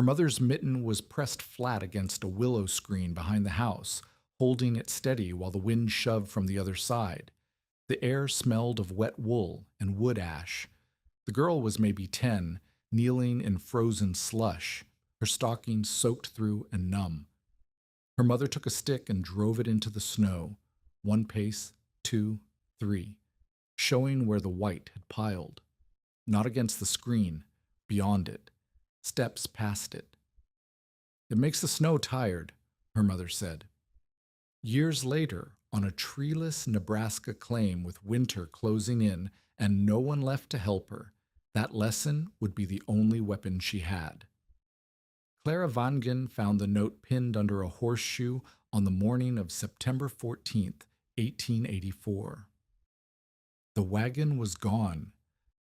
Her mother's mitten was pressed flat against a willow screen behind the house, holding it steady while the wind shoved from the other side. The air smelled of wet wool and wood ash. The girl was maybe 10, kneeling in frozen slush, her stockings soaked through and numb. Her mother took a stick and drove it into the snow, one pace, two, three, showing where the white had piled. Not against the screen, beyond it, steps past it. It makes the snow tired, her mother said. Years later, on a treeless Nebraska claim with winter closing in and no one left to help her, that lesson would be the only weapon she had. Clara Vangen found the note pinned under a horseshoe on the morning of September 14th, 1884. The wagon was gone.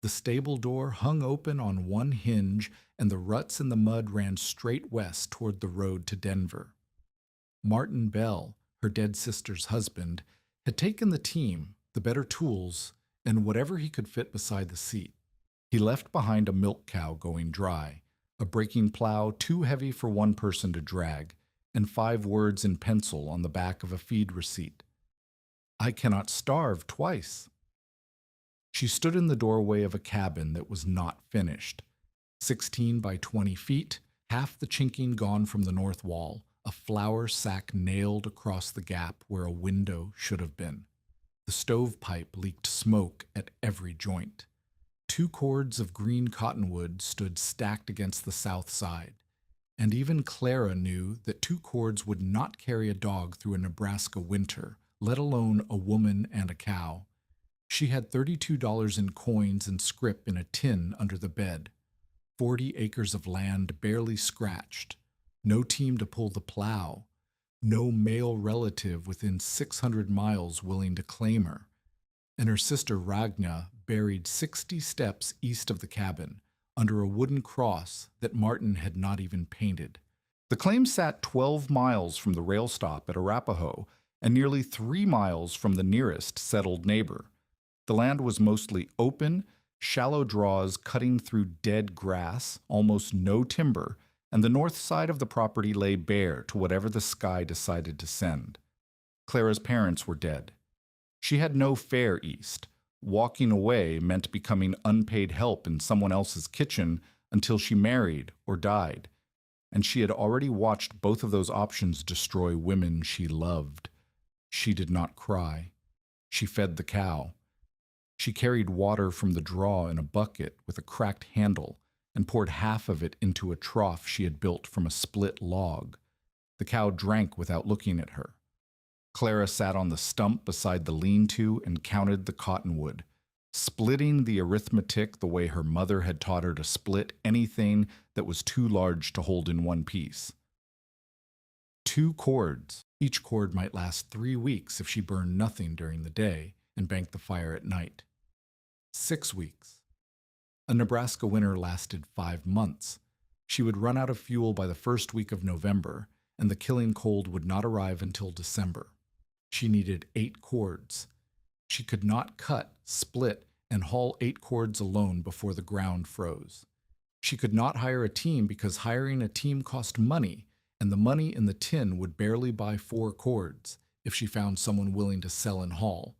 The stable door hung open on one hinge, and the ruts in the mud ran straight west toward the road to Denver. Martin Bell, her dead sister's husband, had taken the team, the better tools, and whatever he could fit beside the seat. He left behind a milk cow going dry, a breaking plow too heavy for one person to drag, and 5 words in pencil on the back of a feed receipt. "I cannot starve twice." She stood in the doorway of a cabin that was not finished. 16 by 20 feet, half the chinking gone from the north wall, a flour sack nailed across the gap where a window should have been. The stovepipe leaked smoke at every joint. 2 cords of green cottonwood stood stacked against the south side, and even Clara knew that 2 cords would not carry a dog through a Nebraska winter, let alone a woman and a cow. She had $32 in coins and scrip in a tin under the bed. 40 acres of land barely scratched. No team to pull the plow. No male relative within 600 miles willing to claim her. And her sister Ragna buried 60 steps east of the cabin, under a wooden cross that Martin had not even painted. The claim sat 12 miles from the rail stop at Arapahoe and nearly 3 miles from the nearest settled neighbor. The land was mostly open, shallow draws cutting through dead grass, almost no timber, and the north side of the property lay bare to whatever the sky decided to send. Clara's parents were dead. She had no fare east. Walking away meant becoming unpaid help in someone else's kitchen until she married or died, and she had already watched both of those options destroy women she loved. She did not cry. She fed the cow. She carried water from the draw in a bucket with a cracked handle and poured half of it into a trough she had built from a split log. The cow drank without looking at her. Clara sat on the stump beside the lean-to and counted the cottonwood, splitting the arithmetic the way her mother had taught her to split anything that was too large to hold in one piece. 2 cords. Each cord might last 3 weeks if she burned nothing during the day and banked the fire at night. 6 weeks. A Nebraska winter lasted 5 months. She would run out of fuel by the first week of November, and the killing cold would not arrive until December. She needed 8 cords. She could not cut, split, and haul 8 cords alone before the ground froze. She could not hire a team because hiring a team cost money, and the money in the tin would barely buy 4 cords if she found someone willing to sell and haul,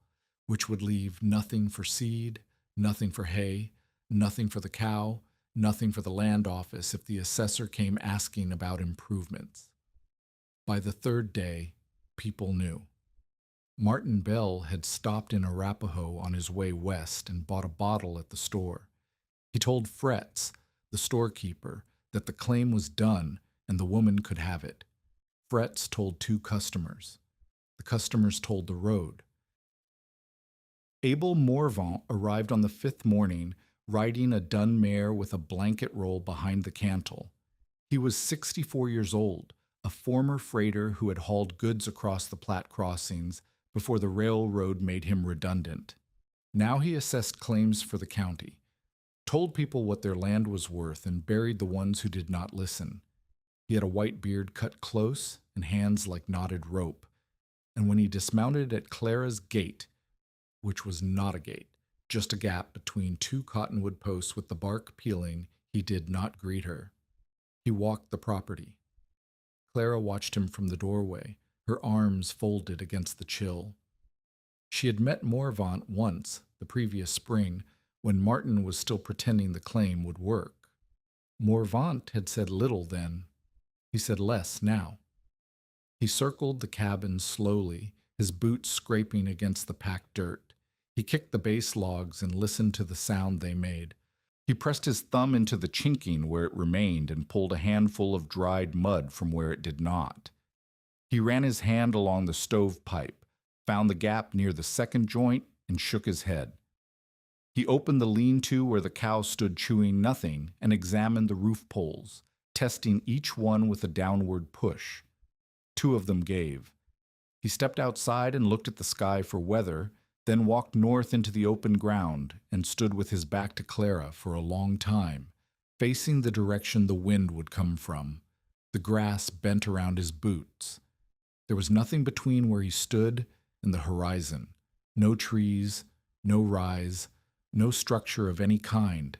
which would leave nothing for seed, nothing for hay, nothing for the cow, nothing for the land office if the assessor came asking about improvements. By the 3rd day, people knew. Martin Bell had stopped in Arapahoe on his way west and bought a bottle at the store. He told Fretz, the storekeeper, that the claim was done and the woman could have it. Fretz told 2 customers. The customers told the road. Abel Morvant arrived on the 5th morning, riding a dun mare with a blanket roll behind the cantle. He was 64 years old, a former freighter who had hauled goods across the Platte crossings before the railroad made him redundant. Now he assessed claims for the county, told people what their land was worth, and buried the ones who did not listen. He had a white beard cut close and hands like knotted rope, and when he dismounted at Clara's gate, which was not a gate, just a gap between 2 cottonwood posts with the bark peeling, he did not greet her. He walked the property. Clara watched him from the doorway, her arms folded against the chill. She had met Morvant once, the previous spring, when Martin was still pretending the claim would work. Morvant had said little then. He said less now. He circled the cabin slowly, his boots scraping against the packed dirt. He kicked the base logs and listened to the sound they made. He pressed his thumb into the chinking where it remained and pulled a handful of dried mud from where it did not. He ran his hand along the stovepipe, found the gap near the second joint, and shook his head. He opened the lean-to where the cow stood chewing nothing and examined the roof poles, testing each one with a downward push. 2 of them gave. He stepped outside and looked at the sky for weather, then walked north into the open ground and stood with his back to Clara for a long time, facing the direction the wind would come from. The grass bent around his boots. There was nothing between where he stood and the horizon. No trees, no rise, no structure of any kind.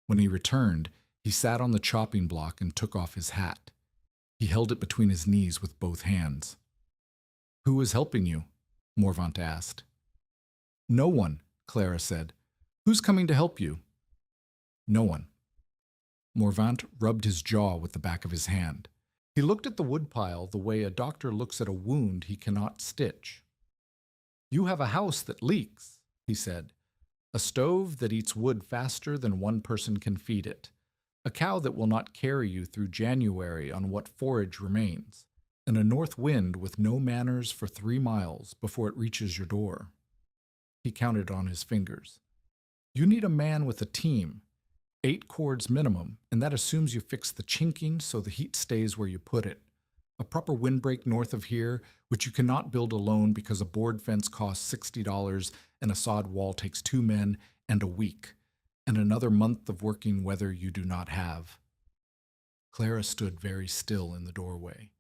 When he returned, he sat on the chopping block and took off his hat. He held it between his knees with both hands. "Who is helping you?" Morvant asked. "No one," Clara said. "Who's coming to help you?" "No one." Morvant rubbed his jaw with the back of his hand. He looked at the woodpile the way a doctor looks at a wound he cannot stitch. "You have a house that leaks," he said. "A stove that eats wood faster than one person can feed it. A cow that will not carry you through January on what forage remains, and a north wind with no manners for 3 miles before it reaches your door." He counted on his fingers. "You need a man with a team. 8 cords minimum, and that assumes you fix the chinking so the heat stays where you put it. A proper windbreak north of here, which you cannot build alone because a board fence costs $60 and a sod wall takes 2 men and a week, and another month of working weather you do not have." Clara stood very still in the doorway.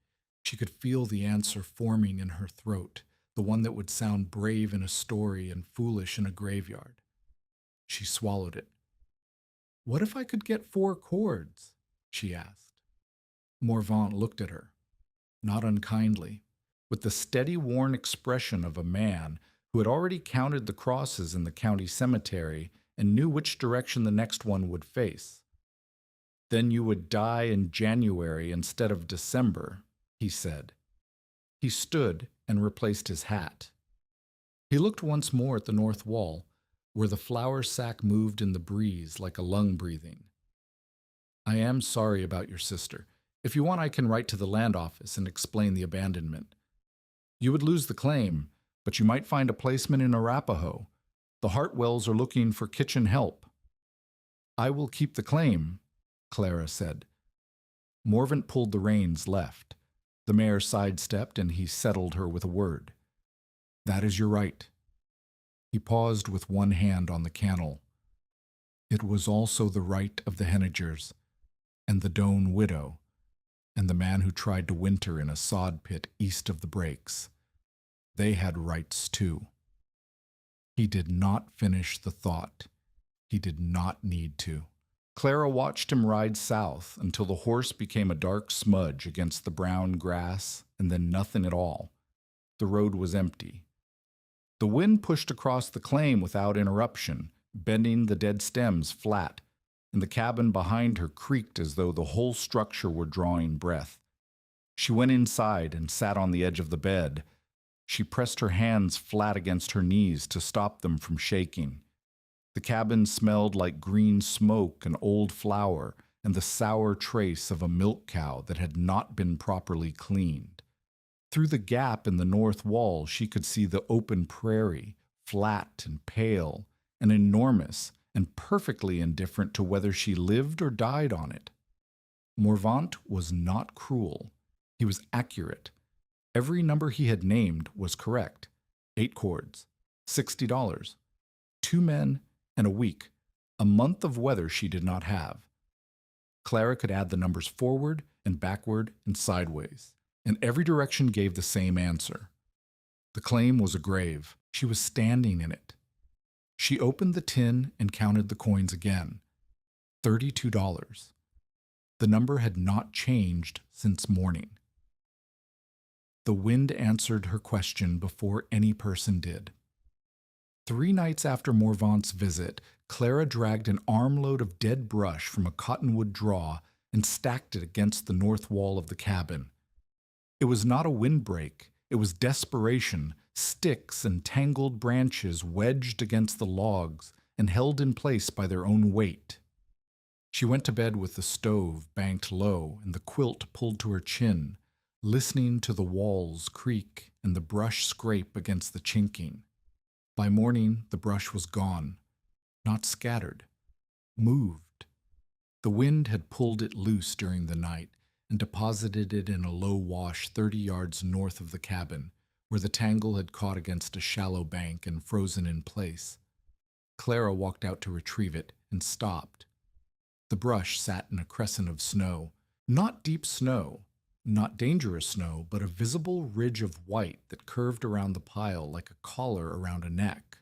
She could feel the answer forming in her throat, the one that would sound brave in a story and foolish in a graveyard. She swallowed it. "What if I could get 4 cords?" she asked. Morvant looked at her, not unkindly, with the steady, worn expression of a man who had already counted the crosses in the county cemetery and knew which direction the next one would face. "Then you would die in January instead of December," he said. He stood and replaced his hat. He looked once more at the north wall, where the flour sack moved in the breeze like a lung breathing. "I am sorry about your sister. If you want, I can write to the land office and explain the abandonment. You would lose the claim, but you might find a placement in Arapahoe. The Hartwells are looking for kitchen help." "I will keep the claim," Clara said. Morvant pulled the reins left. The mare sidestepped, and he settled her with a word. "That is your right." He paused with one hand on the cantle. "It was also the right of the Henagers, and the Doan widow, and the man who tried to winter in a sod pit east of the breaks. They had rights too." He did not finish the thought. He did not need to. Clara watched him ride south until the horse became a dark smudge against the brown grass, and then nothing at all. The road was empty. The wind pushed across the claim without interruption, bending the dead stems flat, and the cabin behind her creaked as though the whole structure were drawing breath. She went inside and sat on the edge of the bed. She pressed her hands flat against her knees to stop them from shaking. The cabin smelled like green smoke and old flour and the sour trace of a milk cow that had not been properly cleaned. Through the gap in the north wall, she could see the open prairie, flat and pale and enormous and perfectly indifferent to whether she lived or died on it. Morvant was not cruel. He was accurate. Every number he had named was correct. 8 cords, $60, 2 men, and a week, a month of weather she did not have. Clara could add the numbers forward and backward and sideways, and every direction gave the same answer. The claim was a grave. She was standing in it. She opened the tin and counted the coins again. $32. The number had not changed since morning. The wind answered her question before any person did. 3 nights after Morvant's visit, Clara dragged an armload of dead brush from a cottonwood draw and stacked it against the north wall of the cabin. It was not a windbreak, it was desperation, sticks and tangled branches wedged against the logs and held in place by their own weight. She went to bed with the stove banked low and the quilt pulled to her chin, listening to the walls creak and the brush scrape against the chinking. By morning, the brush was gone, not scattered, moved. The wind had pulled it loose during the night and deposited it in a low wash 30 yards north of the cabin, where the tangle had caught against a shallow bank and frozen in place. Clara walked out to retrieve it and stopped. The brush sat in a crescent of snow, not deep snow, not dangerous snow, but a visible ridge of white that curved around the pile like a collar around a neck.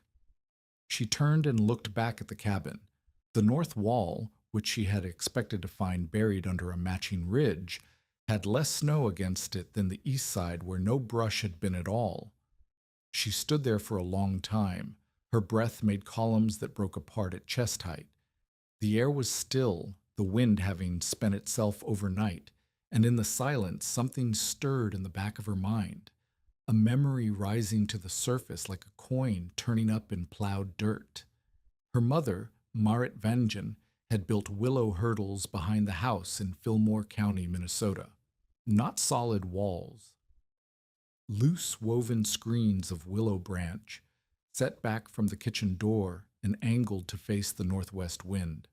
She turned and looked back at the cabin. The north wall, which she had expected to find buried under a matching ridge, had less snow against it than the east side where no brush had been at all. She stood there for a long time. Her breath made columns that broke apart at chest height. The air was still, the wind having spent itself overnight, and in the silence something stirred in the back of her mind, a memory rising to the surface like a coin turning up in plowed dirt. Her mother, Marit Vangen, had built willow hurdles behind the house in Fillmore County, Minnesota. Not solid walls. Loose woven screens of willow branch, set back from the kitchen door and angled to face the northwest wind.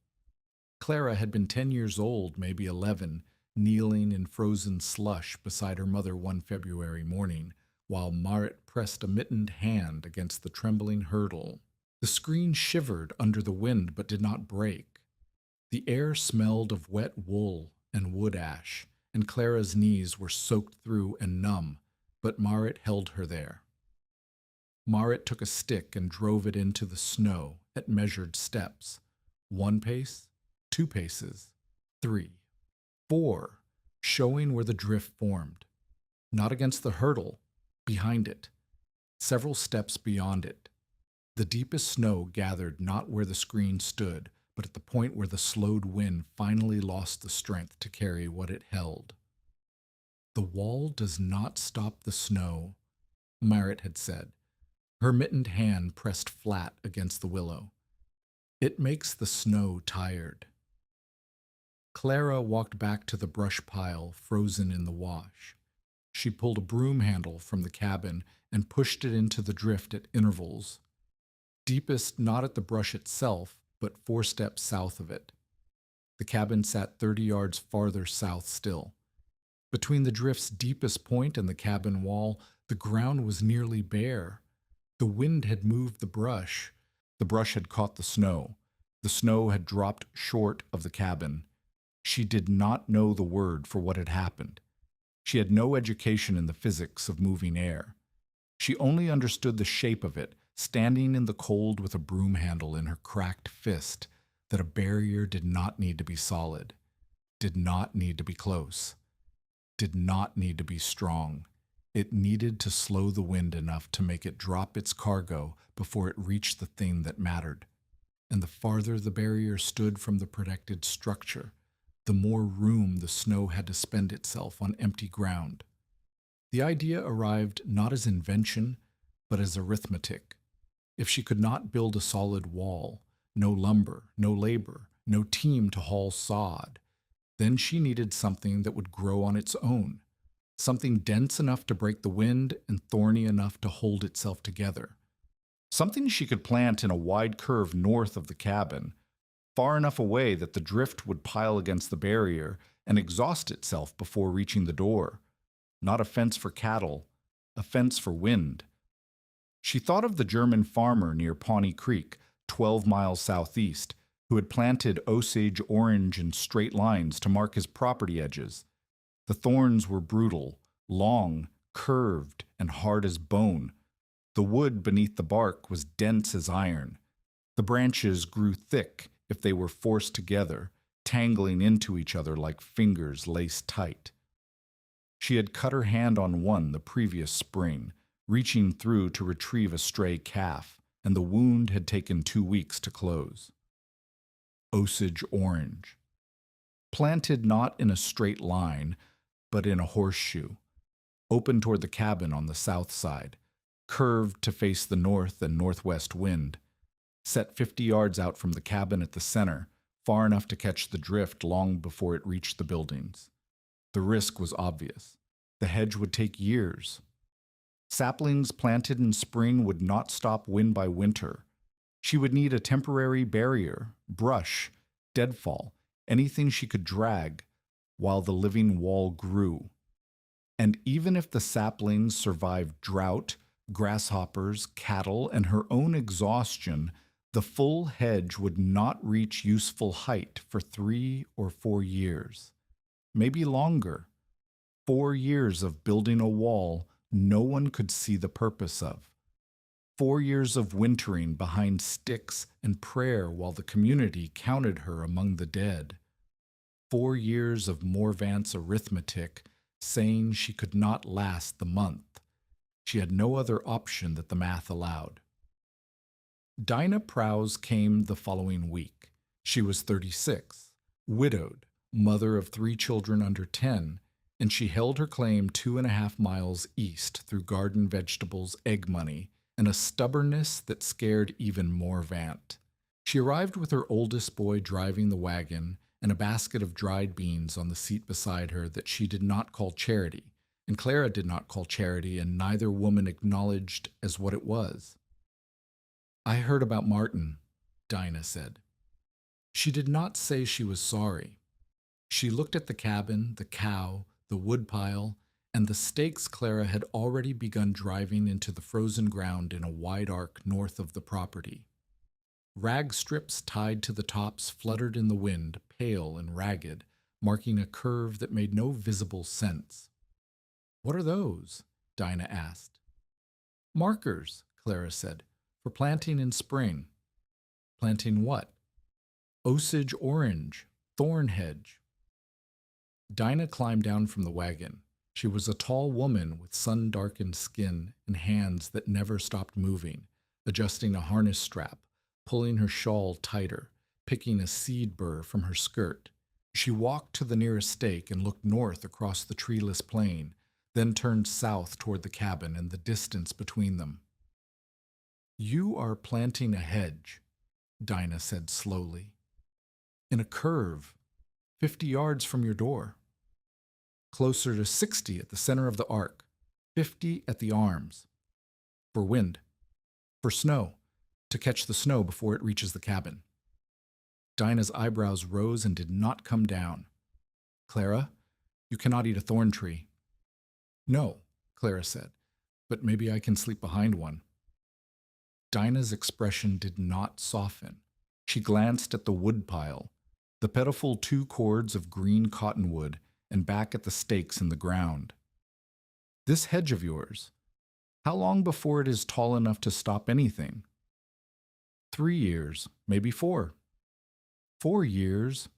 Clara had been 10 years old, maybe 11, kneeling in frozen slush beside her mother one February morning, while Marit pressed a mittened hand against the trembling hurdle. The screen shivered under the wind but did not break. The air smelled of wet wool and wood ash, and Clara's knees were soaked through and numb, but Marit held her there. Marit took a stick and drove it into the snow at measured steps. 1 pace, 2 paces, 3, 4, showing where the drift formed. Not against the hurdle, behind it, several steps beyond it. The deepest snow gathered not where the screen stood, but at the point where the slowed wind finally lost the strength to carry what it held. The wall does not stop the snow, Marit had said, her mittened hand pressed flat against the willow. It makes the snow tired. Clara walked back to the brush pile frozen in the wash. She pulled a broom handle from the cabin and pushed it into the drift at intervals. Deepest not at the brush itself, but 4 steps south of it. The cabin sat 30 yards farther south still. Between the drift's deepest point and the cabin wall, the ground was nearly bare. The wind had moved the brush. The brush had caught the snow. The snow had dropped short of the cabin. She did not know the word for what had happened. She had no education in the physics of moving air. She only understood the shape of it, standing in the cold with a broom handle in her cracked fist, that a barrier did not need to be solid, did not need to be close, did not need to be strong. It needed to slow the wind enough to make it drop its cargo before it reached the thing that mattered. And the farther the barrier stood from the protected structure, the more room the snow had to spend itself on empty ground. The idea arrived not as invention, but as arithmetic. If she could not build a solid wall, no lumber, no labor, no team to haul sod, then she needed something that would grow on its own, something dense enough to break the wind and thorny enough to hold itself together. Something she could plant in a wide curve north of the cabin, far enough away that the drift would pile against the barrier and exhaust itself before reaching the door. Not a fence for cattle, a fence for wind. She thought of the German farmer near Pawnee Creek, 12 miles southeast, who had planted Osage Orange in straight lines to mark his property edges. The thorns were brutal, long, curved, and hard as bone. The wood beneath the bark was dense as iron. The branches grew thick if they were forced together, tangling into each other like fingers laced tight. She had cut her hand on one the previous spring, reaching through to retrieve a stray calf, and the wound had taken 2 weeks to close. Osage Orange. Planted not in a straight line, but in a horseshoe, open toward the cabin on the south side, curved to face the north and northwest wind, set 50 yards out from the cabin at the center, far enough to catch the drift long before it reached the buildings. The risk was obvious. The hedge would take years. Saplings planted in spring would not stop wind by winter. She would need a temporary barrier, brush, deadfall, anything she could drag, while the living wall grew. And even if the saplings survived drought, grasshoppers, cattle, and her own exhaustion, the full hedge would not reach useful height for 3 or 4 years. Maybe longer. 4 years of building a wall no one could see the purpose of. 4 years of wintering behind sticks and prayer while the community counted her among the dead. 4 years of Morvant's arithmetic saying she could not last the month. She had no other option that the math allowed. Dinah Prowse came the following week. She was 36, widowed, mother of 3 children under 10, and she held her claim 2.5 miles east through garden vegetables, egg money, and a stubbornness that scared even Morvant. She arrived with her oldest boy driving the wagon and a basket of dried beans on the seat beside her that she did not call charity, and Clara did not call charity, and neither woman acknowledged as what it was. "I heard about Martin," Dinah said. She did not say she was sorry. She looked at the cabin, the cow, the woodpile, and the stakes Clara had already begun driving into the frozen ground in a wide arc north of the property. Rag strips tied to the tops fluttered in the wind, pale and ragged, marking a curve that made no visible sense. "What are those?" Dinah asked. "Markers," Clara said, "for planting in spring." "Planting what?" "Osage Orange, thorn hedge." Dinah climbed down from the wagon. She was a tall woman with sun-darkened skin and hands that never stopped moving, adjusting a harness strap, pulling her shawl tighter, picking a seed burr from her skirt. She walked to the nearest stake and looked north across the treeless plain, then turned south toward the cabin and the distance between them. "You are planting a hedge," Dinah said slowly, "in a curve, 50 yards from your door. Closer to 60 at the center of the arc, 50 at the arms. For wind. For snow, to catch the snow before it reaches the cabin." Dinah's eyebrows rose and did not come down. "Clara, you cannot eat a thorn tree." "No," Clara said, "but maybe I can sleep behind one." Dinah's expression did not soften. She glanced at the woodpile, the pitiful 2 cords of green cottonwood, and back at the stakes in the ground. "This hedge of yours, how long before it is tall enough to stop anything?" 3 years, maybe 4. 4 years?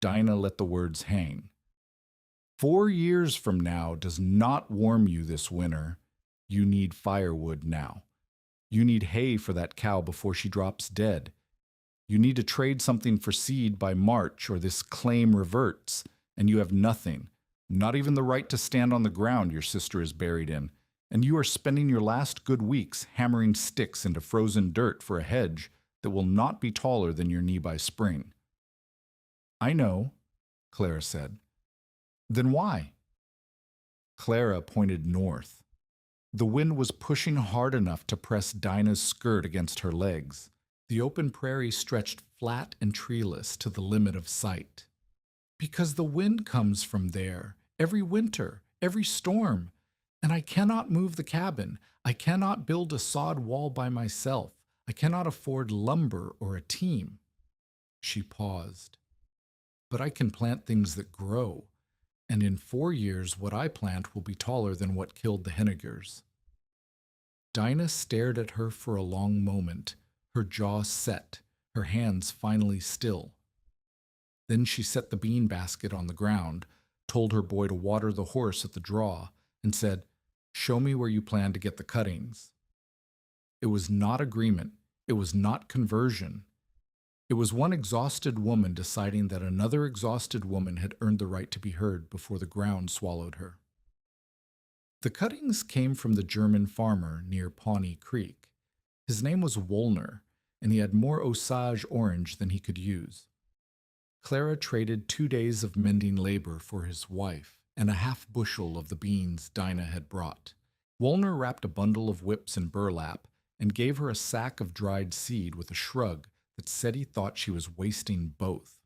Dinah let the words hang. 4 years from now does not warm you this winter. You need firewood now. You need hay for that cow before she drops dead. You need to trade something for seed by March or this claim reverts, and you have nothing, not even the right to stand on the ground your sister is buried in, and you are spending your last good weeks hammering sticks into frozen dirt for a hedge that will not be taller than your knee by spring." "I know," Clara said. "Then why?" Clara pointed north. The wind was pushing hard enough to press Dinah's skirt against her legs. The open prairie stretched flat and treeless to the limit of sight. "Because the wind comes from there, every winter, every storm, and I cannot move the cabin. I cannot build a sod wall by myself. I cannot afford lumber or a team." She paused. "But I can plant things that grow, and in 4 years what I plant will be taller than what killed the Hennegers." Dinah stared at her for a long moment, her jaw set, her hands finally still. Then she set the bean basket on the ground, told her boy to water the horse at the draw, and said, "Show me where you plan to get the cuttings." It was not agreement. It was not conversion. It was one exhausted woman deciding that another exhausted woman had earned the right to be heard before the ground swallowed her. The cuttings came from the German farmer near Pawnee Creek. His name was Wollner, and he had more Osage Orange than he could use. Clara traded 2 days of mending labor for his wife and a half bushel of the beans Dinah had brought. Wollner wrapped a bundle of whips in burlap and gave her a sack of dried seed with a shrug that said he thought she was wasting both.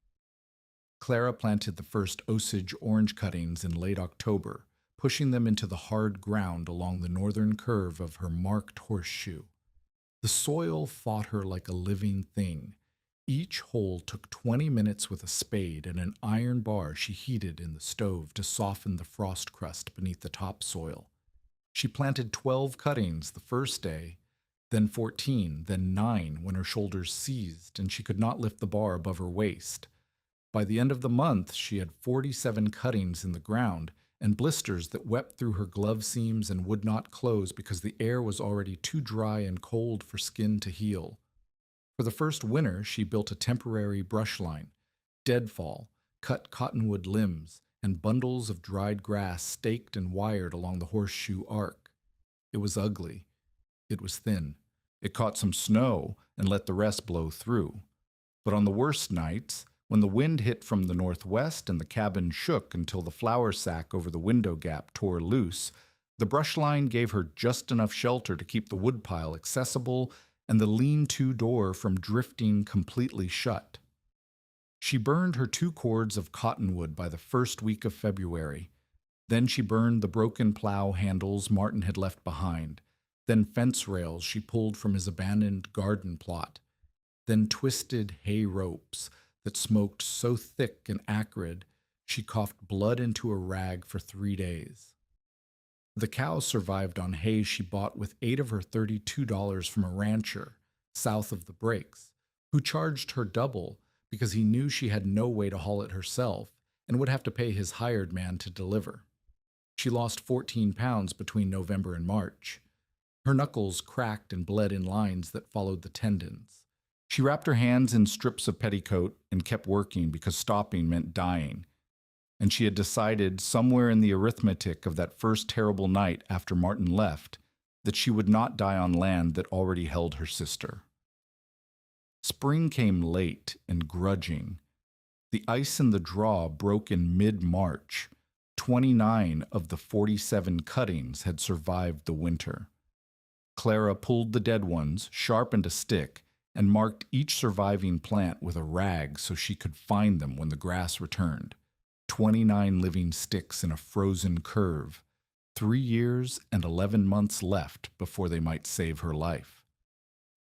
Clara planted the first Osage Orange cuttings in late October, pushing them into the hard ground along the northern curve of her marked horseshoe. The soil fought her like a living thing. Each hole took 20 minutes with a spade and an iron bar she heated in the stove to soften the frost crust beneath the topsoil. She planted 12 cuttings the first day, then 14, then 9 when her shoulders seized and she could not lift the bar above her waist. By the end of the month, she had 47 cuttings in the ground and blisters that wept through her glove seams and would not close because the air was already too dry and cold for skin to heal. For the first winter, she built a temporary brush line, deadfall, cut cottonwood limbs, and bundles of dried grass staked and wired along the horseshoe arc. It was ugly. It was thin. It caught some snow and let the rest blow through. But on the worst nights, when the wind hit from the northwest and the cabin shook until the flour sack over the window gap tore loose, the brush line gave her just enough shelter to keep the woodpile accessible and the lean-to door from drifting completely shut. She burned her 2 cords of cottonwood by the first week of February. Then she burned the broken plow handles Martin had left behind. Then fence rails she pulled from his abandoned garden plot. Then twisted hay ropes that smoked so thick and acrid she coughed blood into a rag for 3 days. The cow survived on hay she bought with 8 of her $32 from a rancher south of the breaks, who charged her double because he knew she had no way to haul it herself and would have to pay his hired man to deliver. She lost 14 pounds between November and March. Her knuckles cracked and bled in lines that followed the tendons. She wrapped her hands in strips of petticoat and kept working because stopping meant dying. And she had decided somewhere in the arithmetic of that first terrible night after Martin left that she would not die on land that already held her sister. Spring came late and grudging. The ice in the draw broke in mid-March. 29 of the 47 cuttings had survived the winter. Clara pulled the dead ones, sharpened a stick, and marked each surviving plant with a rag so she could find them when the grass returned. 29 living sticks in a frozen curve, 3 years and 11 months left before they might save her life.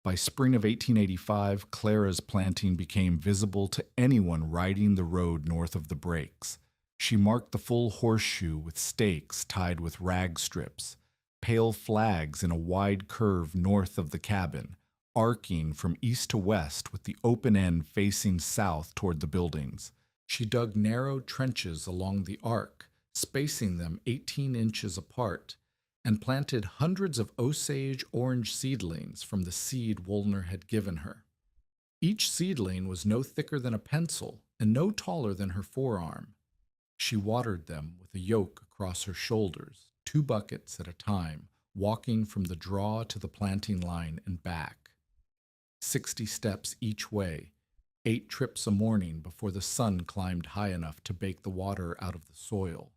By spring of 1885, Clara's planting became visible to anyone riding the road north of the breaks. She marked the full horseshoe with stakes tied with rag strips, pale flags in a wide curve north of the cabin, arcing from east to west with the open end facing south toward the buildings. She dug narrow trenches along the arc, spacing them 18 inches apart, and planted hundreds of Osage Orange seedlings from the seed Wollner had given her. Each seedling was no thicker than a pencil and no taller than her forearm. She watered them with a yoke across her shoulders, 2 buckets at a time, walking from the draw to the planting line and back. 60 steps each way, 8 trips a morning before the sun climbed high enough to bake the water out of the soil.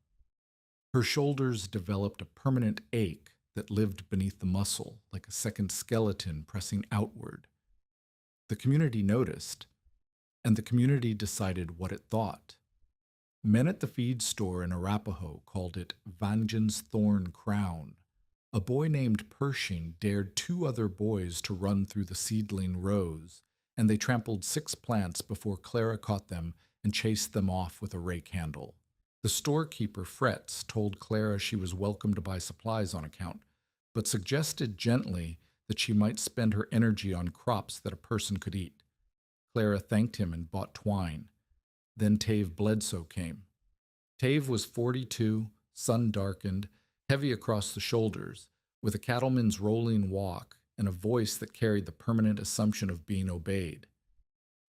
Her shoulders developed a permanent ache that lived beneath the muscle, like a second skeleton pressing outward. The community noticed, and the community decided what it thought. Men at the feed store in Arapahoe called it Vangean's Thorn Crown. A boy named Pershing dared 2 other boys to run through the seedling rows, and they trampled 6 plants before Clara caught them and chased them off with a rake handle. The storekeeper, Fretz, told Clara she was welcome to buy supplies on account, but suggested gently that she might spend her energy on crops that a person could eat. Clara thanked him and bought twine. Then Tave Bledsoe came. Tave was 42, sun-darkened, heavy across the shoulders, with a cattleman's rolling walk and a voice that carried the permanent assumption of being obeyed.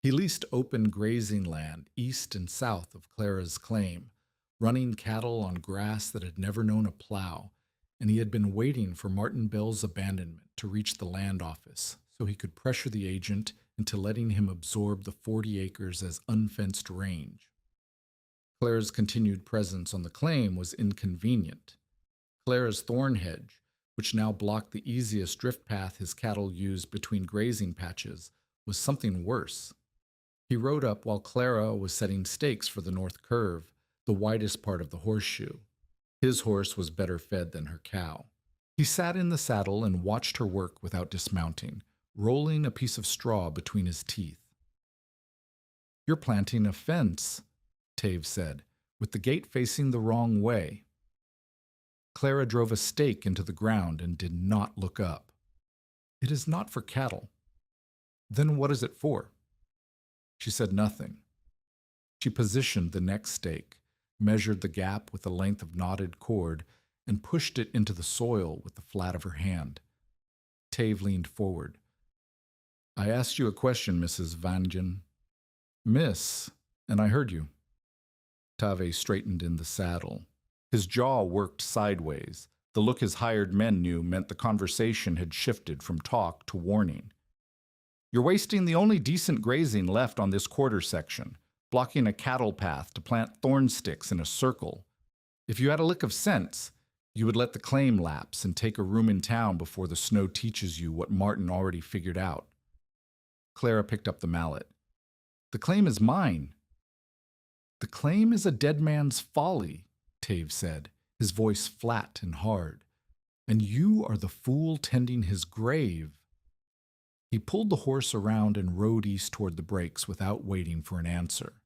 He leased open grazing land east and south of Clara's claim, running cattle on grass that had never known a plow, and he had been waiting for Martin Bell's abandonment to reach the land office so he could pressure the agent into letting him absorb the 40 acres as unfenced range. Clara's continued presence on the claim was inconvenient. Clara's thorn hedge, which now blocked the easiest drift path his cattle used between grazing patches, was something worse. He rode up while Clara was setting stakes for the north curve, the widest part of the horseshoe. His horse was better fed than her cow. He sat in the saddle and watched her work without dismounting, rolling a piece of straw between his teeth. "You're planting a fence," Tave said, "with the gate facing the wrong way." Clara drove a stake into the ground and did not look up. "It is not for cattle." "Then what is it for?" She said nothing. She positioned the next stake, measured the gap with a length of knotted cord, and pushed it into the soil with the flat of her hand. Tave leaned forward. "I asked you a question, Mrs. Vangen." "Miss, and I heard you." Tave straightened in the saddle. His jaw worked sideways, the look his hired men knew meant the conversation had shifted from talk to warning. "You're wasting the only decent grazing left on this quarter section, blocking a cattle path to plant thorn sticks in a circle. If you had a lick of sense, you would let the claim lapse and take a room in town before the snow teaches you what Martin already figured out." Clara picked up the mallet. "The claim is mine." "The claim is a dead man's folly," Tave said, his voice flat and hard. "And you are the fool tending his grave." He pulled the horse around and rode east toward the breaks without waiting for an answer.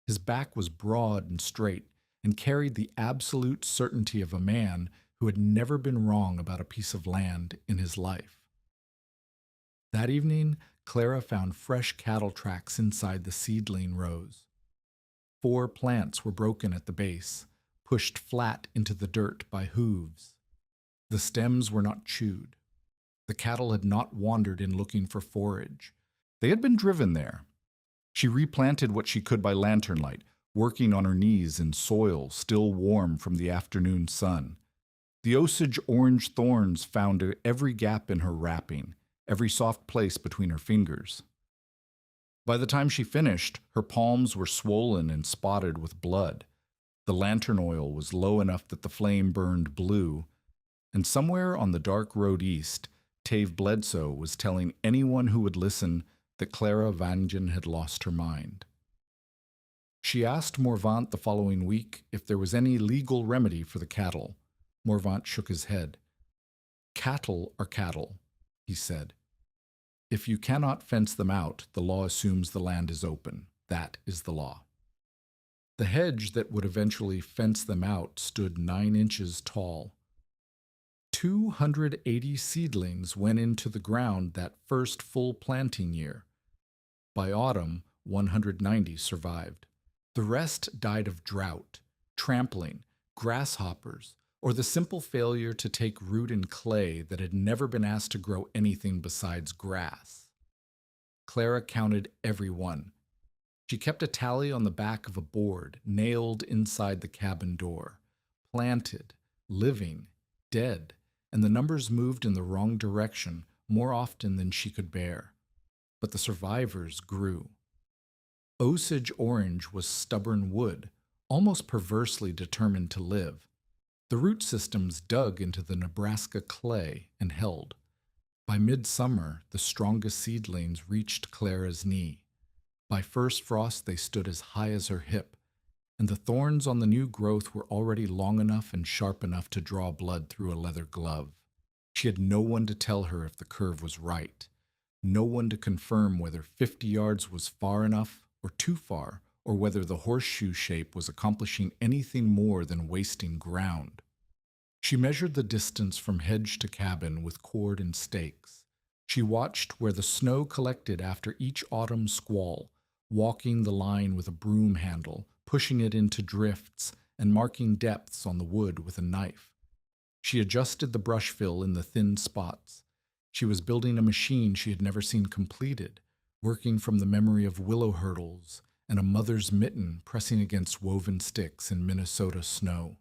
His back was broad and straight and carried the absolute certainty of a man who had never been wrong about a piece of land in his life. That evening, Clara found fresh cattle tracks inside the seedling rows. 4 plants were broken at the base, pushed flat into the dirt by hooves. The stems were not chewed. The cattle had not wandered in looking for forage. They had been driven there. She replanted what she could by lantern light, working on her knees in soil still warm from the afternoon sun. The Osage Orange thorns found every gap in her wrapping, every soft place between her fingers. By the time she finished, her palms were swollen and spotted with blood. The lantern oil was low enough that the flame burned blue, and somewhere on the dark road east, Tave Bledsoe was telling anyone who would listen that Clara Vangen had lost her mind. She asked Morvant the following week if there was any legal remedy for the cattle. Morvant shook his head. "Cattle are cattle," he said. "If you cannot fence them out, the law assumes the land is open. That is the law." The hedge that would eventually fence them out stood 9 inches tall. 280 seedlings went into the ground that first full planting year. By autumn, 190 survived. The rest died of drought, trampling, grasshoppers, or the simple failure to take root in clay that had never been asked to grow anything besides grass. Clara counted every one. She kept a tally on the back of a board nailed inside the cabin door. Planted, living, dead, and the numbers moved in the wrong direction more often than she could bear. But the survivors grew. Osage Orange was stubborn wood, almost perversely determined to live. The root systems dug into the Nebraska clay and held. By midsummer, the strongest seedlings reached Clara's knee. By first frost, they stood as high as her hip, and the thorns on the new growth were already long enough and sharp enough to draw blood through a leather glove. She had no one to tell her if the curve was right, no one to confirm whether 50 yards was far enough or too far, or whether the horseshoe shape was accomplishing anything more than wasting ground. She measured the distance from hedge to cabin with cord and stakes. She watched where the snow collected after each autumn squall, walking the line with a broom handle, pushing it into drifts, and marking depths on the wood with a knife. She adjusted the brush fill in the thin spots. She was building a machine she had never seen completed, working from the memory of willow hurdles and a mother's mitten pressing against woven sticks in Minnesota snow.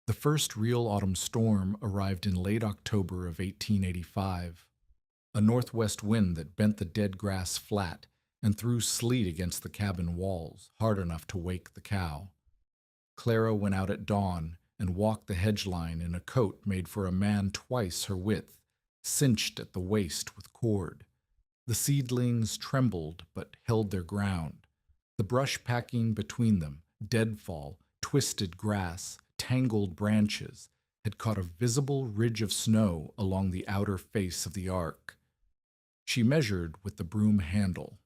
The first real autumn storm arrived in late October of 1885, a northwest wind that bent the dead grass flat and threw sleet against the cabin walls, hard enough to wake the cow. Clara went out at dawn and walked the hedge line in a coat made for a man twice her width, cinched at the waist with cord. The seedlings trembled but held their ground. The brush packing between them, deadfall, twisted grass, tangled branches, had caught a visible ridge of snow along the outer face of the arc. She measured with the broom handle.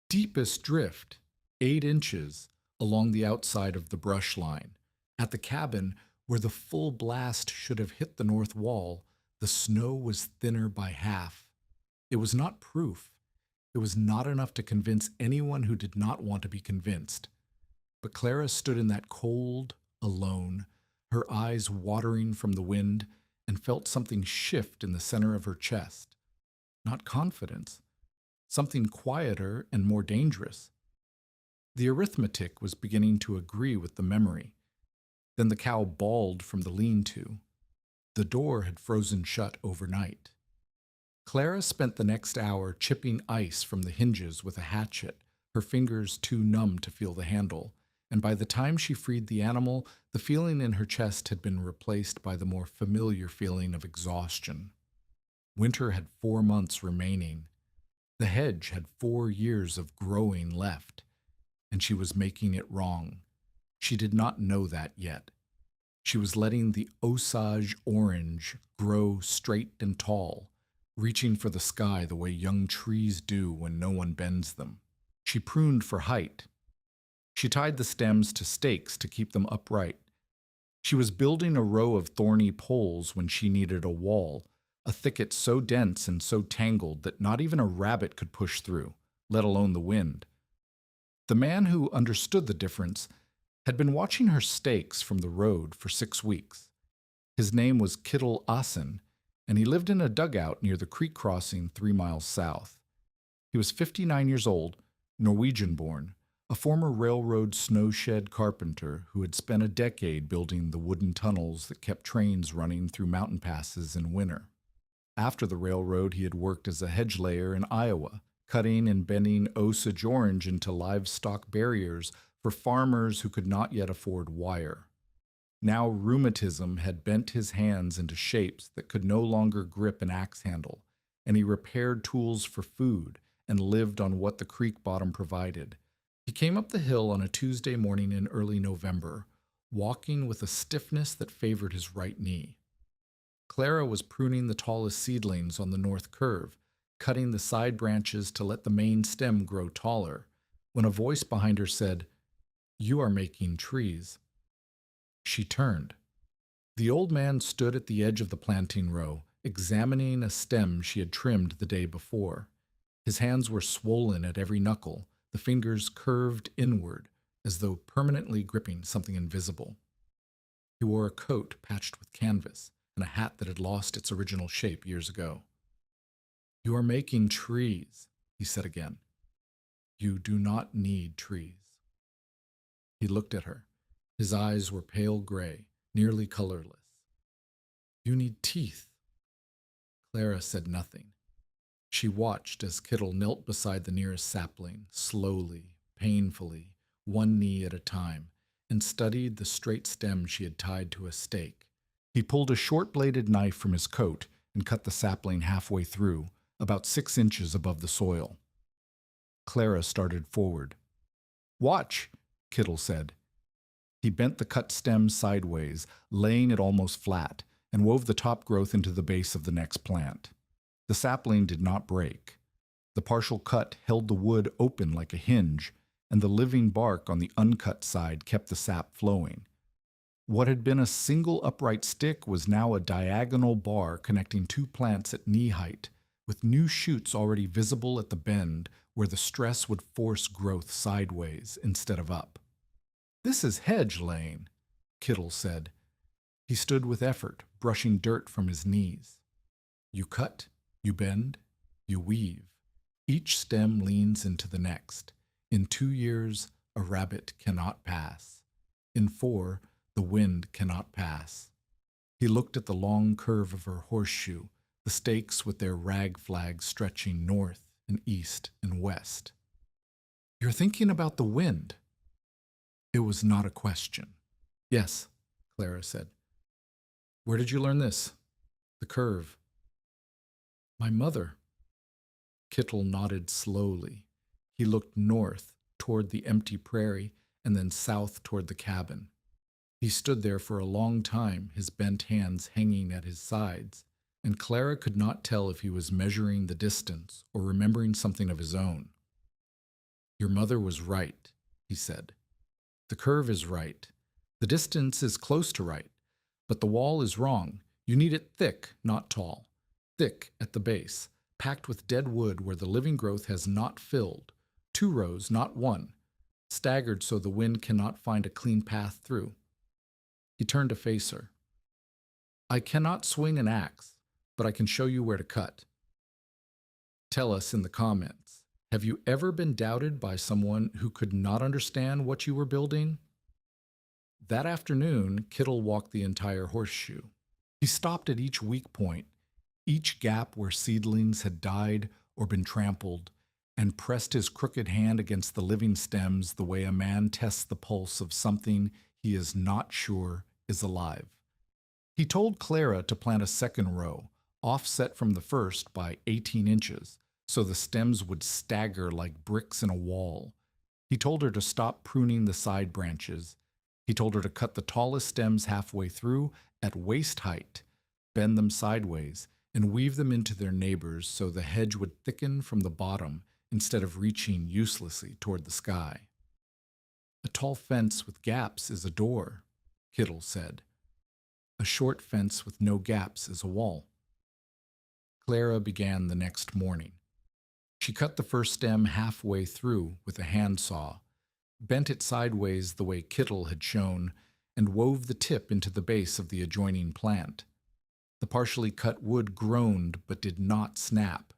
Deepest drift, 8 inches, along the outside of the brush line. At the cabin, where the full blast should have hit the north wall, the snow was thinner by half. It was not proof. It was not enough to convince anyone who did not want to be convinced. But Clara stood in that cold, alone, her eyes watering from the wind, and felt something shift in the center of her chest. Not confidence, something quieter and more dangerous. The arithmetic was beginning to agree with the memory. Then the cow bawled from the lean-to. The door had frozen shut overnight. Clara spent the next hour chipping ice from the hinges with a hatchet, her fingers too numb to feel the handle, and by the time she freed the animal, the feeling in her chest had been replaced by the more familiar feeling of exhaustion. Winter had 4 months remaining. The hedge had 4 years of growing left, and she was making it wrong. She did not know that yet. She was letting the Osage Orange grow straight and tall, reaching for the sky the way young trees do when no one bends them. She pruned for height. She tied the stems to stakes to keep them upright. She was building a row of thorny poles when she needed a wall, a thicket so dense and so tangled that not even a rabbit could push through, let alone the wind. The man who understood the difference had been watching her stakes from the road for 6 weeks. His name was Kittle Asen, and he lived in a dugout near the creek crossing 3 miles south. He was 59 years old, Norwegian-born, a former railroad snowshed carpenter who had spent a decade building the wooden tunnels that kept trains running through mountain passes in winter. After the railroad, he had worked as a hedge layer in Iowa, cutting and bending Osage Orange into livestock barriers for farmers who could not yet afford wire. Now rheumatism had bent his hands into shapes that could no longer grip an axe handle, and he repaired tools for food and lived on what the creek bottom provided. He came up the hill on a Tuesday morning in early November, walking with a stiffness that favored his right knee. Clara was pruning the tallest seedlings on the north curve, cutting the side branches to let the main stem grow taller, when a voice behind her said, "You are making trees." She turned. The old man stood at the edge of the planting row, examining a stem she had trimmed the day before. His hands were swollen at every knuckle, the fingers curved inward, as though permanently gripping something invisible. He wore a coat patched with canvas and a hat that had lost its original shape years ago. "You are making trees," he said again. "You do not need trees." He looked at her. His eyes were pale gray, nearly colorless. "You need teeth." Clara said nothing. She watched as Kittle knelt beside the nearest sapling, slowly, painfully, one knee at a time, and studied the straight stem she had tied to a stake. He pulled a short-bladed knife from his coat and cut the sapling halfway through, about 6 inches above the soil. Clara started forward. "Watch," Kittle said. He bent the cut stem sideways, laying it almost flat, and wove the top growth into the base of the next plant. The sapling did not break. The partial cut held the wood open like a hinge, and the living bark on the uncut side kept the sap flowing. What had been a single upright stick was now a diagonal bar connecting 2 plants at knee height, with new shoots already visible at the bend where the stress would force growth sideways instead of up. "This is hedge laying," Kittle said. He stood with effort, brushing dirt from his knees. "You cut, you bend, you weave. Each stem leans into the next. In 2 years, a rabbit cannot pass. In 4, the wind cannot pass." He looked at the long curve of her horseshoe, the stakes with their rag flags stretching north and east and west. "You're thinking about the wind." It was not a question. "Yes," Clara said. "Where did you learn this?" "The curve." "My mother." Kittle nodded slowly. He looked north toward the empty prairie and then south toward the cabin. He stood there for a long time, his bent hands hanging at his sides, and Clara could not tell if he was measuring the distance or remembering something of his own. "Your mother was right," he said. "The curve is right. The distance is close to right, but the wall is wrong. You need it thick, not tall. Thick at the base, packed with dead wood where the living growth has not filled. 2 rows, not 1. Staggered so the wind cannot find a clean path through." He turned to face her. "I cannot swing an axe, but I can show you where to cut. Tell us in the comments, have you ever been doubted by someone who could not understand what you were building?" That afternoon, Kittle walked the entire horseshoe. He stopped at each weak point, each gap where seedlings had died or been trampled, and pressed his crooked hand against the living stems the way a man tests the pulse of something he is not sure is alive. He told Clara to plant a second row, offset from the first by 18 inches, so the stems would stagger like bricks in a wall. He told her to stop pruning the side branches. He told her to cut the tallest stems halfway through at waist height, bend them sideways, and weave them into their neighbors so the hedge would thicken from the bottom instead of reaching uselessly toward the sky. "A tall fence with gaps is a door," Kittle said. "A short fence with no gaps is a wall." Clara began the next morning. She cut the first stem halfway through with a handsaw, bent it sideways the way Kittle had shown, and wove the tip into the base of the adjoining plant. The partially cut wood groaned but did not snap.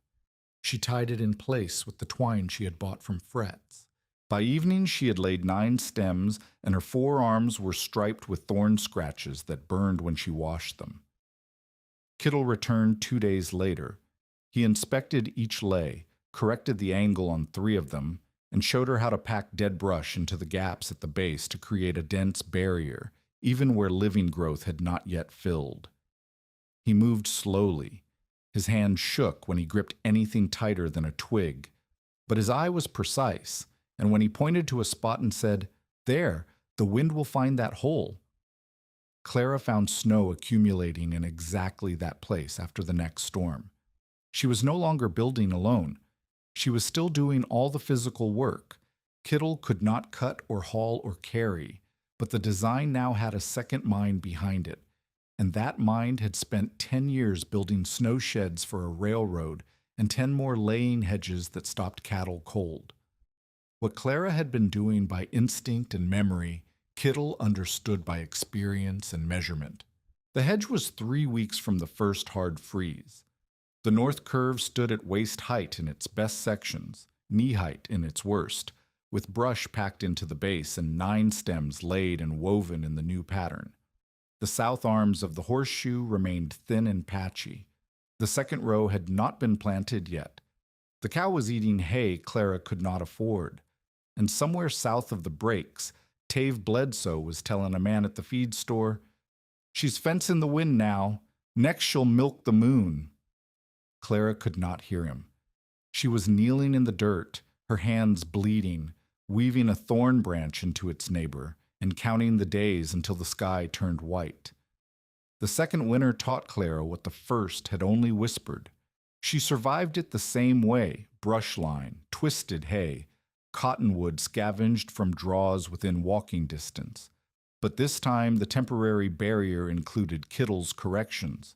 She tied it in place with the twine she had bought from Fretz. By evening she had laid 9 stems, and her forearms were striped with thorn scratches that burned when she washed them. Kittle returned 2 days later. He inspected each lay, corrected the angle on 3 of them, and showed her how to pack dead brush into the gaps at the base to create a dense barrier, even where living growth had not yet filled. He moved slowly. His hand shook when he gripped anything tighter than a twig, but his eye was precise, and when he pointed to a spot and said, "There, the wind will find that hole," Clara found snow accumulating in exactly that place after the next storm. She was no longer building alone. She was still doing all the physical work. Kittle could not cut or haul or carry, but the design now had a second mind behind it, and that mind had spent 10 years building snow sheds for a railroad and 10 more laying hedges that stopped cattle cold. What Clara had been doing by instinct and memory, Kittle understood by experience and measurement. The hedge was 3 weeks from the first hard freeze. The north curve stood at waist height in its best sections, knee height in its worst, with brush packed into the base and 9 stems laid and woven in the new pattern. The south arms of the horseshoe remained thin and patchy. The second row had not been planted yet. The cow was eating hay Clara could not afford. And somewhere south of the breaks, Tave Bledsoe was telling a man at the feed store, "She's fencing the wind now. Next she'll milk the moon." Clara could not hear him. She was kneeling in the dirt, her hands bleeding, weaving a thorn branch into its neighbor, and counting the days until the sky turned white. The second winter taught Clara what the first had only whispered. She survived it the same way, brush line, twisted hay, cottonwood scavenged from draws within walking distance. But this time the temporary barrier included Kittle's corrections.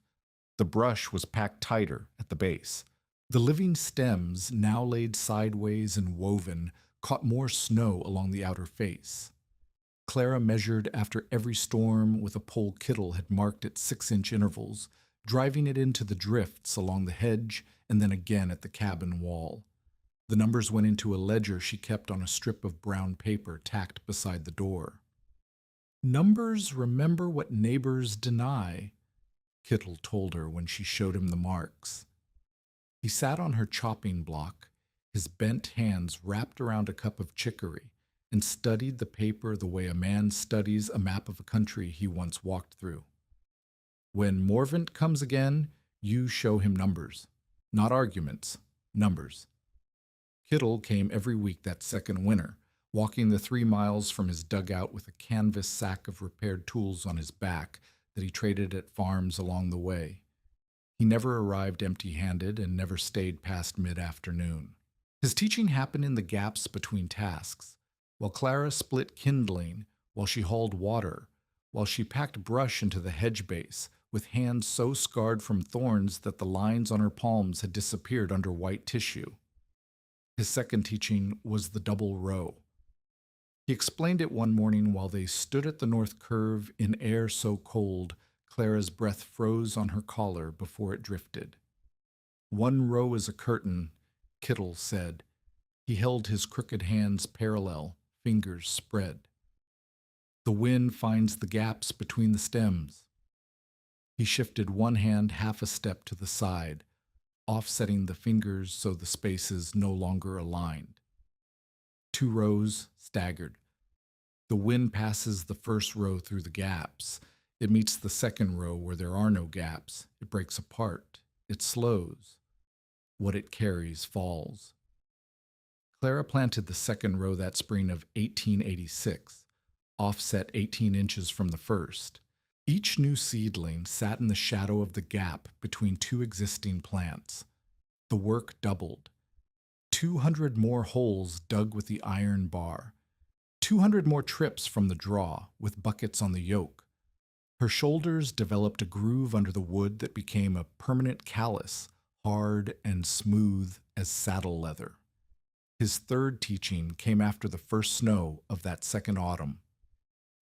The brush was packed tighter at the base. The living stems, now laid sideways and woven, caught more snow along the outer face. Clara measured after every storm with a pole Kittle had marked at 6-inch intervals, driving it into the drifts along the hedge and then again at the cabin wall. The numbers went into a ledger she kept on a strip of brown paper tacked beside the door. "Numbers remember what neighbors deny," Kittle told her when she showed him the marks. He sat on her chopping block, his bent hands wrapped around a cup of chicory, and studied the paper the way a man studies a map of a country he once walked through. "When Morvant comes again, you show him numbers. Not arguments, numbers." Kittle came every week that second winter, walking the 3 miles from his dugout with a canvas sack of repaired tools on his back that he traded at farms along the way. He never arrived empty-handed and never stayed past mid-afternoon. His teaching happened in the gaps between tasks, while Clara split kindling, while she hauled water, while she packed brush into the hedge base, with hands so scarred from thorns that the lines on her palms had disappeared under white tissue. His second teaching was the double row. He explained it one morning while they stood at the north curve in air so cold Clara's breath froze on her collar before it drifted. "One row is a curtain," Kittle said. He held his crooked hands parallel, fingers spread. "The wind finds the gaps between the stems." He shifted one hand half a step to the side, offsetting the fingers so the spaces no longer aligned. 2 rows staggered. The wind passes the first row through the gaps. It meets the second row where there are no gaps. It breaks apart. It slows. What it carries falls. Clara planted the second row that spring of 1886, offset 18 inches from the first. Each new seedling sat in the shadow of the gap between 2 existing plants. The work doubled. 200 more holes dug with the iron bar. 200 more trips from the draw, with buckets on the yoke. Her shoulders developed a groove under the wood that became a permanent callus, hard and smooth as saddle leather. His third teaching came after the first snow of that second autumn.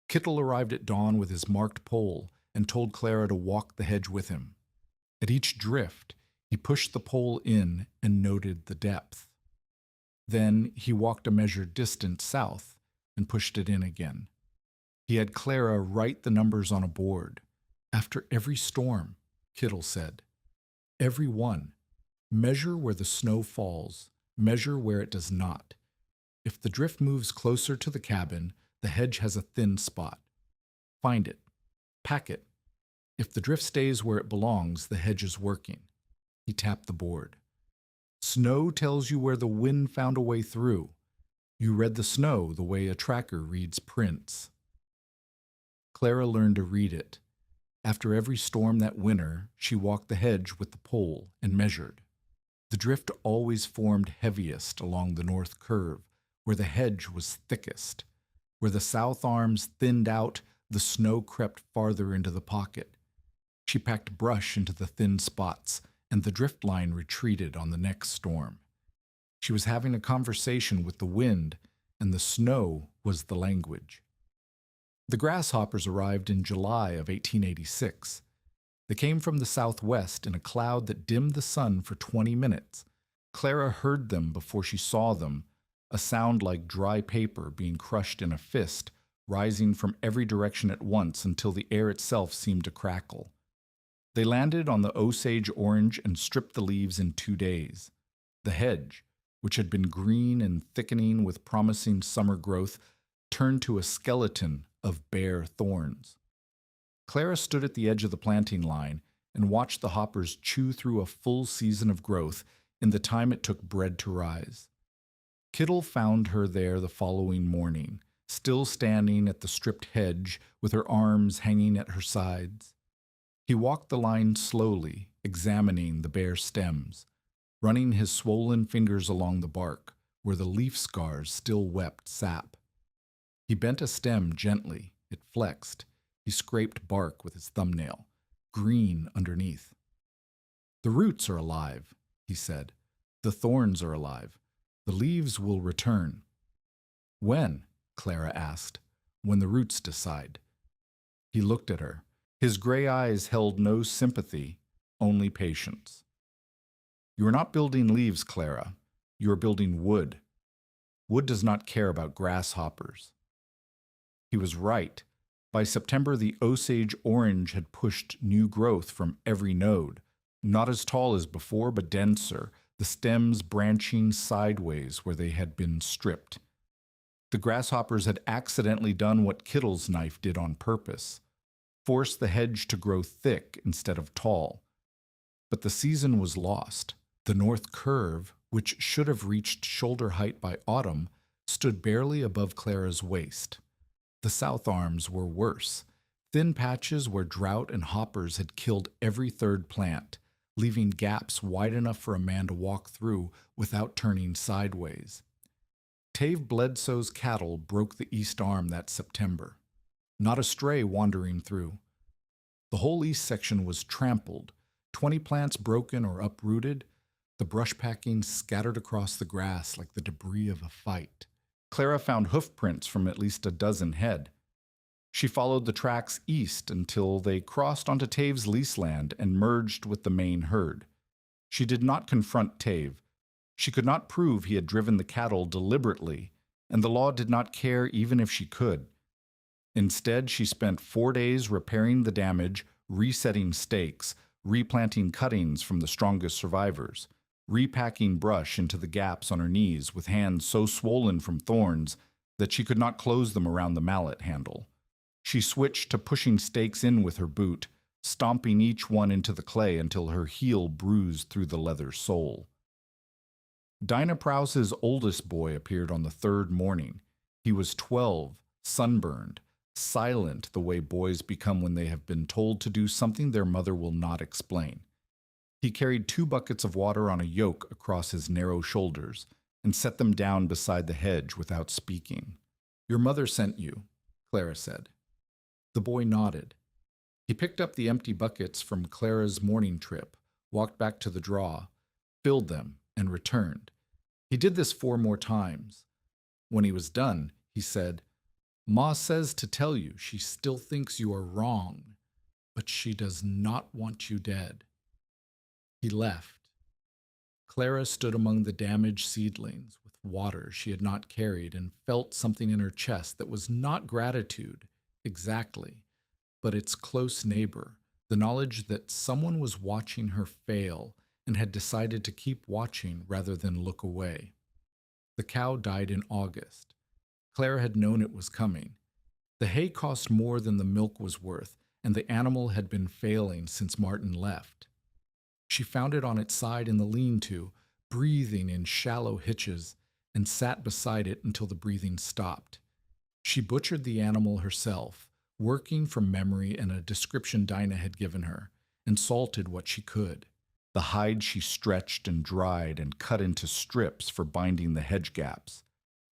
Kittle arrived at dawn with his marked pole and told Clara to walk the hedge with him. At each drift, he pushed the pole in and noted the depth. Then he walked a measured distance south and pushed it in again. He had Clara write the numbers on a board. "After every storm," Kittle said. "Every one. Measure where the snow falls. Measure where it does not. If the drift moves closer to the cabin, the hedge has a thin spot. Find it. Pack it. If the drift stays where it belongs, the hedge is working." He tapped the board. "Snow tells you where the wind found a way through. You read the snow the way a tracker reads prints." Clara learned to read it. After every storm that winter, she walked the hedge with the pole and measured. The drift always formed heaviest along the north curve, where the hedge was thickest. Where the south arms thinned out, the snow crept farther into the pocket. She packed brush into the thin spots, and the drift line retreated on the next storm. She was having a conversation with the wind, and the snow was the language. The grasshoppers arrived in July of 1886. They came from the southwest in a cloud that dimmed the sun for 20 minutes. Clara heard them before she saw them, a sound like dry paper being crushed in a fist, rising from every direction at once until the air itself seemed to crackle. They landed on the Osage Orange and stripped the leaves in 2 days. The hedge, which had been green and thickening with promising summer growth, turned to a skeleton of bare thorns. Clara stood at the edge of the planting line and watched the hoppers chew through a full season of growth in the time it took bread to rise. Kittle found her there the following morning, still standing at the stripped hedge with her arms hanging at her sides. He walked the line slowly, examining the bare stems, running his swollen fingers along the bark, where the leaf scars still wept sap. He bent a stem gently. It flexed. He scraped bark with his thumbnail, green underneath. "The roots are alive," he said. The thorns are alive. The leaves will return. When? Clara asked. When the roots decide. He looked at her. His gray eyes held no sympathy, only patience. You are not building leaves, Clara. You are building wood. Wood does not care about grasshoppers. He was right. By September, the Osage Orange had pushed new growth from every node, not as tall as before, but denser, the stems branching sideways where they had been stripped. The grasshoppers had accidentally done what Kittle's knife did on purpose, forced the hedge to grow thick instead of tall. But the season was lost. The north curve, which should have reached shoulder height by autumn, stood barely above Clara's waist. The south arms were worse, thin patches where drought and hoppers had killed every third plant, leaving gaps wide enough for a man to walk through without turning sideways. Tave Bledsoe's cattle broke the east arm that September. Not a stray wandering through. The whole east section was trampled, 20 plants broken or uprooted, the brush packing scattered across the grass like the debris of a fight. Clara found hoof prints from at least a dozen head. She followed the tracks east until they crossed onto Tave's lease land and merged with the main herd. She did not confront Tave. She could not prove he had driven the cattle deliberately, and the law did not care even if she could. Instead, she spent 4 days repairing the damage, resetting stakes, replanting cuttings from the strongest survivors, repacking brush into the gaps on her knees with hands so swollen from thorns that she could not close them around the mallet handle. She switched to pushing stakes in with her boot, stomping each one into the clay until her heel bruised through the leather sole. Dinah Prowse's oldest boy appeared on the third morning. He was 12, sunburned, silent the way boys become when they have been told to do something their mother will not explain. He carried 2 buckets of water on a yoke across his narrow shoulders and set them down beside the hedge without speaking. Your mother sent you, Clara said. The boy nodded. He picked up the empty buckets from Clara's morning trip, walked back to the draw, filled them, and returned. He did this 4 more times. When he was done, he said, Ma says to tell you she still thinks you are wrong, but she does not want you dead. He left. Clara stood among the damaged seedlings with water she had not carried and felt something in her chest that was not gratitude, exactly, but its close neighbor, the knowledge that someone was watching her fail and had decided to keep watching rather than look away. The cow died in August. Clara had known it was coming. The hay cost more than the milk was worth, and the animal had been failing since Martin left. She found it on its side in the lean-to, breathing in shallow hitches, and sat beside it until the breathing stopped. She butchered the animal herself, working from memory and a description Dinah had given her, and salted what she could. The hide she stretched and dried and cut into strips for binding the hedge gaps.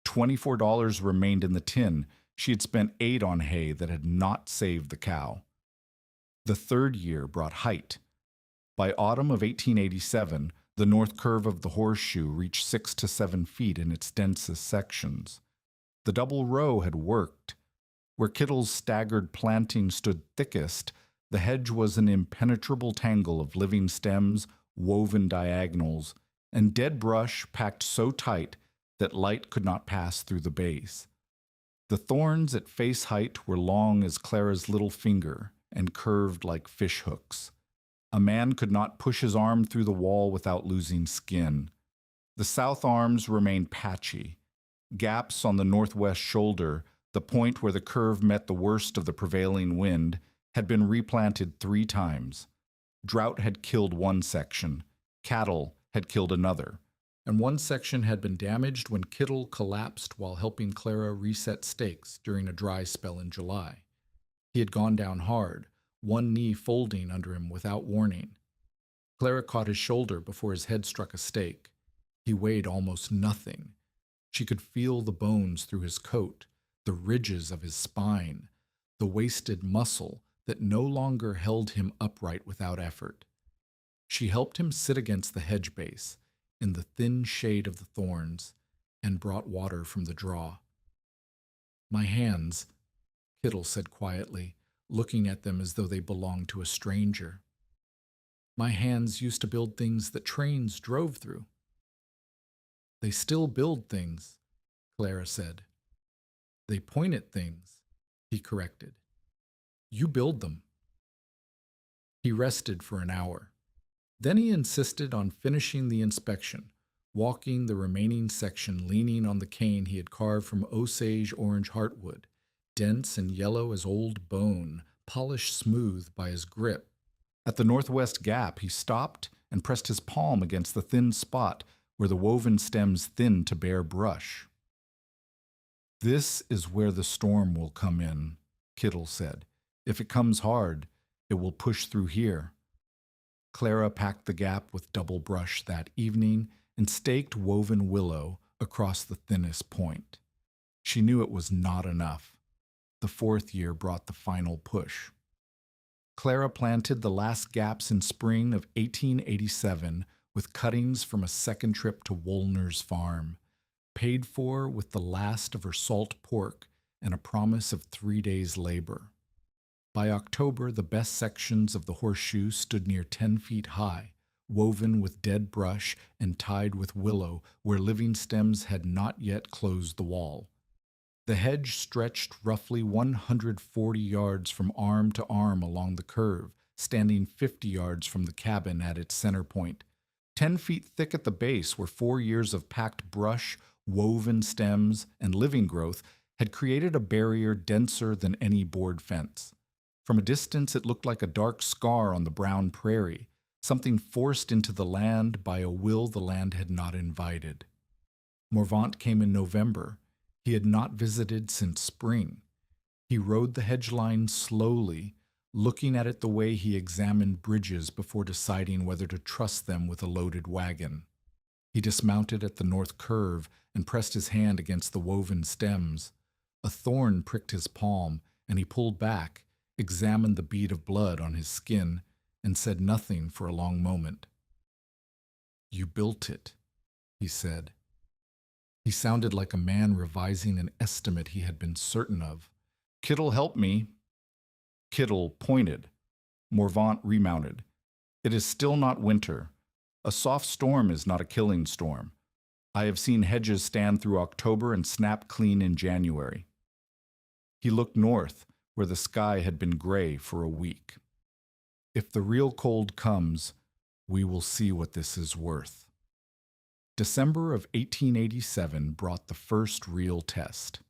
$24 remained in the tin. She had spent 8 on hay that had not saved the cow. The third year brought height. By autumn of 1887, the north curve of the horseshoe reached 6 to 7 feet in its densest sections. The double row had worked. Where Kittle's staggered planting stood thickest, the hedge was an impenetrable tangle of living stems, woven diagonals, and dead brush packed so tight that light could not pass through the base. The thorns at face height were long as Clara's little finger and curved like fish hooks. A man could not push his arm through the wall without losing skin. The south arms remained patchy. Gaps on the northwest shoulder, the point where the curve met the worst of the prevailing wind, had been replanted 3 times. Drought had killed one section. Cattle had killed another. And one section had been damaged when Kittle collapsed while helping Clara reset stakes during a dry spell in July. He had gone down hard, one knee folding under him without warning. Clara caught his shoulder before his head struck a stake. He weighed almost nothing. She could feel the bones through his coat, the ridges of his spine, the wasted muscle that no longer held him upright without effort. She helped him sit against the hedge base, in the thin shade of the thorns and brought water from the draw. My hands, Kittle said quietly, looking at them as though they belonged to a stranger. My hands used to build things that trains drove through. They still build things, Clara said. They point at things, he corrected. You build them. He rested for an hour. Then he insisted on finishing the inspection, walking the remaining section leaning on the cane he had carved from Osage Orange heartwood, dense and yellow as old bone, polished smooth by his grip. At the northwest gap, he stopped and pressed his palm against the thin spot where the woven stems thinned to bare brush. This is where the storm will come in, Kittle said. If it comes hard, it will push through here. Clara packed the gap with double brush that evening and staked woven willow across the thinnest point. She knew it was not enough. The fourth year brought the final push. Clara planted the last gaps in spring of 1887 with cuttings from a second trip to Woolner's farm, paid for with the last of her salt pork and a promise of 3 days' labor. By October, the best sections of the horseshoe stood near 10 feet high, woven with dead brush and tied with willow where living stems had not yet closed the wall. The hedge stretched roughly 140 yards from arm to arm along the curve, standing 50 yards from the cabin at its center point. 10 feet thick at the base, where 4 years of packed brush, woven stems, and living growth had created a barrier denser than any board fence. From a distance, it looked like a dark scar on the brown prairie, something forced into the land by a will the land had not invited. Morvant came in November. He had not visited since spring. He rode the hedge line slowly, looking at it the way he examined bridges before deciding whether to trust them with a loaded wagon. He dismounted at the north curve and pressed his hand against the woven stems. A thorn pricked his palm, and he pulled back, examined the bead of blood on his skin, and said nothing for a long moment. "You built it," he said. He sounded like a man revising an estimate he had been certain of. "Kittle helped me." Kittle pointed. Morvant remounted. "It is still not winter. A soft storm is not a killing storm. I have seen hedges stand through October and snap clean in January." He looked north, where the sky had been gray for a week. "If the real cold comes, we will see what this is worth." December of 1887 brought the first real test.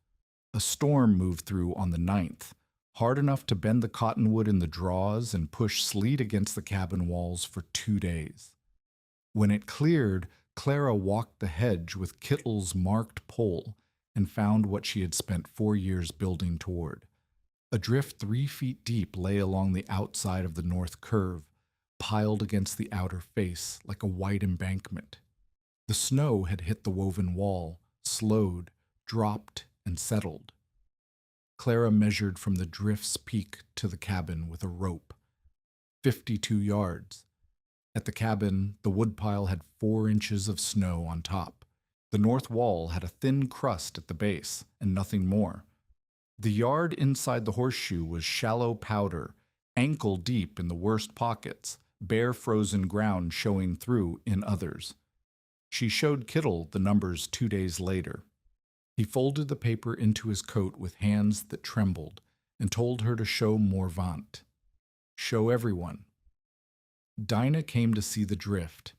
A storm moved through on the 9th, hard enough to bend the cottonwood in the draws and push sleet against the cabin walls for 2 days. When it cleared, Clara walked the hedge with Kittle's marked pole and found what she had spent 4 years building toward. A drift 3 feet deep lay along the outside of the north curve, piled against the outer face like a white embankment. The snow had hit the woven wall, slowed, dropped, and settled. Clara measured from the drift's peak to the cabin with a rope. 52 yards. At the cabin, the woodpile had 4 inches of snow on top. The north wall had a thin crust at the base, and nothing more. The yard inside the horseshoe was shallow powder, ankle deep in the worst pockets, bare frozen ground showing through in others. She showed Kittle the numbers 2 days later. He folded the paper into his coat with hands that trembled and told her to show Morvant. Show everyone. Dinah came to see the drift.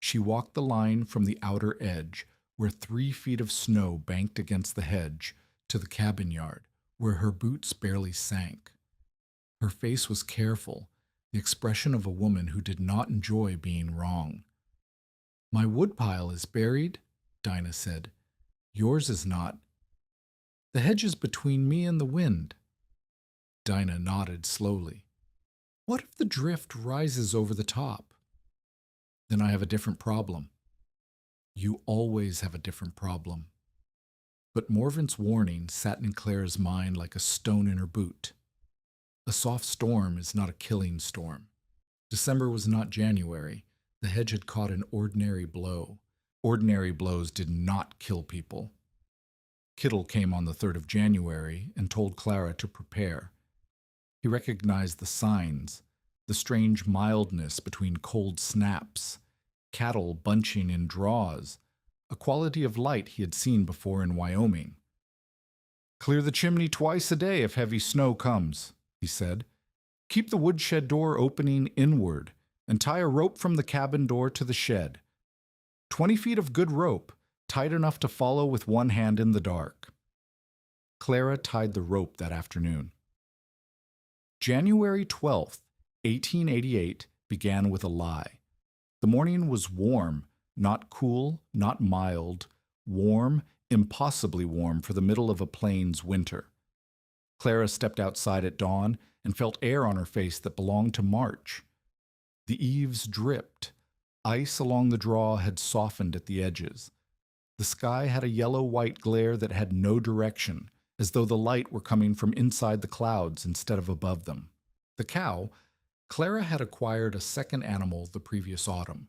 She walked the line from the outer edge, where 3 feet of snow banked against the hedge, to the cabin yard, where her boots barely sank. Her face was careful, the expression of a woman who did not enjoy being wrong. "My woodpile is buried," Dinah said. "Yours is not. The hedge is between me and the wind." Dinah nodded slowly. "What if the drift rises over the top?" "Then I have a different problem." "You always have a different problem." But Morvant's warning sat in Clara's mind like a stone in her boot. A soft storm is not a killing storm. December was not January. The hedge had caught an ordinary blow. Ordinary blows did not kill people. Kittle came on the 3rd of January and told Clara to prepare. He recognized the signs, the strange mildness between cold snaps, cattle bunching in draws, a quality of light he had seen before in Wyoming. "Clear the chimney twice a day if heavy snow comes," he said. "Keep the woodshed door opening inward, and tie a rope from the cabin door to the shed. 20 feet of good rope, tight enough to follow with one hand in the dark." Clara tied the rope that afternoon. January 12th, 1888, began with a lie. The morning was warm, not cool, not mild, warm, impossibly warm for the middle of a plains winter. Clara stepped outside at dawn and felt air on her face that belonged to March. The eaves dripped. Ice along the draw had softened at the edges. The sky had a yellow-white glare that had no direction, as though the light were coming from inside the clouds instead of above them. The cow, Clara had acquired a second animal the previous autumn,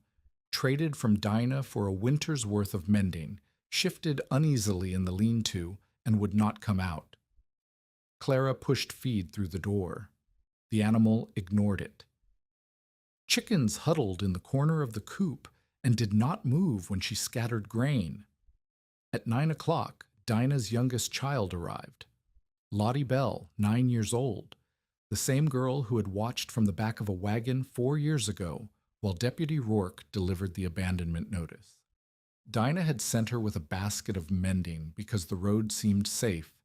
traded from Dinah for a winter's worth of mending, shifted uneasily in the lean-to, and would not come out. Clara pushed feed through the door. The animal ignored it. Chickens huddled in the corner of the coop and did not move when she scattered grain. At 9 o'clock, Dinah's youngest child arrived. Lottie Bell, 9 years old, the same girl who had watched from the back of a wagon 4 years ago while Deputy Rourke delivered the abandonment notice. Dinah had sent her with a basket of mending because the road seemed safe,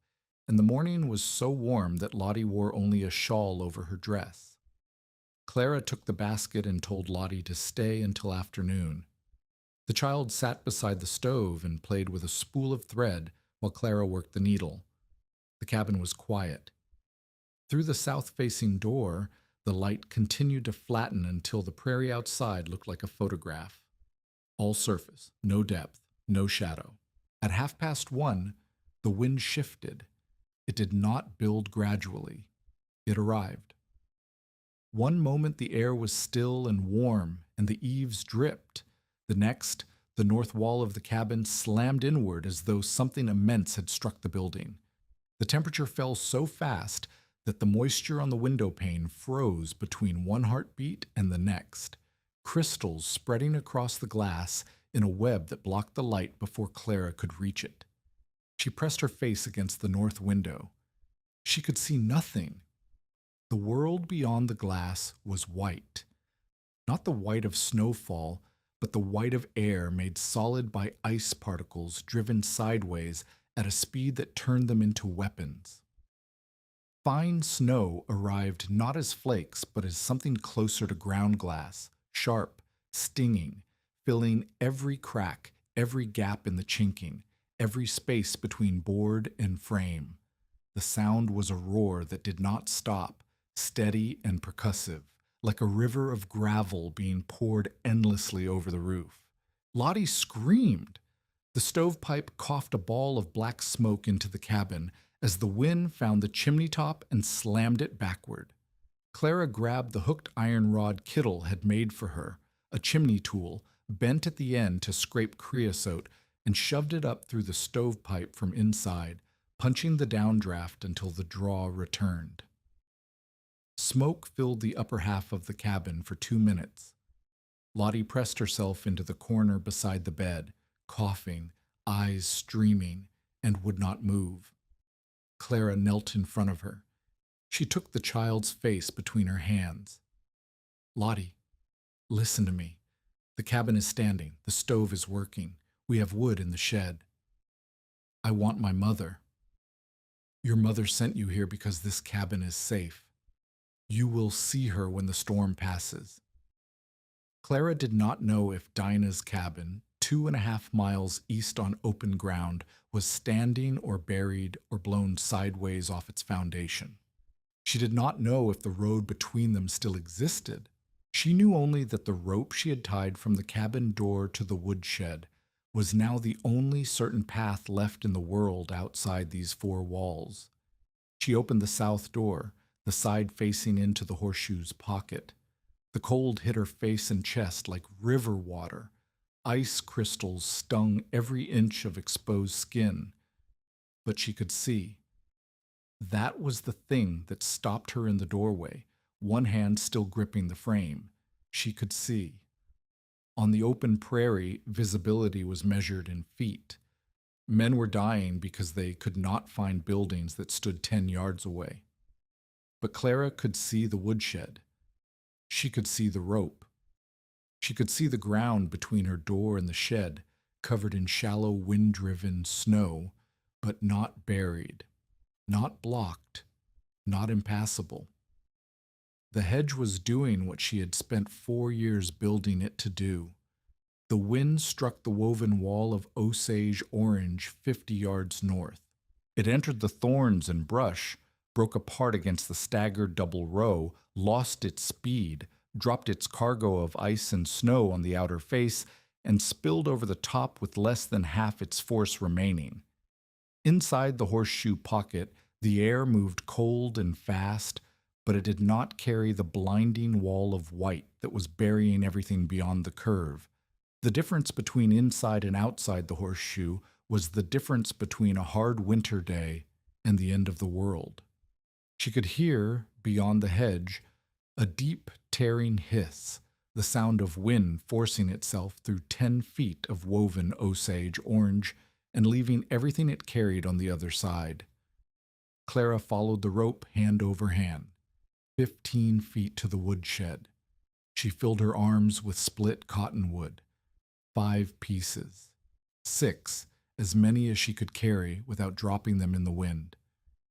and the morning was so warm that Lottie wore only a shawl over her dress. Clara took the basket and told Lottie to stay until afternoon. The child sat beside the stove and played with a spool of thread while Clara worked the needle. The cabin was quiet. Through the south-facing door, the light continued to flatten until the prairie outside looked like a photograph. All surface, no depth, no shadow. At 1:30, the wind shifted. It did not build gradually. It arrived. One moment the air was still and warm, and the eaves dripped. The next, the north wall of the cabin slammed inward as though something immense had struck the building. The temperature fell so fast that the moisture on the window pane froze between one heartbeat and the next, crystals spreading across the glass in a web that blocked the light before Clara could reach it. She pressed her face against the north window. She could see nothing. The world beyond the glass was white. Not the white of snowfall, but the white of air made solid by ice particles driven sideways at a speed that turned them into weapons. Fine snow arrived not as flakes, but as something closer to ground glass, sharp, stinging, filling every crack, every gap in the chinking, every space between board and frame. The sound was a roar that did not stop, steady and percussive, like a river of gravel being poured endlessly over the roof. Lottie screamed. The stovepipe coughed a ball of black smoke into the cabin as the wind found the chimney top and slammed it backward. Clara grabbed the hooked iron rod Kittle had made for her, a chimney tool, bent at the end to scrape creosote, and shoved it up through the stovepipe from inside, punching the downdraft until the draw returned. Smoke filled the upper half of the cabin for 2 minutes. Lottie pressed herself into the corner beside the bed, coughing, eyes streaming, and would not move. Clara knelt in front of her. She took the child's face between her hands. "Lottie, listen to me. The cabin is standing. The stove is working. We have wood in the shed. I want my mother. Your mother sent you here because this cabin is safe. You will see her when the storm passes." Clara did not know if Dinah's cabin, 2.5 miles east on open ground, was standing or buried or blown sideways off its foundation. She did not know if the road between them still existed. She knew only that the rope she had tied from the cabin door to the woodshed was now the only certain path left in the world outside these 4 walls. She opened the south door, the side facing into the horseshoe's pocket. The cold hit her face and chest like river water. Ice crystals stung every inch of exposed skin, but she could see. That was the thing that stopped her in the doorway, one hand still gripping the frame. She could see. On the open prairie, visibility was measured in feet. Men were dying because they could not find buildings that stood 10 yards away. But Clara could see the woodshed. She could see the rope. She could see the ground between her door and the shed, covered in shallow, wind-driven snow, but not buried, not blocked, not impassable. The hedge was doing what she had spent 4 years building it to do. The wind struck the woven wall of Osage Orange 50 yards north. It entered the thorns and brush, broke apart against the staggered double row, lost its speed, dropped its cargo of ice and snow on the outer face, and spilled over the top with less than half its force remaining. Inside the horseshoe pocket, the air moved cold and fast, but it did not carry the blinding wall of white that was burying everything beyond the curve. The difference between inside and outside the horseshoe was the difference between a hard winter day and the end of the world. She could hear, beyond the hedge, a deep, tearing hiss, the sound of wind forcing itself through 10 feet of woven Osage orange and leaving everything it carried on the other side. Clara followed the rope hand over hand, 15 feet to the woodshed. She filled her arms with split cottonwood, 5 pieces, 6, as many as she could carry without dropping them in the wind.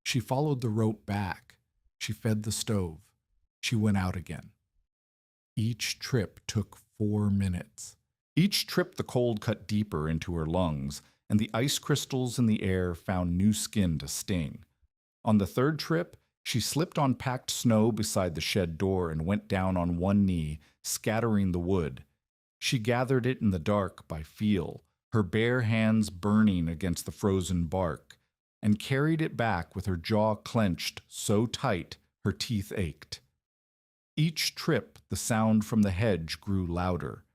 She followed the rope back. She fed the stove. She went out again. Each trip took 4 minutes. Each trip the cold cut deeper into her lungs, and the ice crystals in the air found new skin to sting. On the third trip, she slipped on packed snow beside the shed door and went down on one knee, scattering the wood. She gathered it in the dark by feel, her bare hands burning against the frozen bark, and carried it back with her jaw clenched so tight her teeth ached. Each trip, the sound from the hedge grew louder.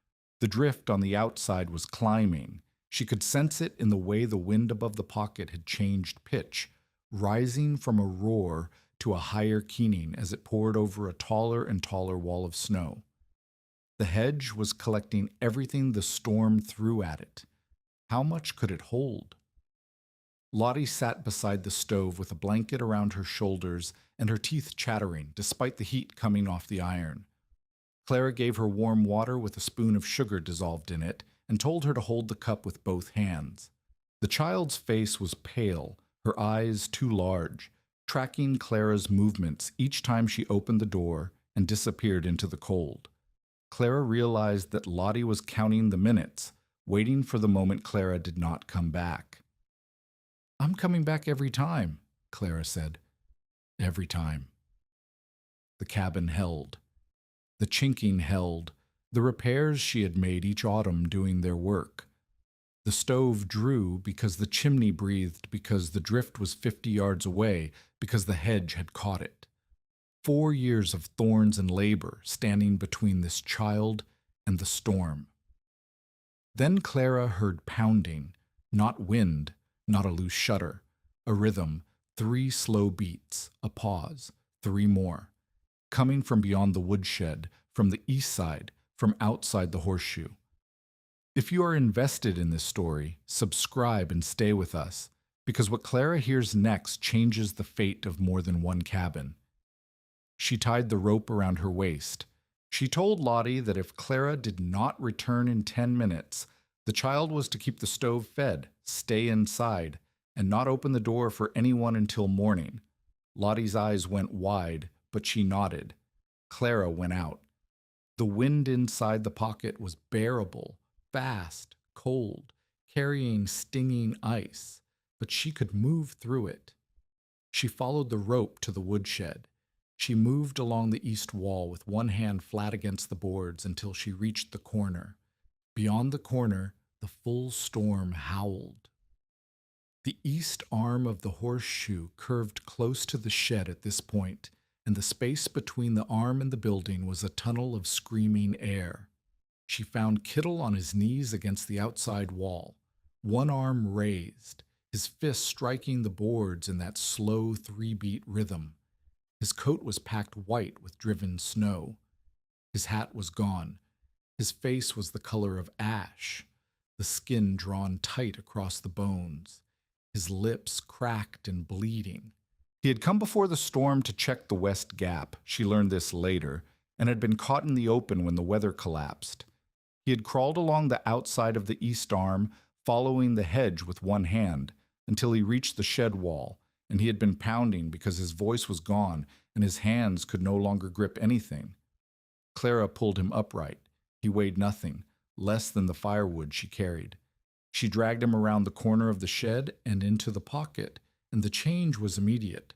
The drift on the outside was climbing. She could sense it in the way the wind above the pocket had changed pitch, rising from a roar to a higher keening as it poured over a taller and taller wall of snow. The hedge was collecting everything the storm threw at it. How much could it hold? Lottie sat beside the stove with a blanket around her shoulders and her teeth chattering despite the heat coming off the iron. Clara gave her warm water with a spoon of sugar dissolved in it and told her to hold the cup with both hands. The child's face was pale, her eyes too large, tracking Clara's movements each time she opened the door and disappeared into the cold. Clara realized that Lottie was counting the minutes, waiting for the moment Clara did not come back. "I'm coming back every time," Clara said. "Every time." The cabin held. The chinking held, the repairs she had made each autumn doing their work. The stove drew because the chimney breathed, because the drift was 50 yards away, because the hedge had caught it. 4 years of thorns and labor standing between this child and the storm. Then Clara heard pounding, not wind, not a loose shutter, a rhythm, 3 slow beats, a pause, 3 more, coming from beyond the woodshed, from the east side, from outside the horseshoe. If you are invested in this story, subscribe and stay with us, because what Clara hears next changes the fate of more than one cabin. She tied the rope around her waist. She told Lottie that if Clara did not return in 10 minutes, the child was to keep the stove fed, stay inside, and not open the door for anyone until morning. Lottie's eyes went wide, but she nodded. Clara went out. The wind inside the pocket was bearable, fast, cold, carrying stinging ice, but she could move through it. She followed the rope to the woodshed. She moved along the east wall with one hand flat against the boards until she reached the corner. Beyond the corner, the full storm howled. The east arm of the horseshoe curved close to the shed at this point, and the space between the arm and the building was a tunnel of screaming air. She found Kittle on his knees against the outside wall, one arm raised, his fist striking the boards in that slow three-beat rhythm. His coat was packed white with driven snow. His hat was gone. His face was the color of ash, the skin drawn tight across the bones, his lips cracked and bleeding. He had come before the storm to check the West Gap, she learned this later, and had been caught in the open when the weather collapsed. He had crawled along the outside of the east arm, following the hedge with one hand, until he reached the shed wall, and he had been pounding because his voice was gone and his hands could no longer grip anything. Clara pulled him upright. He weighed nothing, less than the firewood she carried. She dragged him around the corner of the shed and into the pocket, and the change was immediate.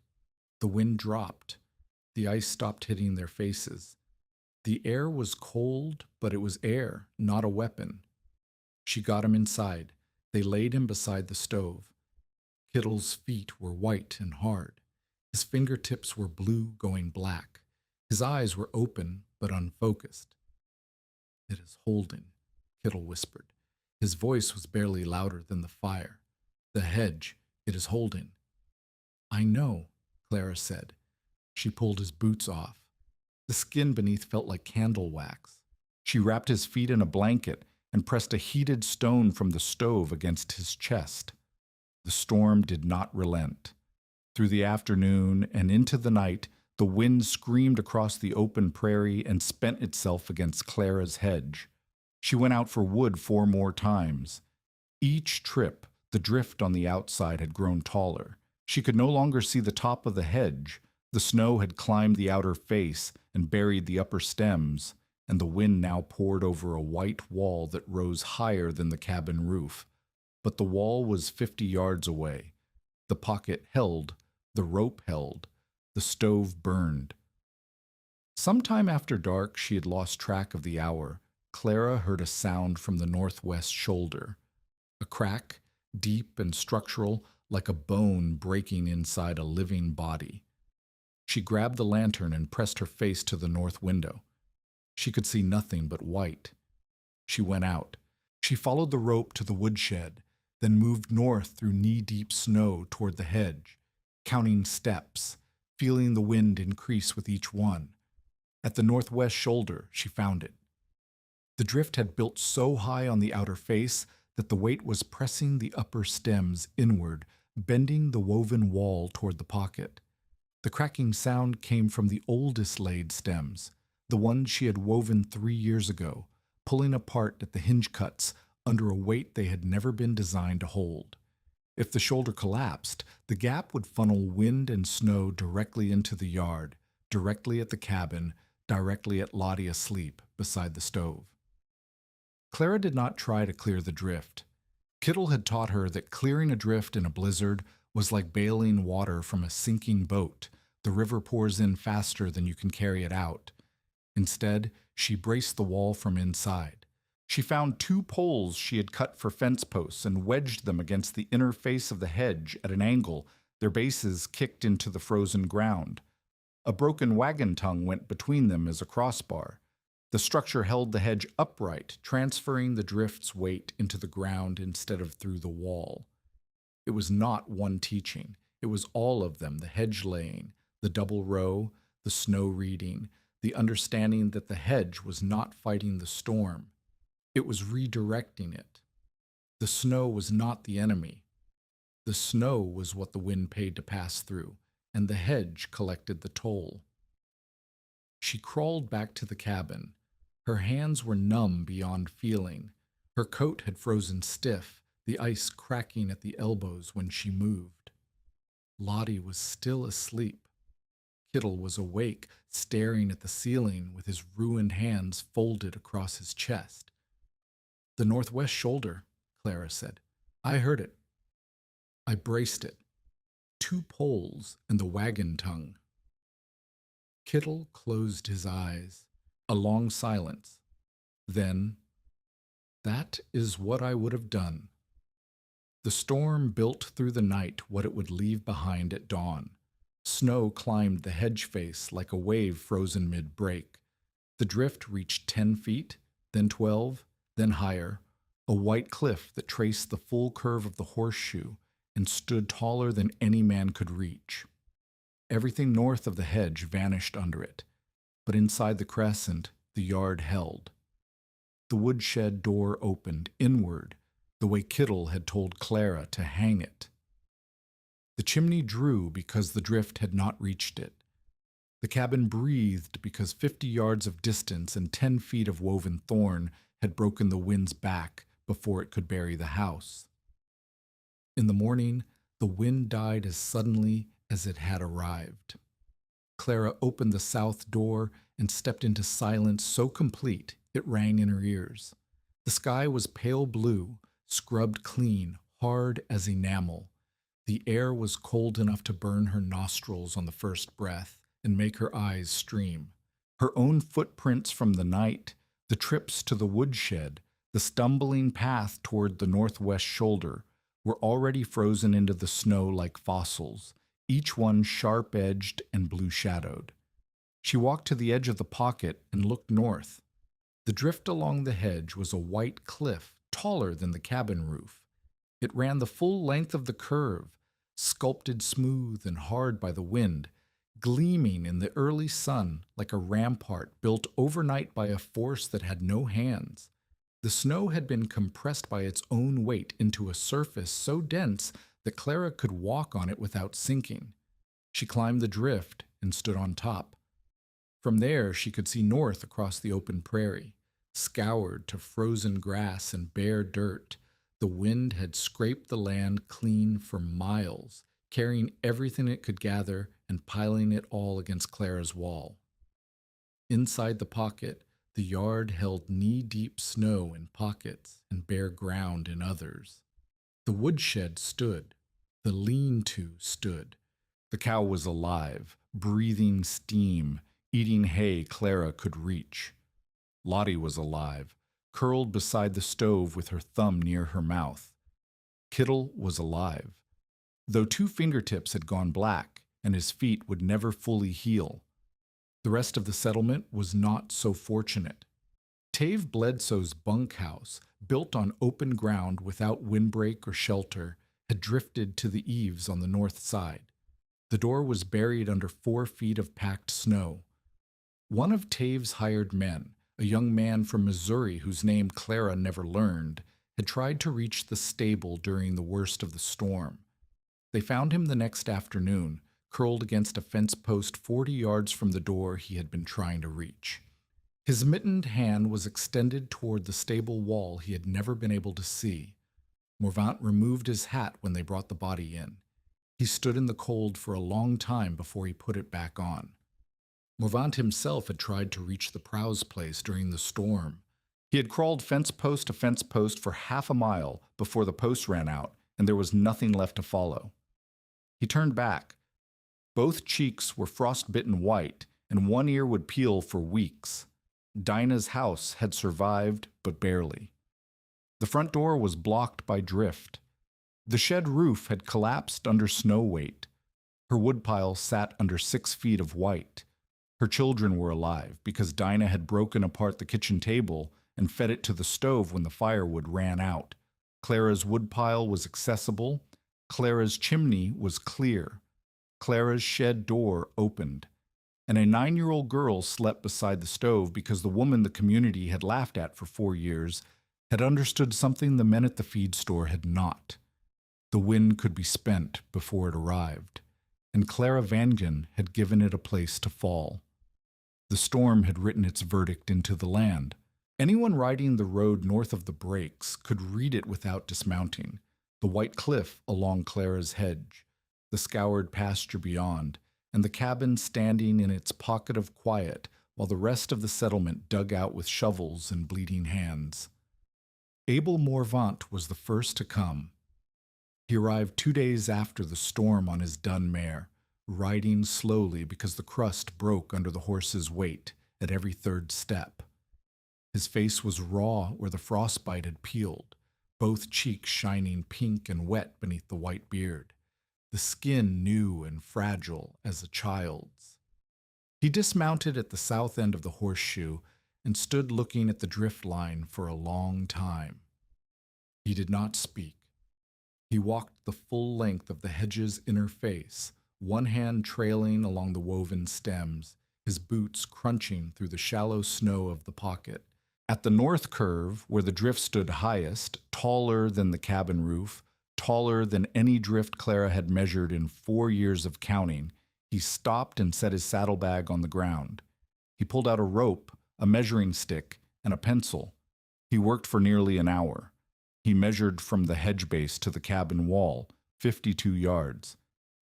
The wind dropped. The ice stopped hitting their faces. The air was cold, but it was air, not a weapon. She got him inside. They laid him beside the stove. Kittle's feet were white and hard. His fingertips were blue going black. His eyes were open but unfocused. "It is Holden," Kittle whispered. His voice was barely louder than the fire. "The hedge. It is Holden." "I know," Clara said. She pulled his boots off. The skin beneath felt like candle wax. She wrapped his feet in a blanket and pressed a heated stone from the stove against his chest. The storm did not relent. Through the afternoon and into the night, the wind screamed across the open prairie and spent itself against Clara's hedge. She went out for wood 4 more times. Each trip, the drift on the outside had grown taller. She could no longer see the top of the hedge. The snow had climbed the outer face and buried the upper stems, and the wind now poured over a white wall that rose higher than the cabin roof. But the wall was 50 yards away. The pocket held, the rope held, the stove burned. Sometime after dark, she had lost track of the hour. Clara heard a sound from the northwest shoulder. A crack, deep and structural, like a bone breaking inside a living body. She grabbed the lantern and pressed her face to the north window. She could see nothing but white. She went out. She followed the rope to the woodshed, then moved north through knee-deep snow toward the hedge, counting steps, feeling the wind increase with each one. At the northwest shoulder, she found it. The drift had built so high on the outer face that the weight was pressing the upper stems inward, bending the woven wall toward the pocket. The cracking sound came from the oldest laid stems, the ones she had woven 3 years ago, pulling apart at the hinge cuts under a weight they had never been designed to hold. If the shoulder collapsed, the gap would funnel wind and snow directly into the yard, directly at the cabin, directly at Lottie asleep beside the stove. Clara did not try to clear the drift. Kittle had taught her that clearing a drift in a blizzard was like bailing water from a sinking boat. The river pours in faster than you can carry it out. Instead, she braced the wall from inside. She found 2 poles she had cut for fence posts and wedged them against the inner face of the hedge at an angle, their bases kicked into the frozen ground. A broken wagon tongue went between them as a crossbar. The structure held the hedge upright, transferring the drift's weight into the ground instead of through the wall. It was not one teaching. It was all of them, the hedge laying, the double row, the snow reading, the understanding that the hedge was not fighting the storm. It was redirecting it. The snow was not the enemy. The snow was what the wind paid to pass through, and the hedge collected the toll. She crawled back to the cabin. Her hands were numb beyond feeling. Her coat had frozen stiff, the ice cracking at the elbows when she moved. Lottie was still asleep. Kittle was awake, staring at the ceiling with his ruined hands folded across his chest. "The northwest shoulder," Clara said. "I heard it. I braced it. 2 poles and the wagon tongue." Kittle closed his eyes. A long silence. Then, "That is what I would have done." The storm built through the night what it would leave behind at dawn. Snow climbed the hedge face like a wave frozen mid-break. The drift reached 10 feet, then 12, then higher, a white cliff that traced the full curve of the horseshoe and stood taller than any man could reach. Everything north of the hedge vanished under it, but inside the crescent, the yard held. The woodshed door opened inward, the way Kittle had told Clara to hang it. The chimney drew because the drift had not reached it. The cabin breathed because 50 yards of distance and 10 feet of woven thorn had broken the wind's back before it could bury the house. In the morning, the wind died as suddenly as it had arrived. Clara opened the south door and stepped into silence so complete it rang in her ears. The sky was pale blue, scrubbed clean, hard as enamel. The air was cold enough to burn her nostrils on the first breath and make her eyes stream. Her own footprints from the night, the trips to the woodshed, the stumbling path toward the northwest shoulder, were already frozen into the snow like fossils, each one sharp-edged and blue-shadowed. She walked to the edge of the pocket and looked north. The drift along the hedge was a white cliff taller than the cabin roof. It ran the full length of the curve, sculpted smooth and hard by the wind, gleaming in the early sun like a rampart built overnight by a force that had no hands. The snow had been compressed by its own weight into a surface so dense that Clara could walk on it without sinking. She climbed the drift and stood on top. From there, she could see north across the open prairie, scoured to frozen grass and bare dirt. The wind had scraped the land clean for miles, carrying everything it could gather and piling it all against Clara's wall. Inside the pocket, the yard held knee-deep snow in pockets and bare ground in others. The woodshed stood. The lean-to stood. The cow was alive, breathing steam, eating hay Clara could reach. Lottie was alive, curled beside the stove with her thumb near her mouth. Kittle was alive, though 2 fingertips had gone black and his feet would never fully heal. The rest of the settlement was not so fortunate. Tave Bledsoe's bunkhouse, built on open ground without windbreak or shelter, had drifted to the eaves on the north side. The door was buried under 4 feet of packed snow. One of Tave's hired men, a young man from Missouri whose name Clara never learned, had tried to reach the stable during the worst of the storm. They found him the next afternoon, curled against a fence post 40 yards from the door he had been trying to reach. His mittened hand was extended toward the stable wall he had never been able to see. Morvant removed his hat when they brought the body in. He stood in the cold for a long time before he put it back on. Morvant himself had tried to reach the Prowse place during the storm. He had crawled fence post to fence post for half a mile before the post ran out, and there was nothing left to follow. He turned back. Both cheeks were frostbitten white, and one ear would peel for weeks. Dinah's house had survived, but barely. The front door was blocked by drift. The shed roof had collapsed under snow weight. Her woodpile sat under 6 feet of white. Her children were alive because Dinah had broken apart the kitchen table and fed it to the stove when the firewood ran out. Clara's woodpile was accessible. Clara's chimney was clear. Clara's shed door opened. And a 9-year-old girl slept beside the stove because the woman the community had laughed at for 4 years had understood something the men at the feed store had not. The wind could be spent before it arrived, and Clara Vangen had given it a place to fall. The storm had written its verdict into the land. Anyone riding the road north of the breaks could read it without dismounting. The white cliff along Clara's hedge, the scoured pasture beyond, and the cabin standing in its pocket of quiet while the rest of the settlement dug out with shovels and bleeding hands. Abel Morvant was the first to come. He arrived 2 days after the storm on his dun mare, riding slowly because the crust broke under the horse's weight at every third step. His face was raw where the frostbite had peeled, both cheeks shining pink and wet beneath the white beard, the skin new and fragile as a child's. He dismounted at the south end of the horseshoe and stood looking at the drift line for a long time. He did not speak. He walked the full length of the hedge's inner face, one hand trailing along the woven stems, his boots crunching through the shallow snow of the pocket. At the north curve, where the drift stood highest, taller than the cabin roof, taller than any drift Clara had measured in 4 years of counting, he stopped and set his saddlebag on the ground. He pulled out a rope, a measuring stick, and a pencil. He worked for nearly an hour. He measured from the hedge base to the cabin wall, 52 yards.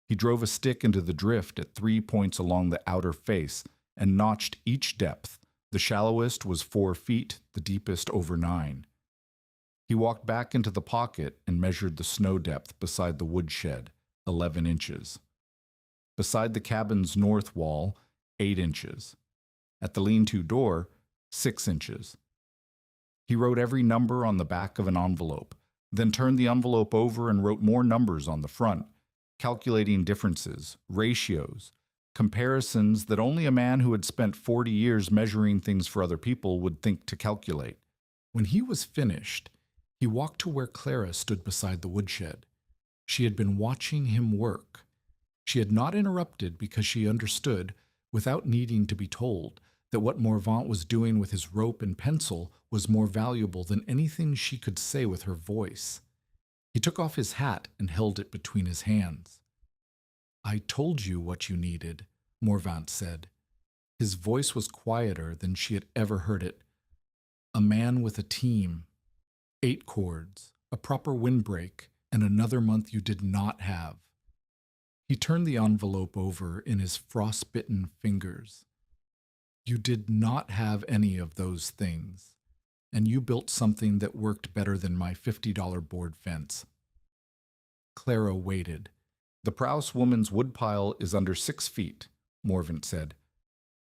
He drove a stick into the drift at 3 points along the outer face and notched each depth. The shallowest was 4 feet, the deepest over 9. He walked back into the pocket and measured the snow depth beside the woodshed, 11 inches. Beside the cabin's north wall, 8 inches. At the lean-to door, 6 inches. He wrote every number on the back of an envelope, then turned the envelope over and wrote more numbers on the front, calculating differences, ratios, comparisons that only a man who had spent 40 years measuring things for other people would think to calculate. When he was finished, he walked to where Clara stood beside the woodshed. She had been watching him work. She had not interrupted because she understood, without needing to be told, that what Morvant was doing with his rope and pencil was more valuable than anything she could say with her voice. He took off his hat and held it between his hands. "I told you what you needed," Morvant said. His voice was quieter than she had ever heard it. "A man with a team, 8 cords, a proper windbreak, and another month you did not have." He turned the envelope over in his frostbitten fingers. "You did not have any of those things, and you built something that worked better than my $50 board fence." Clara waited. "The Prowse woman's woodpile is under 6 feet, Morvant said.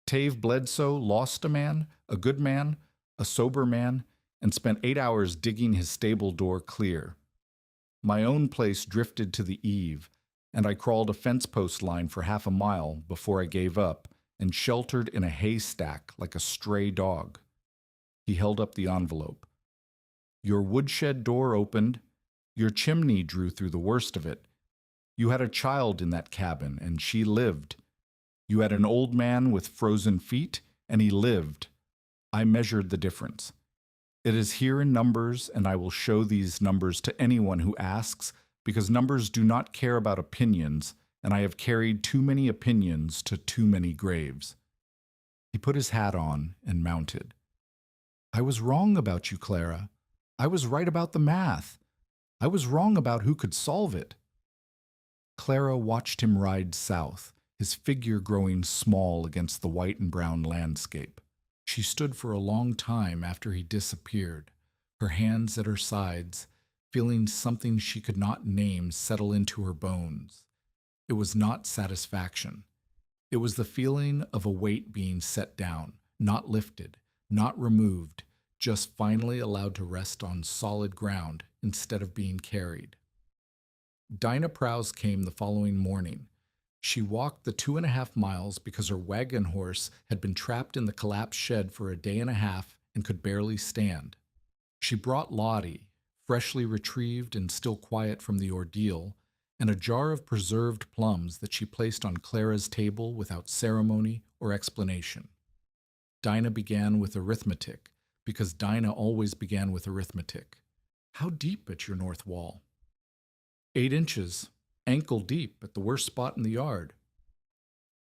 "Tave Bledsoe lost a man, a good man, a sober man, and spent 8 hours digging his stable door clear. My own place drifted to the eave, and I crawled a fence post line for half a mile before I gave up and sheltered in a haystack like a stray dog." He held up the envelope. "Your woodshed door opened. Your chimney drew through the worst of it. You had a child in that cabin, and she lived. You had an old man with frozen feet, and he lived. I measured the difference. It is here in numbers, and I will show these numbers to anyone who asks, because numbers do not care about opinions, and I have carried too many opinions to too many graves." He put his hat on and mounted. "I was wrong about you, Clara. I was right about the math. I was wrong about who could solve it." Clara watched him ride south, his figure growing small against the white and brown landscape. She stood for a long time after he disappeared, her hands at her sides, feeling something she could not name settle into her bones. It was not satisfaction. It was the feeling of a weight being set down, not lifted, not removed, just finally allowed to rest on solid ground instead of being carried. Dinah Prowse came the following morning. She walked the 2.5 miles because her wagon horse had been trapped in the collapsed shed for a day and a half and could barely stand. She brought Lottie, freshly retrieved and still quiet from the ordeal, and a jar of preserved plums that she placed on Clara's table without ceremony or explanation. Dinah began with arithmetic, because Dinah always began with arithmetic. "How deep at your north wall?" 8 inches, ankle deep at the worst spot in the yard."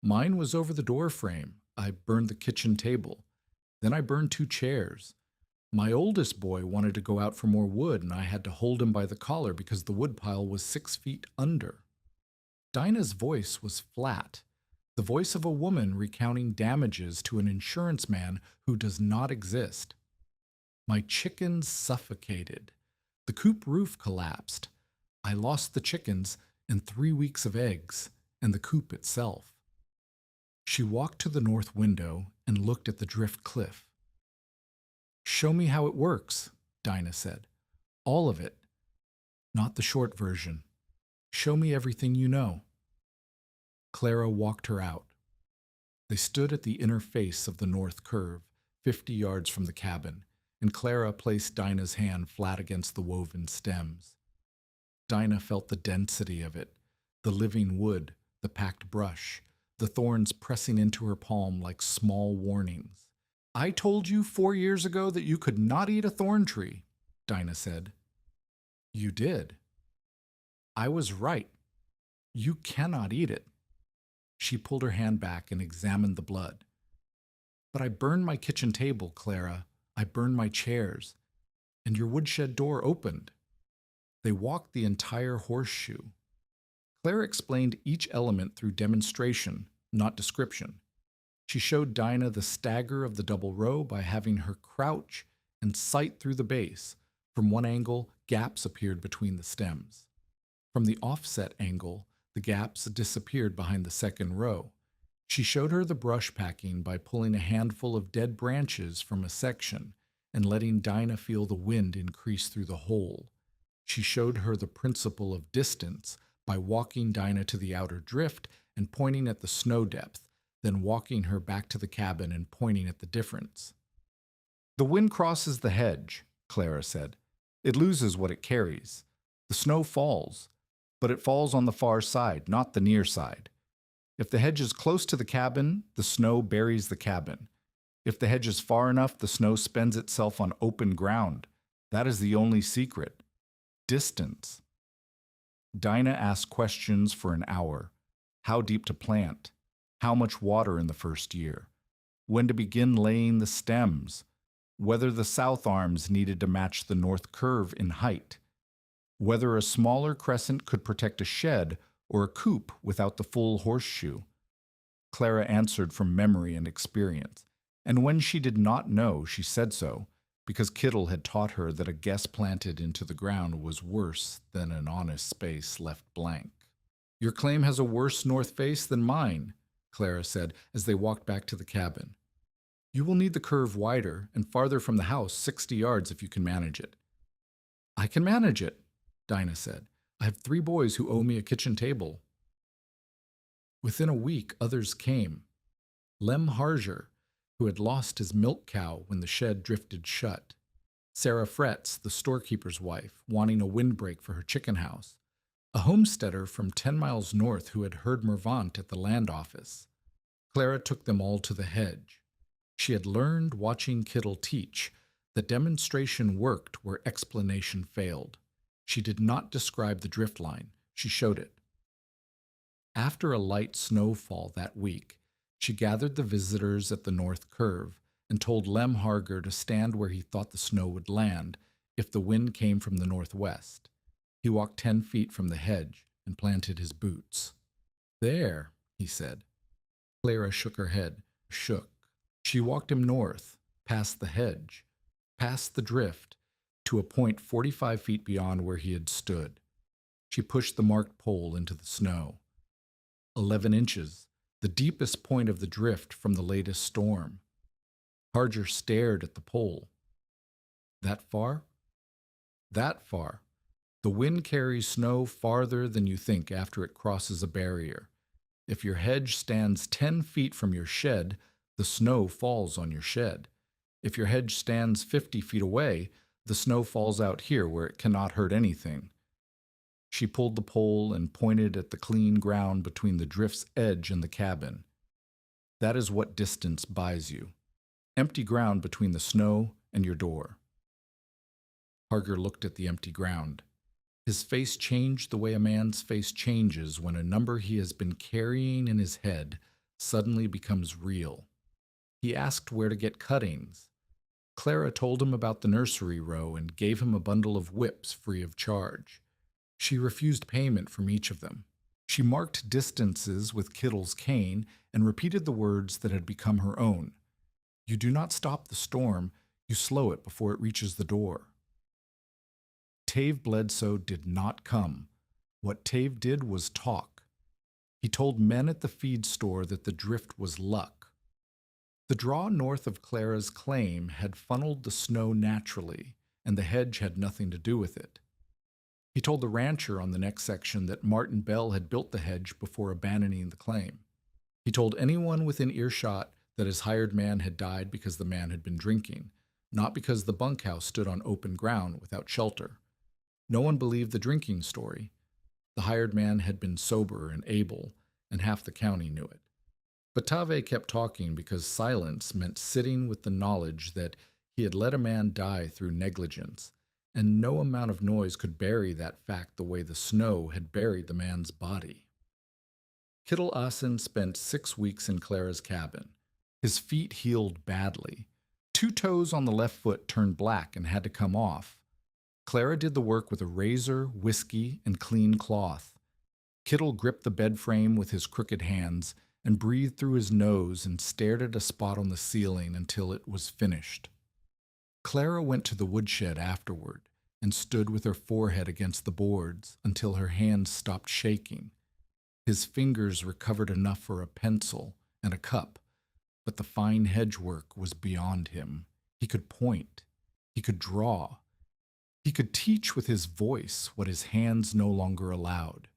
"Mine was over the door frame. I burned the kitchen table. Then I burned 2 chairs. My oldest boy wanted to go out for more wood, and I had to hold him by the collar because the woodpile was 6 feet under." Dinah's voice was flat, the voice of a woman recounting damages to an insurance man who does not exist. "My chickens suffocated. The coop roof collapsed. I lost the chickens and 3 weeks of eggs, and the coop itself." She walked to the north window and looked at the drift cliff. "Show me how it works," Dinah said. "All of it. Not the short version. Show me everything you know." Clara walked her out. They stood at the inner face of the north curve, 50 yards from the cabin, and Clara placed Dinah's hand flat against the woven stems. Dinah felt the density of it, the living wood, the packed brush, the thorns pressing into her palm like small warnings. "I told you 4 years ago that you could not eat a thorn tree," Dinah said. "You did." "I was right. You cannot eat it." She pulled her hand back and examined the blood. "But I burned my kitchen table, Clara. I burned my chairs. And your woodshed door opened." They walked the entire horseshoe. Clara explained each element through demonstration, not description. She showed Dinah the stagger of the double row by having her crouch and sight through the base. From one angle, gaps appeared between the stems. From the offset angle, the gaps disappeared behind the second row. She showed her the brush packing by pulling a handful of dead branches from a section and letting Dinah feel the wind increase through the hole. She showed her the principle of distance by walking Dinah to the outer drift and pointing at the snow depth, then walking her back to the cabin and pointing at the difference. "The wind crosses the hedge," Clara said. "It loses what it carries. The snow falls, but it falls on the far side, not the near side. If the hedge is close to the cabin, the snow buries the cabin. If the hedge is far enough, the snow spends itself on open ground. That is the only secret. Distance." Dinah asked questions for an hour. How deep to plant? How much water in the first year? When to begin laying the stems? Whether the south arms needed to match the north curve in height? Whether a smaller crescent could protect a shed or a coop without the full horseshoe? Clara answered from memory and experience, and when she did not know, she said so, because Kittle had taught her that a guess planted into the ground was worse than an honest space left blank. "Your claim has a worse north face than mine," Clara said as they walked back to the cabin. "You will need the curve wider and farther from the house, 60 yards if you can manage it." "I can manage it," Dinah said. "I have 3 boys who owe me a kitchen table." Within a week, others came. Lem Harger, who had lost his milk cow when the shed drifted shut. Sarah Fretz, the storekeeper's wife, wanting a windbreak for her chicken house. A homesteader from 10 miles north who had heard Mervant at the land office. Clara took them all to the hedge. She had learned, watching Kittle teach, that demonstration worked where explanation failed. She did not describe the drift line. She showed it. After a light snowfall that week, she gathered the visitors at the north curve and told Lem Harger to stand where he thought the snow would land if the wind came from the northwest. He walked 10 feet from the hedge and planted his boots. "There," he said. Clara shook her head, shook. She walked him north, past the hedge, past the drift, to a point 45 feet beyond where he had stood. She pushed the marked pole into the snow. 11 inches, the deepest point of the drift from the latest storm. Harger stared at the pole. "That far?" "That far. The wind carries snow farther than you think after it crosses a barrier. If your hedge stands 10 feet from your shed, the snow falls on your shed. If your hedge stands 50 feet away, the snow falls out here where it cannot hurt anything." She pulled the pole and pointed at the clean ground between the drift's edge and the cabin. "That is what distance buys you. Empty ground between the snow and your door." Harger looked at the empty ground. His face changed the way a man's face changes when a number he has been carrying in his head suddenly becomes real. He asked where to get cuttings. Clara told him about the nursery row and gave him a bundle of whips free of charge. She refused payment from each of them. She marked distances with Kittle's cane and repeated the words that had become her own. "You do not stop the storm, you slow it before it reaches the door." Tave Bledsoe did not come. What Tave did was talk. He told men at the feed store that the drift was luck. The draw north of Clara's claim had funneled the snow naturally, and the hedge had nothing to do with it. He told the rancher on the next section that Martin Bell had built the hedge before abandoning the claim. He told anyone within earshot that his hired man had died because the man had been drinking, not because the bunkhouse stood on open ground without shelter. No one believed the drinking story. The hired man had been sober and able, and half the county knew it. But Tave kept talking because silence meant sitting with the knowledge that he had let a man die through negligence, and no amount of noise could bury that fact the way the snow had buried the man's body. Kittel Asen spent 6 weeks in Clara's cabin. His feet healed badly. 2 toes on the left foot turned black and had to come off. Clara did the work with a razor, whiskey, and clean cloth. Kittel gripped the bed frame with his crooked hands and breathed through his nose and stared at a spot on the ceiling until it was finished. Clara went to the woodshed afterward and stood with her forehead against the boards until her hands stopped shaking. His fingers recovered enough for a pencil and a cup, but the fine hedge work was beyond him. He could point. He could draw. He could teach with his voice what his hands no longer allowed.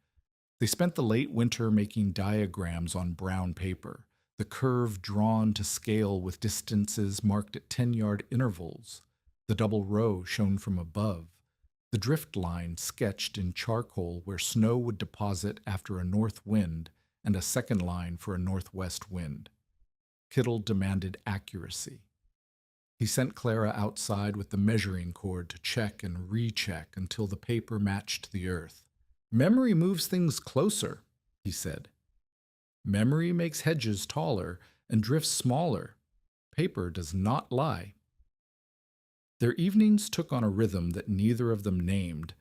They spent the late winter making diagrams on brown paper, the curve drawn to scale with distances marked at 10-yard intervals, the double row shown from above, the drift line sketched in charcoal where snow would deposit after a north wind and a second line for a northwest wind. Kittel demanded accuracy. He sent Clara outside with the measuring cord to check and recheck until the paper matched the earth. "Memory moves things closer," he said. "Memory makes hedges taller and drifts smaller. Paper does not lie." Their evenings took on a rhythm that neither of them named.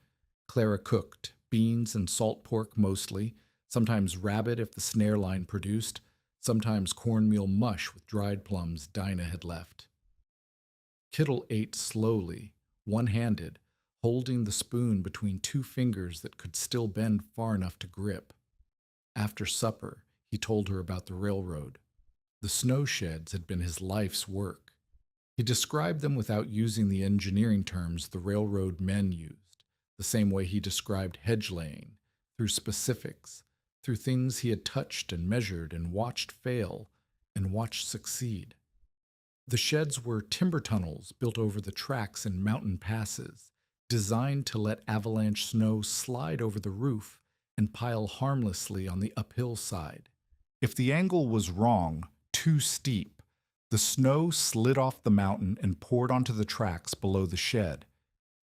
Clara cooked, beans and salt pork mostly, sometimes rabbit if the snare line produced, sometimes cornmeal mush with dried plums Dinah had left. Kittel ate slowly, one-handed, holding the spoon between 2 fingers that could still bend far enough to grip. After supper, he told her about the railroad. The snow sheds had been his life's work. He described them without using the engineering terms the railroad men used, the same way he described hedge laying, through specifics, through things he had touched and measured and watched fail and watched succeed. The sheds were timber tunnels built over the tracks in mountain passes, designed to let avalanche snow slide over the roof and pile harmlessly on the uphill side. If the angle was wrong, too steep, the snow slid off the mountain and poured onto the tracks below the shed.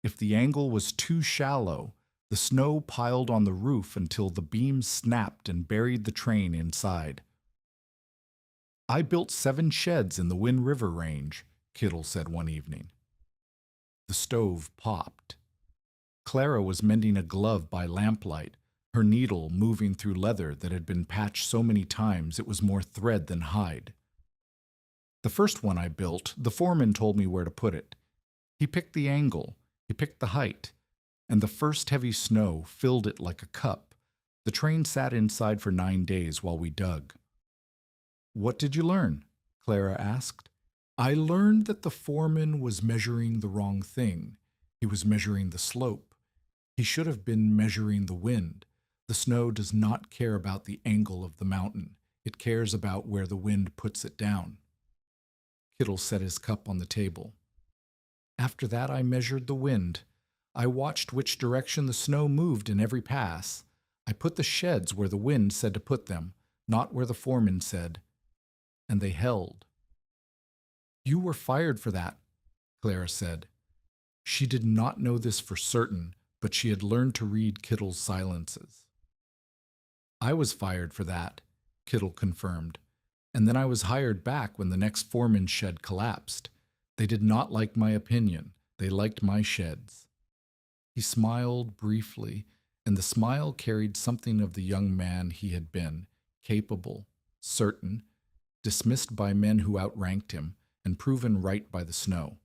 If the angle was too shallow, the snow piled on the roof until the beams snapped and buried the train inside. "I built 7 sheds in the Wind River Range," Kittel said one evening. The stove popped. Clara was mending a glove by lamplight, her needle moving through leather that had been patched so many times it was more thread than hide. "The first one I built, the foreman told me where to put it. He picked the angle, he picked the height, and the first heavy snow filled it like a cup. The train sat inside for 9 days while we dug." "What did you learn?" Clara asked. "I learned that the foreman was measuring the wrong thing. He was measuring the slope. He should have been measuring the wind. The snow does not care about the angle of the mountain. It cares about where the wind puts it down." Kittel set his cup on the table. "After that I measured the wind. I watched which direction the snow moved in every pass. I put the sheds where the wind said to put them, not where the foreman said. And they held." "You were fired for that," Clara said. She did not know this for certain, but she had learned to read Kittel's silences. "I was fired for that," Kittel confirmed. "And then I was hired back when the next foreman's shed collapsed. They did not like my opinion. They liked my sheds." He smiled briefly, and the smile carried something of the young man he had been, capable, certain, dismissed by men who outranked him, and proven right by the snow.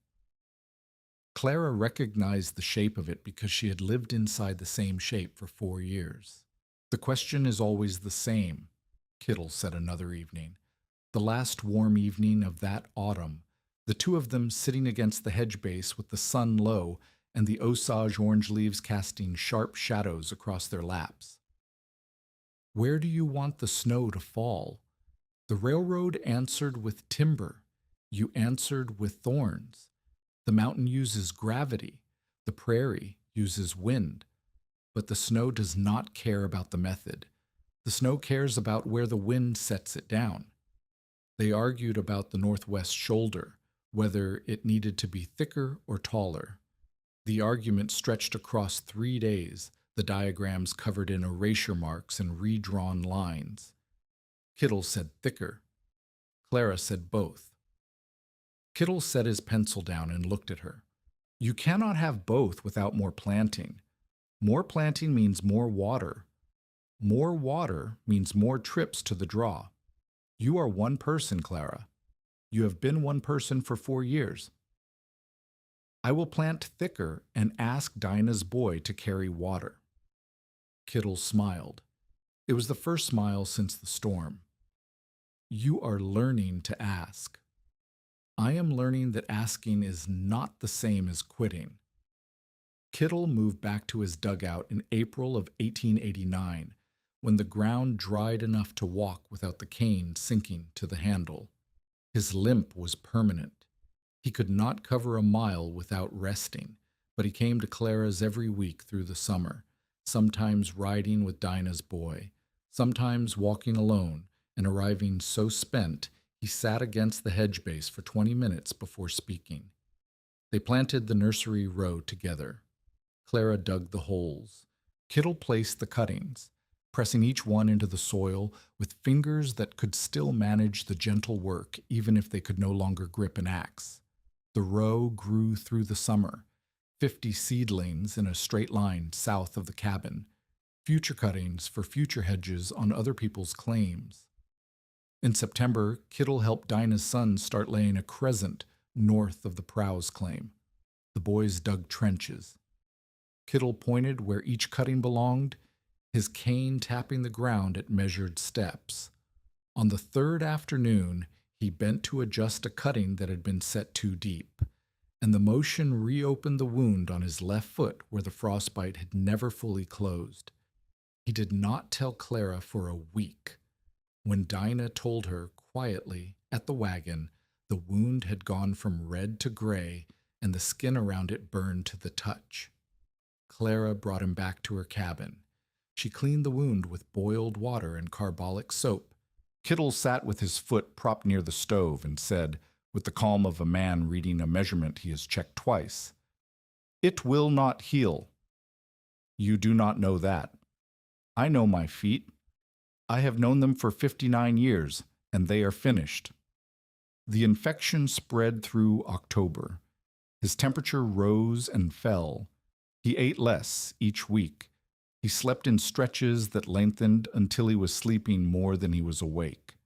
Clara recognized the shape of it because she had lived inside the same shape for 4 years. "The question is always the same," Kittel said another evening. The last warm evening of that autumn, the 2 of them sitting against the hedge base with the sun low and the Osage Orange leaves casting sharp shadows across their laps. "Where do you want the snow to fall?" The railroad answered with timber. You answered with thorns. The mountain uses gravity. The prairie uses wind. But the snow does not care about the method. The snow cares about where the wind sets it down. They argued about the northwest shoulder, whether it needed to be thicker or taller. The argument stretched across 3 days, the diagrams covered in erasure marks and redrawn lines. Kittle said thicker. Clara said both. Kittle set his pencil down and looked at her. You cannot have both without more planting. More planting means more water. More water means more trips to the draw. You are one person, Clara. You have been one person for 4 years. I will plant thicker and ask Dinah's boy to carry water. Kittle smiled. It was the first smile since the storm. You are learning to ask. I am learning that asking is not the same as quitting. Kittle moved back to his dugout in April of 1889, when the ground dried enough to walk without the cane sinking to the handle. His limp was permanent. He could not cover a mile without resting, but he came to Clara's every week through the summer, sometimes riding with Dinah's boy, sometimes walking alone, and arriving so spent he sat against the hedge base for 20 minutes before speaking. They planted the nursery row together. Clara dug the holes. Kittle placed the cuttings, pressing each one into the soil with fingers that could still manage the gentle work even if they could no longer grip an axe. The row grew through the summer, 50 seedlings in a straight line south of the cabin, future cuttings for future hedges on other people's claims. In September, Kittle helped Dinah's son start laying a crescent north of the Prowse claim. The boys dug trenches. Kittle pointed where each cutting belonged, his cane tapping the ground at measured steps. On the third afternoon, he bent to adjust a cutting that had been set too deep, and the motion reopened the wound on his left foot where the frostbite had never fully closed. He did not tell Clara for a week. When Dinah told her quietly at the wagon, the wound had gone from red to gray and the skin around it burned to the touch. Clara brought him back to her cabin. She cleaned the wound with boiled water and carbolic soap. Kittle sat with his foot propped near the stove and said, with the calm of a man reading a measurement he has checked twice, "It will not heal." You do not know that. I know my feet. I have known them for 59 years, and they are finished. The infection spread through October. His temperature rose and fell. He ate less each week. He slept in stretches that lengthened until he was sleeping more than he was awake.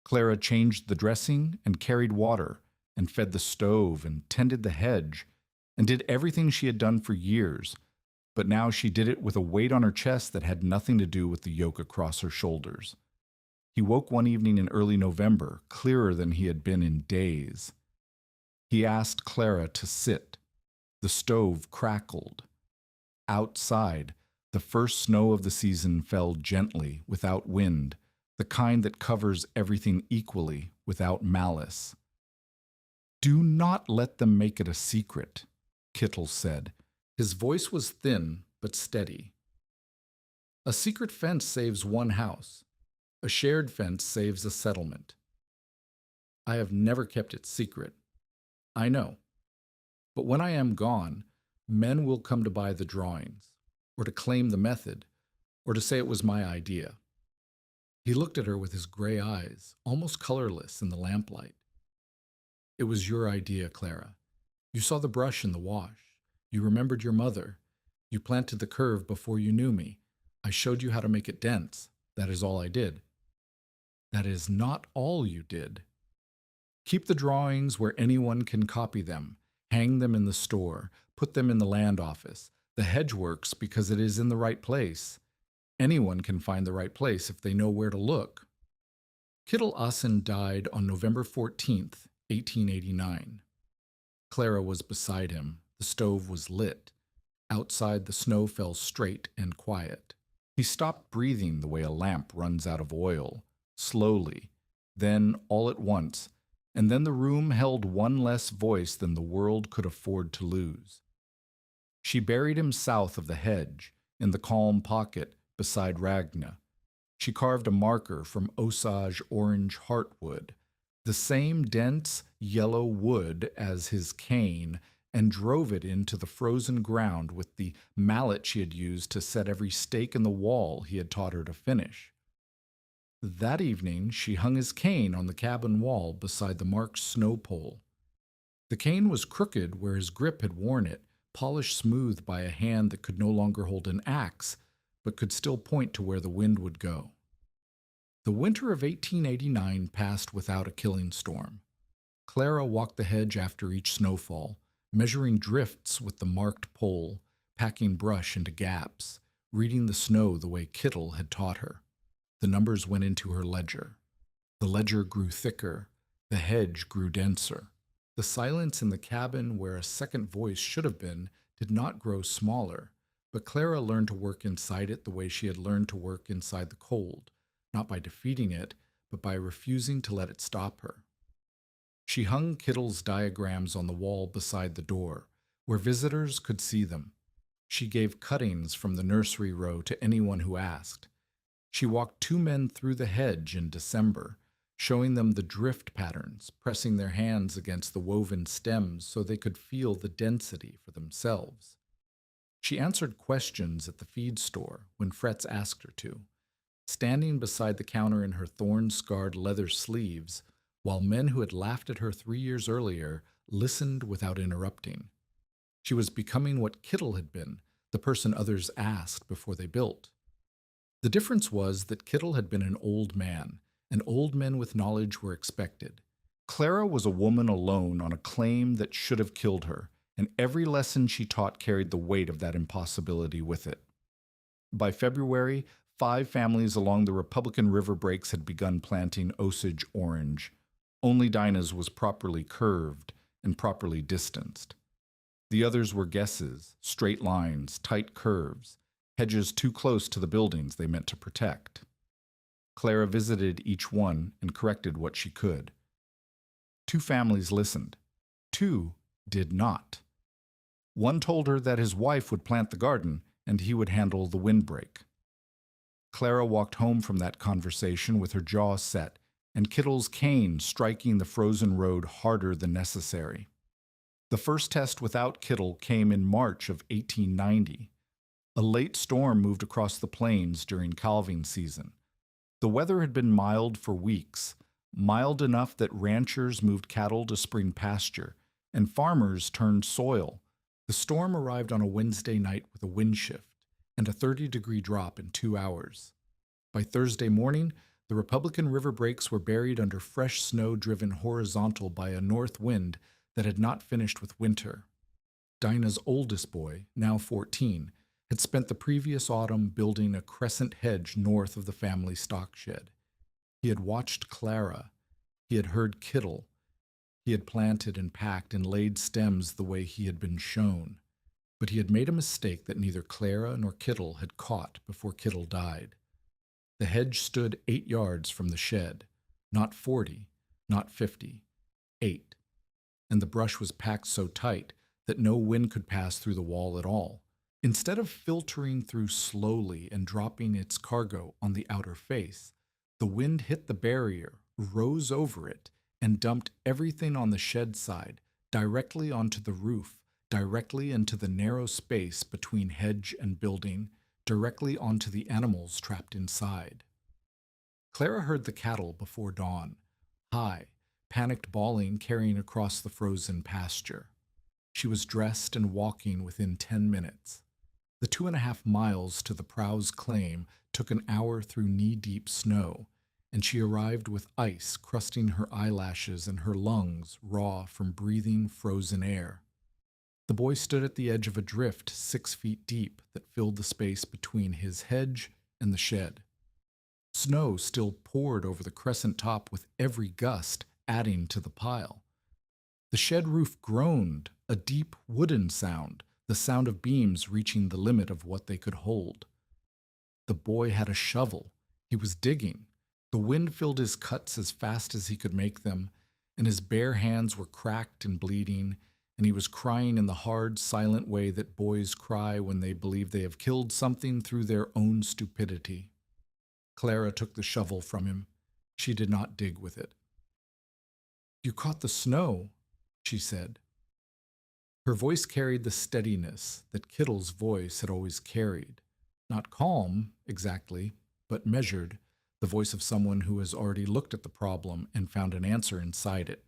Clara changed the dressing and carried water and fed the stove and tended the hedge and did everything she had done for years, but now she did it with a weight on her chest that had nothing to do with the yoke across her shoulders. He woke one evening in early November, clearer than he had been in days. He asked Clara to sit. The stove crackled. Outside, the first snow of the season fell gently, without wind, the kind that covers everything equally, without malice. Do not let them make it a secret, Kittle said. His voice was thin but steady. A secret fence saves one house. A shared fence saves a settlement. I have never kept it secret. I know. But when I am gone, men will come to buy the drawings, or to claim the method, or to say it was my idea. He looked at her with his gray eyes, almost colorless in the lamplight. It was your idea, Clara. You saw the brush in the wash. You remembered your mother. You planted the curve before you knew me. I showed you how to make it dense. That is all I did. That is not all you did. Keep the drawings where anyone can copy them. Hang them in the store. Put them in the land office. The hedge works because it is in the right place. Anyone can find the right place if they know where to look. Kittle Ossen died on November 14th, 1889. Clara was beside him. The stove was lit. Outside, the snow fell straight and quiet. He stopped breathing the way a lamp runs out of oil, slowly, then all at once, and then the room held one less voice than the world could afford to lose. She buried him south of the hedge, in the calm pocket beside Ragna. She carved a marker from Osage Orange heartwood, the same dense yellow wood as his cane, and drove it into the frozen ground with the mallet she had used to set every stake in the wall he had taught her to finish. That evening she hung his cane on the cabin wall beside the marked snow pole. The cane was crooked where his grip had worn it, polished smooth by a hand that could no longer hold an axe, but could still point to where the wind would go. The winter of 1889 passed without a killing storm. Clara walked the hedge after each snowfall, measuring drifts with the marked pole, packing brush into gaps, reading the snow the way Kittle had taught her. The numbers went into her ledger. The ledger grew thicker. The hedge grew denser. The silence in the cabin where a second voice should have been did not grow smaller, but Clara learned to work inside it the way she had learned to work inside the cold, not by defeating it, but by refusing to let it stop her. She hung Kittle's diagrams on the wall beside the door, where visitors could see them. She gave cuttings from the nursery row to anyone who asked. She walked two men through the hedge in December, showing them the drift patterns, pressing their hands against the woven stems so they could feel the density for themselves. She answered questions at the feed store when Fretz asked her to, standing beside the counter in her thorn-scarred leather sleeves, while men who had laughed at her 3 years earlier listened without interrupting. She was becoming what Kittle had been, the person others asked before they built. The difference was that Kittle had been an old man, and old men with knowledge were expected. Clara was a woman alone on a claim that should have killed her, and every lesson she taught carried the weight of that impossibility with it. By February, 5 families along the Republican River breaks had begun planting Osage Orange. Only Dinah's was properly curved and properly distanced. The others were guesses, straight lines, tight curves, hedges too close to the buildings they meant to protect. Clara visited each one and corrected what she could. 2 families listened. 2 did not. One told her that his wife would plant the garden and he would handle the windbreak. Clara walked home from that conversation with her jaw set and Kittle's cane striking the frozen road harder than necessary. The first test without Kittle came in March of 1890. A late storm moved across the plains during calving season. The weather had been mild for weeks, mild enough that ranchers moved cattle to spring pasture, and farmers turned soil. The storm arrived on a Wednesday night with a wind shift and a 30-degree drop in 2 hours. By Thursday morning, the Republican River breaks were buried under fresh snow driven horizontal by a north wind that had not finished with winter. Dinah's oldest boy, now 14, had spent the previous autumn building a crescent hedge north of the family stock shed. He had watched Clara. He had heard Kittle. He had planted and packed and laid stems the way he had been shown. But he had made a mistake that neither Clara nor Kittle had caught before Kittle died. The hedge stood 8 yards from the shed, not 40, not 50, 8. And the brush was packed so tight that no wind could pass through the wall at all. Instead of filtering through slowly and dropping its cargo on the outer face, the wind hit the barrier, rose over it, and dumped everything on the shed side directly onto the roof, directly into the narrow space between hedge and building, directly onto the animals trapped inside. Clara heard the cattle before dawn, high, panicked bawling carrying across the frozen pasture. She was dressed and walking within 10 minutes. The 2.5 miles to the prow's claim took an hour through knee-deep snow, and she arrived with ice crusting her eyelashes and her lungs raw from breathing frozen air. The boy stood at the edge of a drift 6 feet deep that filled the space between his hedge and the shed. Snow still poured over the crescent top with every gust adding to the pile. The shed roof groaned, a deep wooden sound, the sound of beams reaching the limit of what they could hold. The boy had a shovel. He was digging. The wind filled his cuts as fast as he could make them, and his bare hands were cracked and bleeding, and he was crying in the hard, silent way that boys cry when they believe they have killed something through their own stupidity. Clara took the shovel from him. She did not dig with it. "You caught the snow," she said. Her voice carried the steadiness that Kittle's voice had always carried. Not calm, exactly, but measured, the voice of someone who has already looked at the problem and found an answer inside it.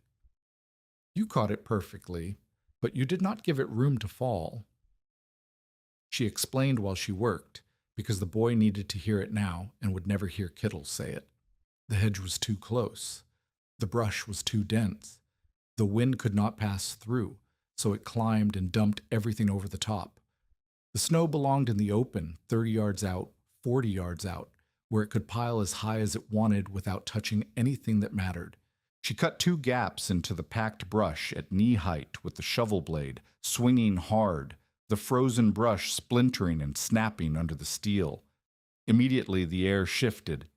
"You caught it perfectly, but you did not give it room to fall." She explained while she worked, because the boy needed to hear it now and would never hear Kittle say it. The hedge was too close. The brush was too dense. The wind could not pass through, so it climbed and dumped everything over the top. The snow belonged in the open, 30 yards out, 40 yards out, where it could pile as high as it wanted without touching anything that mattered. She cut 2 gaps into the packed brush at knee height with the shovel blade, swinging hard, the frozen brush splintering and snapping under the steel. Immediately the air shifted.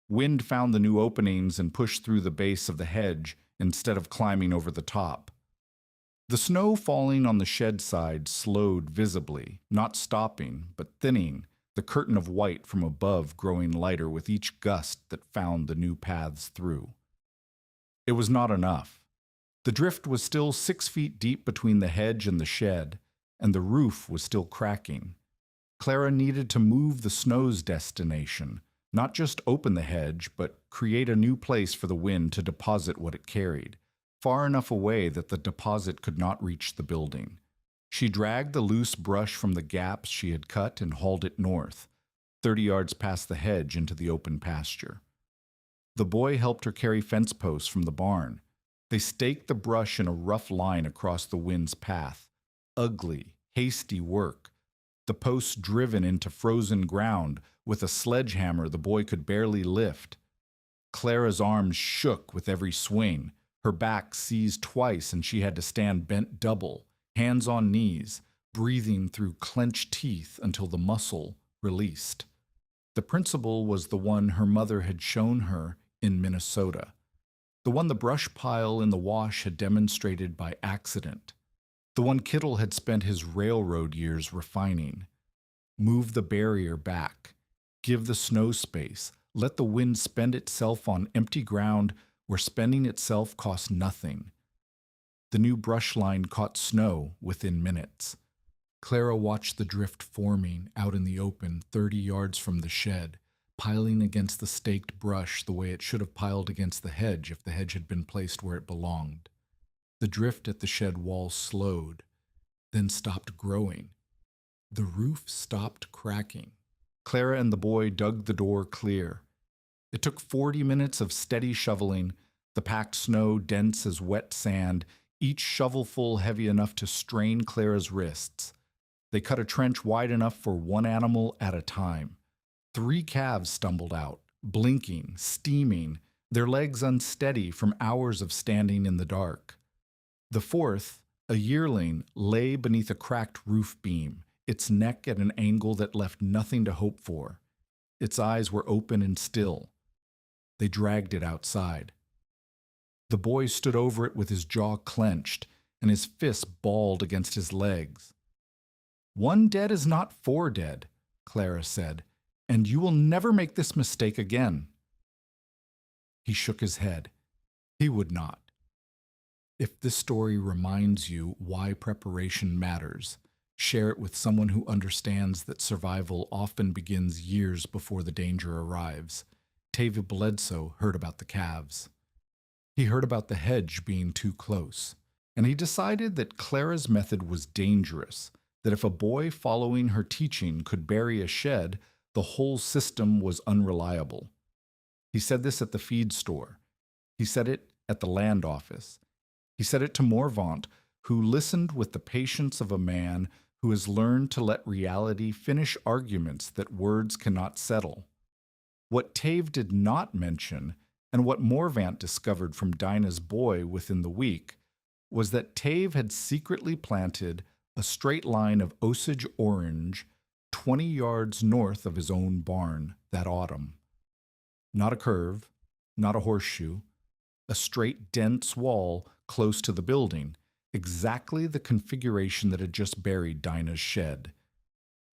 Wind found the new openings and pushed through the base of the hedge instead of climbing over the top. The snow falling on the shed side slowed visibly, not stopping, but thinning, the curtain of white from above growing lighter with each gust that found the new paths through. It was not enough. The drift was still 6 feet deep between the hedge and the shed, and the roof was still cracking. Clara needed to move the snow's destination, not just open the hedge, but create a new place for the wind to deposit what it carried, far enough away that the deposit could not reach the building. She dragged the loose brush from the gaps she had cut and hauled it north, 30 yards past the hedge into the open pasture. The boy helped her carry fence posts from the barn. They staked the brush in a rough line across the wind's path. Ugly, hasty work. The posts driven into frozen ground with a sledgehammer the boy could barely lift. Clara's arms shook with every swing. Her back seized twice and she had to stand bent double, hands on knees, breathing through clenched teeth until the muscle released. The principle was the one her mother had shown her in Minnesota, the one the brush pile in the wash had demonstrated by accident, the one Kittle had spent his railroad years refining. Move the barrier back, give the snow space, let the wind spend itself on empty ground where spending itself cost nothing. The new brush line caught snow within minutes. Clara watched the drift forming out in the open 30 yards from the shed, piling against the staked brush the way it should have piled against the hedge if the hedge had been placed where it belonged. The drift at the shed wall slowed, then stopped growing. The roof stopped cracking. Clara and the boy dug the door clear. It took 40 minutes of steady shoveling, the packed snow dense as wet sand, each shovelful heavy enough to strain Clara's wrists. They cut a trench wide enough for one animal at a time. 3 calves stumbled out, blinking, steaming, their legs unsteady from hours of standing in the dark. The 4th, a yearling, lay beneath a cracked roof beam, its neck at an angle that left nothing to hope for. Its eyes were open and still. They dragged it outside. The boy stood over it with his jaw clenched and his fists balled against his legs. "1 dead is not 4 dead," Clara said, "and you will never make this mistake again." He shook his head. He would not. If this story reminds you why preparation matters, share it with someone who understands that survival often begins years before the danger arrives. Tavia Bledsoe heard about the calves. He heard about the hedge being too close, and he decided that Clara's method was dangerous, that if a boy following her teaching could bury a shed, the whole system was unreliable. He said this at the feed store. He said it at the land office. He said it to Morvant, who listened with the patience of a man who has learned to let reality finish arguments that words cannot settle. What Tave did not mention, and what Morvant discovered from Dinah's boy within the week, was that Tave had secretly planted a straight line of Osage Orange 20 yards north of his own barn that autumn. Not a curve, not a horseshoe, a straight, dense wall close to the building, exactly the configuration that had just buried Dinah's shed.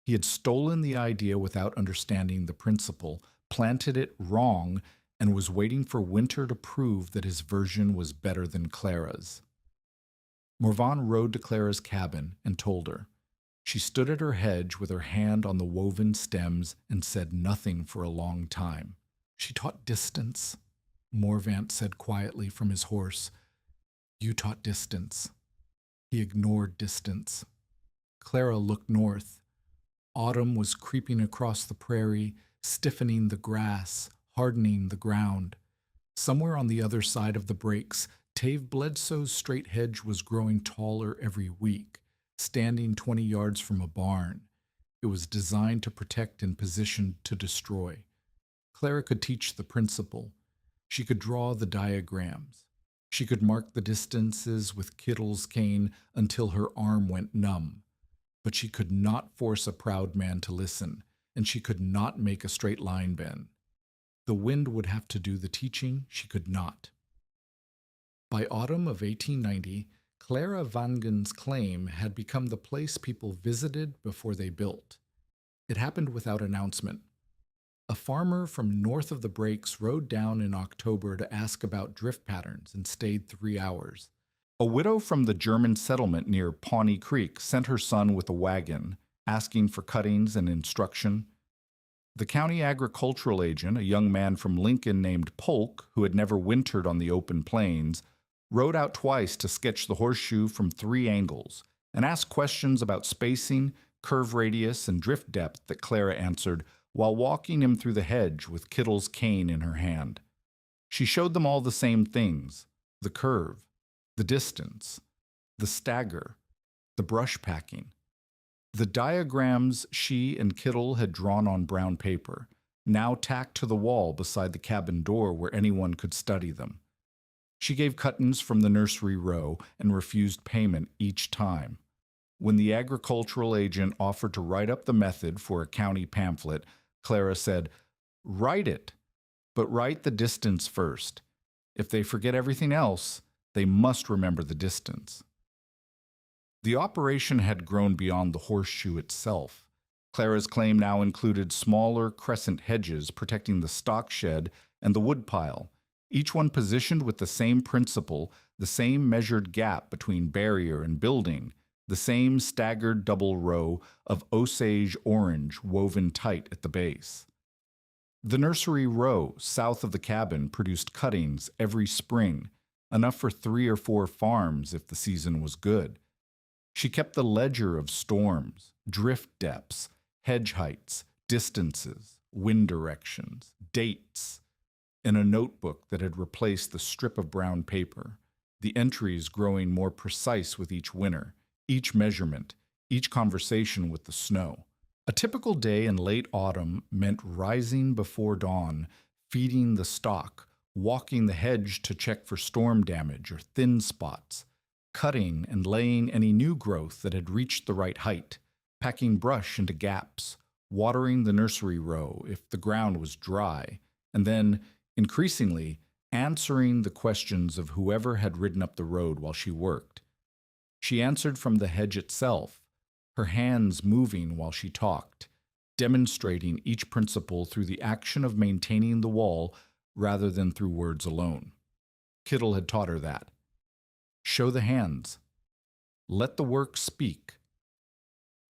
He had stolen the idea without understanding the principle, planted it wrong, and was waiting for winter to prove that his version was better than Clara's. Morvan rode to Clara's cabin and told her. She stood at her hedge with her hand on the woven stems and said nothing for a long time. She taught distance, Morvan said quietly from his horse. You taught distance. He ignored distance. Clara looked north. Autumn was creeping across the prairie, stiffening the grass, hardening the ground. Somewhere on the other side of the breaks, Tave Bledsoe's straight hedge was growing taller every week, standing 20 yards from a barn. It was designed to protect and positioned to destroy. Clara could teach the principle. She could draw the diagrams. She could mark the distances with Kittle's cane until her arm went numb. But she could not force a proud man to listen, and she could not make a straight line bend. The wind would have to do the teaching, she could not. By autumn of 1890, Clara Vangen's claim had become the place people visited before they built. It happened without announcement. A farmer from north of the breaks rode down in October to ask about drift patterns and stayed 3 hours. A widow from the German settlement near Pawnee Creek sent her son with a wagon, asking for cuttings and instruction. The county agricultural agent, a young man from Lincoln named Polk, who had never wintered on the open plains, rode out twice to sketch the horseshoe from 3 angles and ask questions about spacing, curve radius, and drift depth that Clara answered while walking him through the hedge with Kittle's cane in her hand. She showed them all the same things: the curve, the distance, the stagger, the brush packing. The diagrams she and Kittle had drawn on brown paper, now tacked to the wall beside the cabin door where anyone could study them. She gave cuttings from the nursery row and refused payment each time. When the agricultural agent offered to write up the method for a county pamphlet, Clara said, "Write it, but write the distance first. If they forget everything else, they must remember the distance." The operation had grown beyond the horseshoe itself. Clara's claim now included smaller crescent hedges protecting the stock shed and the woodpile, each one positioned with the same principle, the same measured gap between barrier and building, the same staggered double row of Osage Orange woven tight at the base. The nursery row south of the cabin produced cuttings every spring, enough for 3 or 4 farms if the season was good. She kept the ledger of storms, drift depths, hedge heights, distances, wind directions, dates, in a notebook that had replaced the strip of brown paper, the entries growing more precise with each winter, each measurement, each conversation with the snow. A typical day in late autumn meant rising before dawn, feeding the stock, walking the hedge to check for storm damage or thin spots, cutting and laying any new growth that had reached the right height, packing brush into gaps, watering the nursery row if the ground was dry, and then, increasingly, answering the questions of whoever had ridden up the road while she worked. She answered from the hedge itself, her hands moving while she talked, demonstrating each principle through the action of maintaining the wall rather than through words alone. Kittle had taught her that. Show the hands. Let the work speak.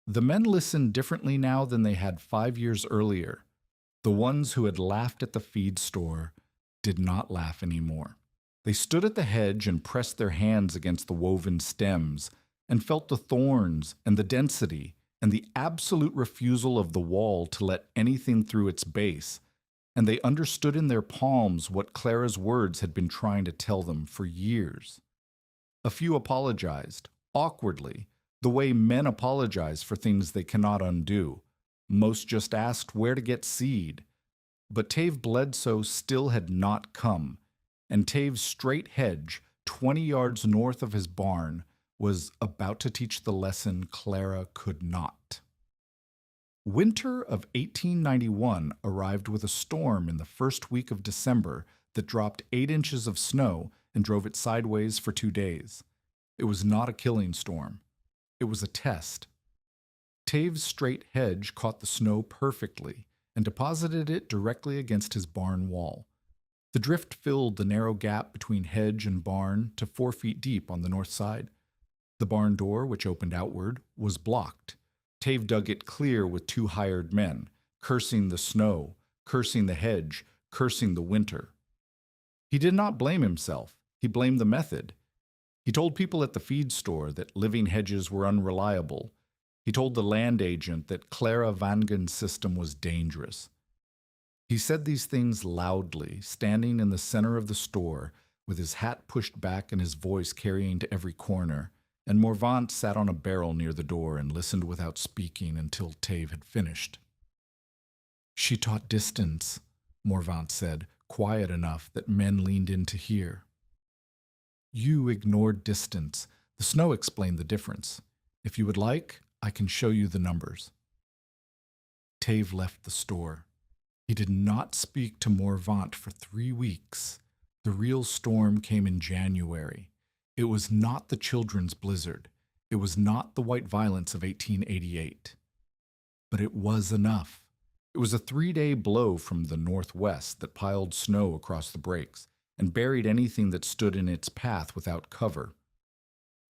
The men listened differently now than they had 5 years earlier. The ones who had laughed at the feed store did not laugh anymore. They stood at the hedge and pressed their hands against the woven stems and felt the thorns and the density and the absolute refusal of the wall to let anything through its base, and they understood in their palms what Clara's words had been trying to tell them for years. A few apologized, awkwardly, the way men apologize for things they cannot undo. Most just asked where to get seed. But Tave Bledsoe still had not come, and Tave's straight hedge, 20 yards north of his barn, was about to teach the lesson Clara could not. Winter of 1891 arrived with a storm in the first week of December that dropped 8 inches of snow and drove it sideways for 2 days. It was not a killing storm. It was a test. Tave's straight hedge caught the snow perfectly and deposited it directly against his barn wall. The drift filled the narrow gap between hedge and barn to 4 feet deep on the north side. The barn door, which opened outward, was blocked. Tave dug it clear with 2 hired men, cursing the snow, cursing the hedge, cursing the winter. He did not blame himself. He blamed the method. He told people at the feed store that living hedges were unreliable. He told the land agent that Clara Vangen's system was dangerous. He said these things loudly, standing in the center of the store, with his hat pushed back and his voice carrying to every corner, and Morvant sat on a barrel near the door and listened without speaking until Tave had finished. "She taught distance," Morvant said, quiet enough that men leaned in to hear. "You ignored distance. The snow explained the difference. If you would like, I can show you the numbers." Tave left the store. He did not speak to Morvant for 3 weeks. The real storm came in January. It was not the children's blizzard. It was not the white violence of 1888. But it was enough. It was a 3-day blow from the northwest that piled snow across the breaks and buried anything that stood in its path without cover.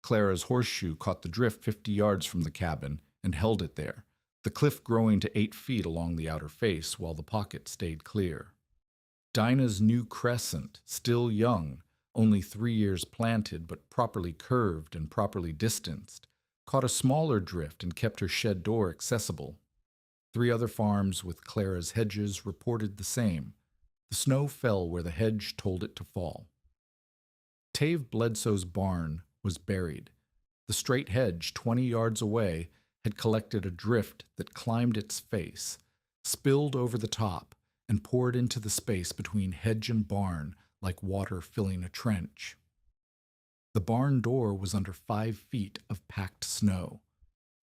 Clara's horseshoe caught the drift 50 yards from the cabin and held it there, the cliff growing to 8 feet along the outer face while the pocket stayed clear. Dinah's new crescent, still young, only 3 years planted but properly curved and properly distanced, caught a smaller drift and kept her shed door accessible. 3 other farms with Clara's hedges reported the same. The snow fell where the hedge told it to fall. Tave Bledsoe's barn was buried. The straight hedge 20 yards away had collected a drift that climbed its face, spilled over the top, and poured into the space between hedge and barn like water filling a trench. The barn door was under 5 feet of packed snow.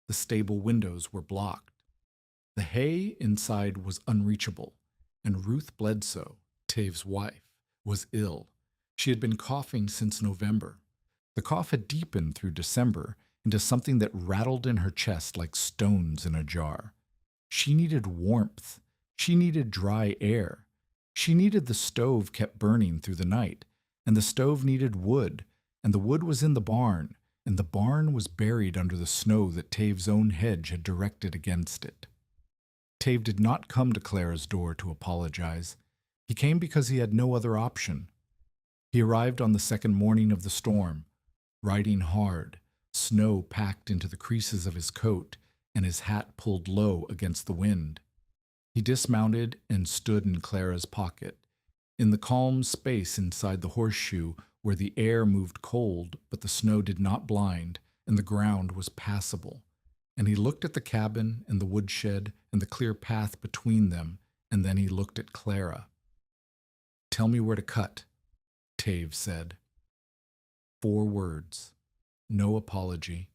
The stable windows were blocked. The hay inside was unreachable, and Ruth Bledsoe, Tave's wife, was ill. She had been coughing since November. The cough had deepened through December into something that rattled in her chest like stones in a jar. She needed warmth. She needed dry air. She needed the stove kept burning through the night, and the stove needed wood, and the wood was in the barn, and the barn was buried under the snow that Tave's own hedge had directed against it. Tave did not come to Clara's door to apologize. He came because he had no other option. He arrived on the second morning of the storm, riding hard, snow packed into the creases of his coat, and his hat pulled low against the wind. He dismounted and stood in Clara's pocket, in the calm space inside the horseshoe where the air moved cold but the snow did not blind and the ground was passable. And he looked at the cabin and the woodshed and the clear path between them, and then he looked at Clara. "Tell me where to cut," Tave said. 4 words. No apology,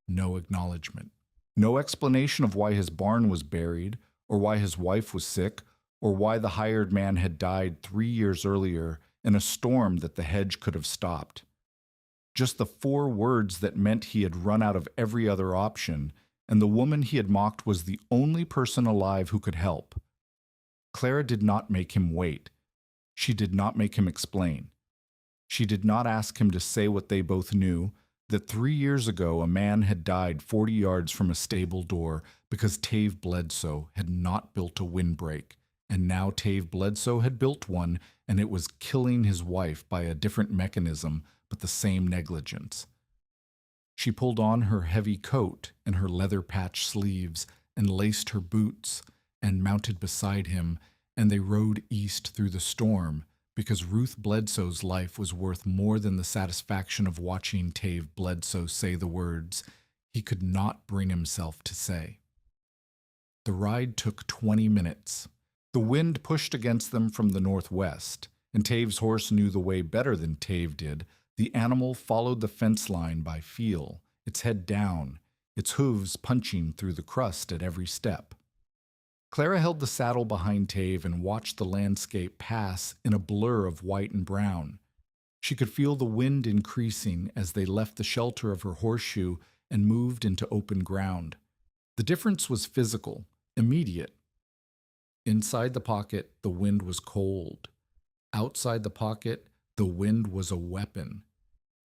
no acknowledgement. No explanation of why his barn was buried, or why his wife was sick, or why the hired man had died 3 years earlier in a storm that the hedge could have stopped. Just the 4 words that meant he had run out of every other option, and the woman he had mocked was the only person alive who could help. Clara did not make him wait. She did not make him explain. She did not ask him to say what they both knew, that 3 years ago a man had died 40 yards from a stable door because Tave Bledsoe had not built a windbreak, and now Tave Bledsoe had built one, and it was killing his wife by a different mechanism but the same negligence. She pulled on her heavy coat and her leather patch sleeves and laced her boots and mounted beside him, and they rode east through the storm, because Ruth Bledsoe's life was worth more than the satisfaction of watching Tave Bledsoe say the words he could not bring himself to say. The ride took 20 minutes. The wind pushed against them from the northwest, and Tave's horse knew the way better than Tave did. The animal followed the fence line by feel, its head down, its hooves punching through the crust at every step. Clara held the saddle behind Tave and watched the landscape pass in a blur of white and brown. She could feel the wind increasing as they left the shelter of her horseshoe and moved into open ground. The difference was physical, immediate. Inside the pocket, the wind was cold. Outside the pocket, the wind was a weapon.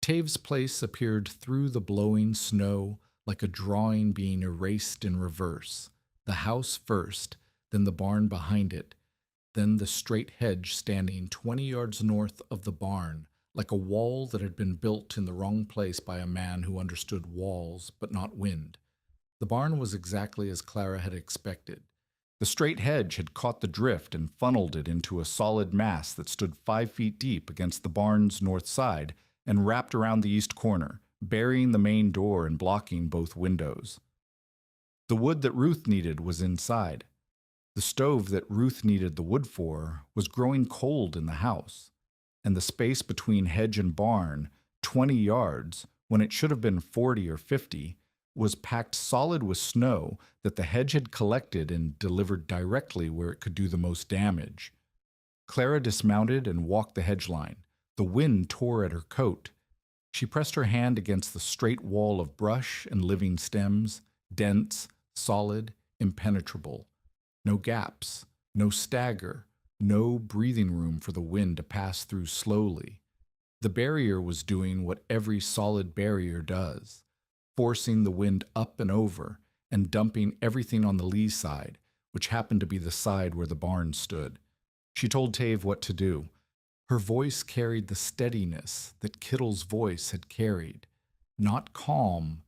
Tave's place appeared through the blowing snow like a drawing being erased in reverse. The house first, then the barn behind it, then the straight hedge standing 20 yards north of the barn, like a wall that had been built in the wrong place by a man who understood walls but not wind. The barn was exactly as Clara had expected. The straight hedge had caught the drift and funneled it into a solid mass that stood 5 feet deep against the barn's north side and wrapped around the east corner, burying the main door and blocking both windows. The wood that Ruth needed was inside. The stove that Ruth needed the wood for was growing cold in the house, and the space between hedge and barn, 20 yards, when it should have been 40 or 50, was packed solid with snow that the hedge had collected and delivered directly where it could do the most damage. Clara dismounted and walked the hedge line. The wind tore at her coat. She pressed her hand against the straight wall of brush and living stems, dense, solid, impenetrable. No gaps, no stagger, no breathing room for the wind to pass through slowly. The barrier was doing what every solid barrier does, forcing the wind up and over and dumping everything on the lee side, which happened to be the side where the barn stood. She told Tave what to do. Her voice carried the steadiness that Kittle's voice had carried, not calm,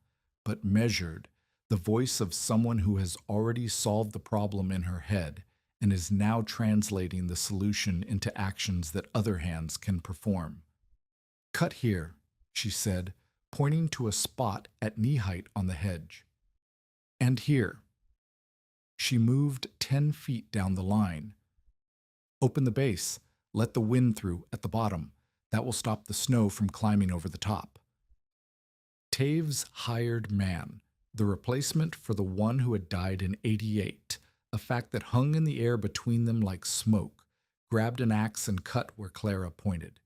but measured, the voice of someone who has already solved the problem in her head and is now translating the solution into actions that other hands can perform. "Cut here," she said, pointing to a spot at knee height on the hedge. "And here." She moved 10 feet down the line. "Open the base. Let the wind through at the bottom. That will stop the snow from climbing over the top." Tave's hired man, the replacement for the one who had died in '88, a fact that hung in the air between them like smoke, grabbed an axe and cut where Clara pointed.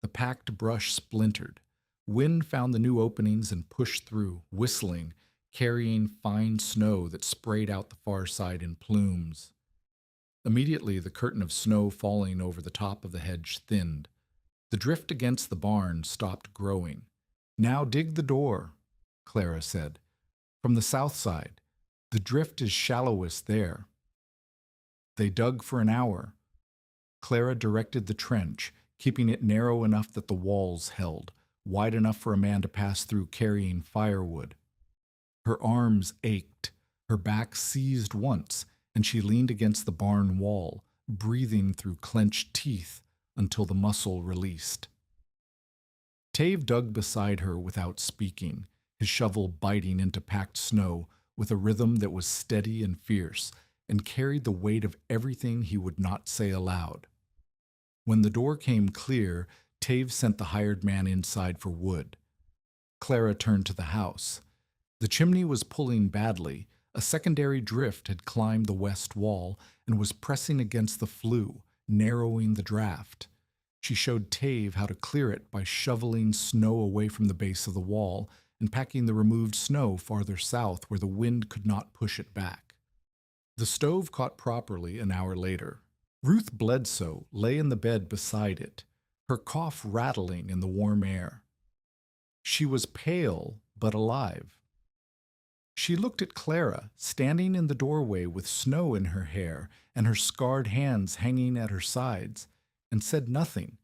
The packed brush splintered. Wind found the new openings and pushed through, whistling, carrying fine snow that sprayed out the far side in plumes. Immediately, the curtain of snow falling over the top of the hedge thinned. The drift against the barn stopped growing. "Now dig the door," Clara said. "From the south side. The drift is shallowest there." They dug for an hour. Clara directed the trench, keeping it narrow enough that the walls held, wide enough for a man to pass through carrying firewood. Her arms ached, her back seized once, and she leaned against the barn wall, breathing through clenched teeth until the muscle released. Tave dug beside her without speaking, his shovel biting into packed snow with a rhythm that was steady and fierce, and carried the weight of everything he would not say aloud. When the door came clear, Tave sent the hired man inside for wood. Clara turned to the house. The chimney was pulling badly. A secondary drift had climbed the west wall and was pressing against the flue, narrowing the draft. She showed Tave how to clear it by shoveling snow away from the base of the wall and packing the removed snow farther south where the wind could not push it back. The stove caught properly an hour later. Ruth Bledsoe lay in the bed beside it, her cough rattling in the warm air. She was pale but alive. She looked at Clara, standing in the doorway with snow in her hair and her scarred hands hanging at her sides, and said nothing,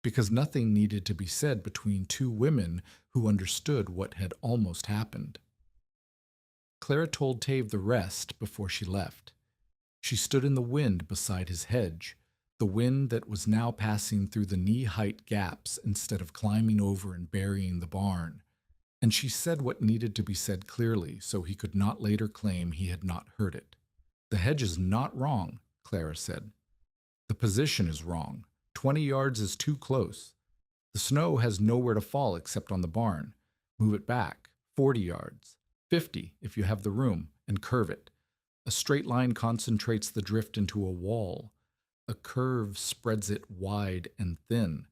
because nothing needed to be said between two women who understood what had almost happened. Clara told Tave the rest before she left. She stood in the wind beside his hedge, the wind that was now passing through the knee-height gaps instead of climbing over and burying the barn. And she said what needed to be said clearly so he could not later claim he had not heard it. "The hedge is not wrong," Clara said. "The position is wrong. 20 yards is too close. The snow has nowhere to fall except on the barn. Move it back, 40 yards, 50 if you have the room, and curve it. A straight line concentrates the drift into a wall. A curve spreads it wide and thin.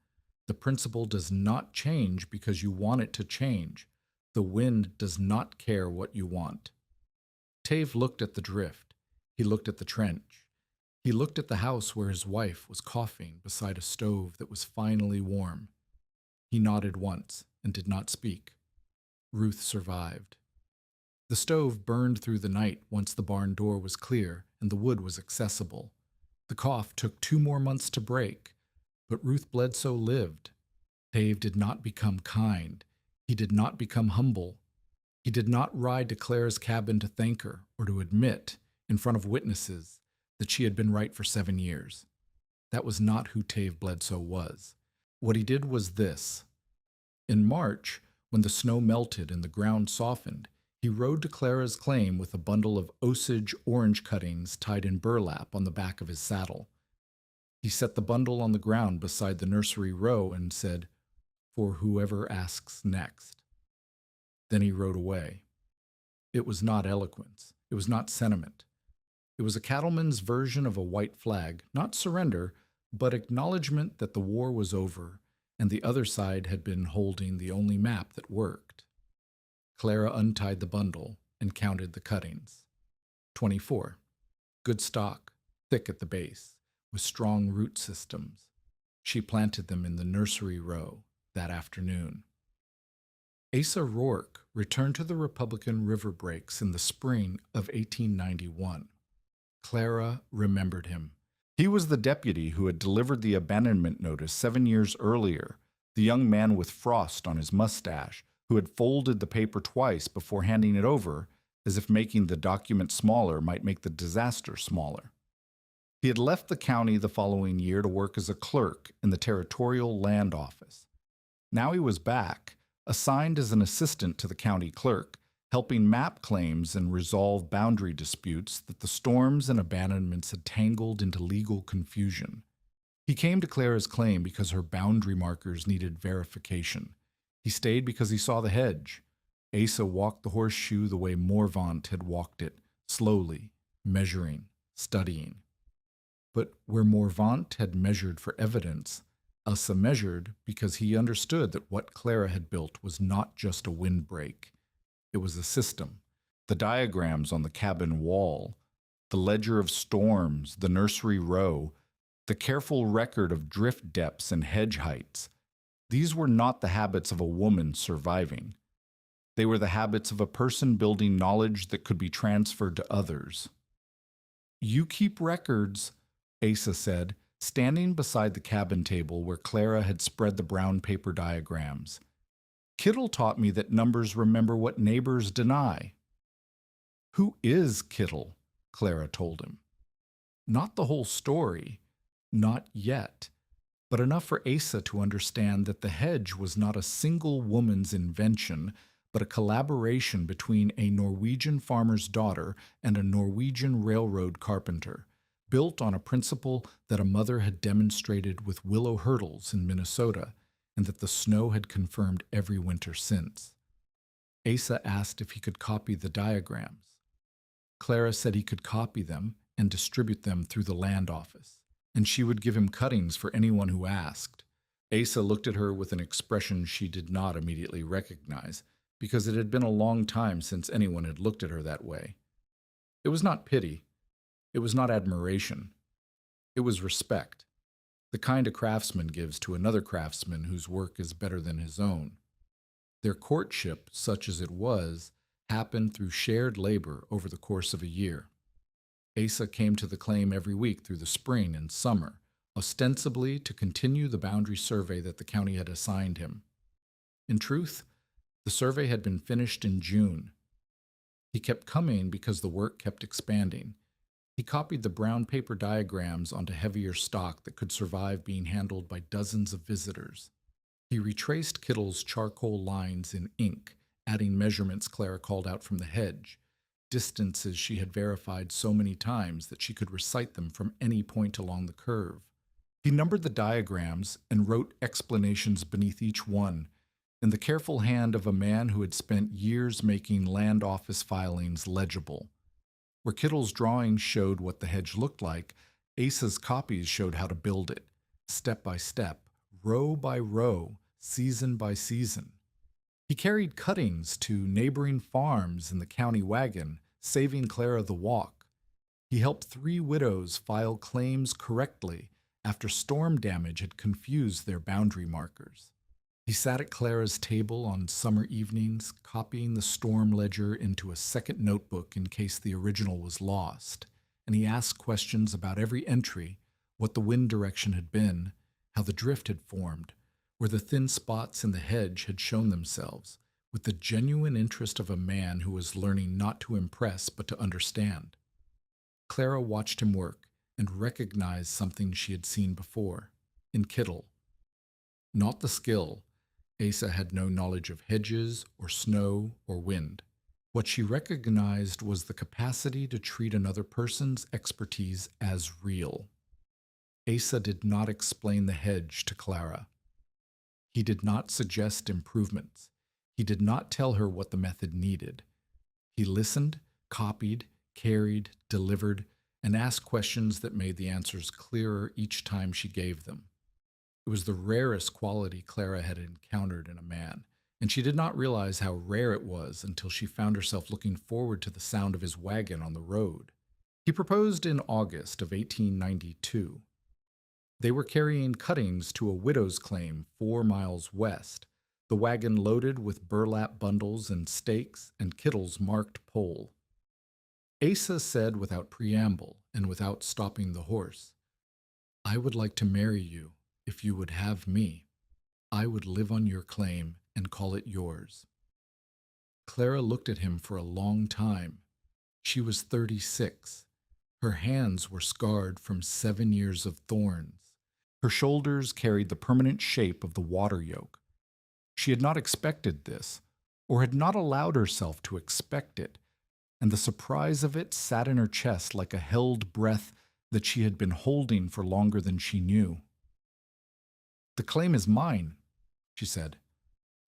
The principle does not change because you want it to change. The wind does not care what you want. Tave looked at the drift. He looked at the trench. He looked at the house where his wife was coughing beside a stove that was finally warm. He nodded once and did not speak. Ruth survived. The stove burned through the night once the barn door was clear and the wood was accessible. The cough took 2 more months to break, but Ruth Bledsoe lived. Dave did not become kind. He did not become humble. He did not ride to Clara's cabin to thank her or to admit, in front of witnesses, that she had been right for 7 years. That was not who Tave Bledsoe was. What he did was this. In March, when the snow melted and the ground softened, he rode to Clara's claim with a bundle of Osage Orange cuttings tied in burlap on the back of his saddle. He set the bundle on the ground beside the nursery row and said, "For whoever asks next." Then he rode away. It was not eloquence. It was not sentiment. It was a cattleman's version of a white flag, not surrender, but acknowledgement that the war was over and the other side had been holding the only map that worked. Clara untied the bundle and counted the cuttings. 24. Good stock, thick at the base, with strong root systems. She planted them in the nursery row that afternoon. Asa Rourke returned to the Republican River Breaks in the spring of 1891. Clara remembered him. He was the deputy who had delivered the abandonment notice 7 years earlier, the young man with frost on his mustache, who had folded the paper twice before handing it over, as if making the document smaller might make the disaster smaller. He had left the county the following year to work as a clerk in the Territorial Land Office. Now he was back, assigned as an assistant to the county clerk, helping map claims and resolve boundary disputes that the storms and abandonments had tangled into legal confusion. He came to Clara's claim because her boundary markers needed verification. He stayed because he saw the hedge. Asa walked the horseshoe the way Morvant had walked it, slowly, measuring, studying. But where Morvant had measured for evidence, Asa measured because he understood that what Clara had built was not just a windbreak. It was a system. The diagrams on the cabin wall, the ledger of storms, the nursery row, the careful record of drift depths and hedge heights. These were not the habits of a woman surviving. They were the habits of a person building knowledge that could be transferred to others. "You keep records," Asa said, standing beside the cabin table where Clara had spread the brown paper diagrams. "Kittle taught me that numbers remember what neighbors deny." "Who is Kittle?" Clara told him. Not the whole story, not yet, but enough for Asa to understand that the hedge was not a single woman's invention, but a collaboration between a Norwegian farmer's daughter and a Norwegian railroad carpenter, built on a principle that a mother had demonstrated with willow hurdles in Minnesota, and that the snow had confirmed every winter since. Asa asked if he could copy the diagrams. Clara said he could copy them and distribute them through the land office, and she would give him cuttings for anyone who asked. Asa looked at her with an expression she did not immediately recognize, because it had been a long time since anyone had looked at her that way. It was not pity. It was not admiration. It was respect, the kind a craftsman gives to another craftsman whose work is better than his own. Their courtship, such as it was, happened through shared labor over the course of a year. Asa came to the claim every week through the spring and summer, ostensibly to continue the boundary survey that the county had assigned him. In truth, the survey had been finished in June. He kept coming because the work kept expanding. He copied the brown paper diagrams onto heavier stock that could survive being handled by dozens of visitors. He retraced Kittle's charcoal lines in ink, adding measurements Clara called out from the hedge, distances she had verified so many times that she could recite them from any point along the curve. He numbered the diagrams and wrote explanations beneath each one, in the careful hand of a man who had spent years making land office filings legible. Where Kittle's drawings showed what the hedge looked like, Asa's copies showed how to build it, step by step, row by row, season by season. He carried cuttings to neighboring farms in the county wagon, saving Clara the walk. He helped 3 widows file claims correctly after storm damage had confused their boundary markers. He sat at Clara's table on summer evenings, copying the storm ledger into a second notebook in case the original was lost, and he asked questions about every entry, what the wind direction had been, how the drift had formed, where the thin spots in the hedge had shown themselves, with the genuine interest of a man who was learning not to impress but to understand. Clara watched him work and recognized something she had seen before, in Kittle. Not the skill. Asa had no knowledge of hedges or snow or wind. What she recognized was the capacity to treat another person's expertise as real. Asa did not explain the hedge to Clara. He did not suggest improvements. He did not tell her what the method needed. He listened, copied, carried, delivered, and asked questions that made the answers clearer each time she gave them. It was the rarest quality Clara had encountered in a man, and she did not realize how rare it was until she found herself looking forward to the sound of his wagon on the road. He proposed in August of 1892. They were carrying cuttings to a widow's claim 4 miles west, the wagon loaded with burlap bundles and stakes and Kittle's marked pole. Asa said without preamble and without stopping the horse, "I would like to marry you if you would have me. I would live on your claim and call it yours." Clara looked at him for a long time. She was 36. Her hands were scarred from 7 years of thorns. Her shoulders carried the permanent shape of the water yoke. She had not expected this, or had not allowed herself to expect it, and the surprise of it sat in her chest like a held breath that she had been holding for longer than she knew. "The claim is mine," she said.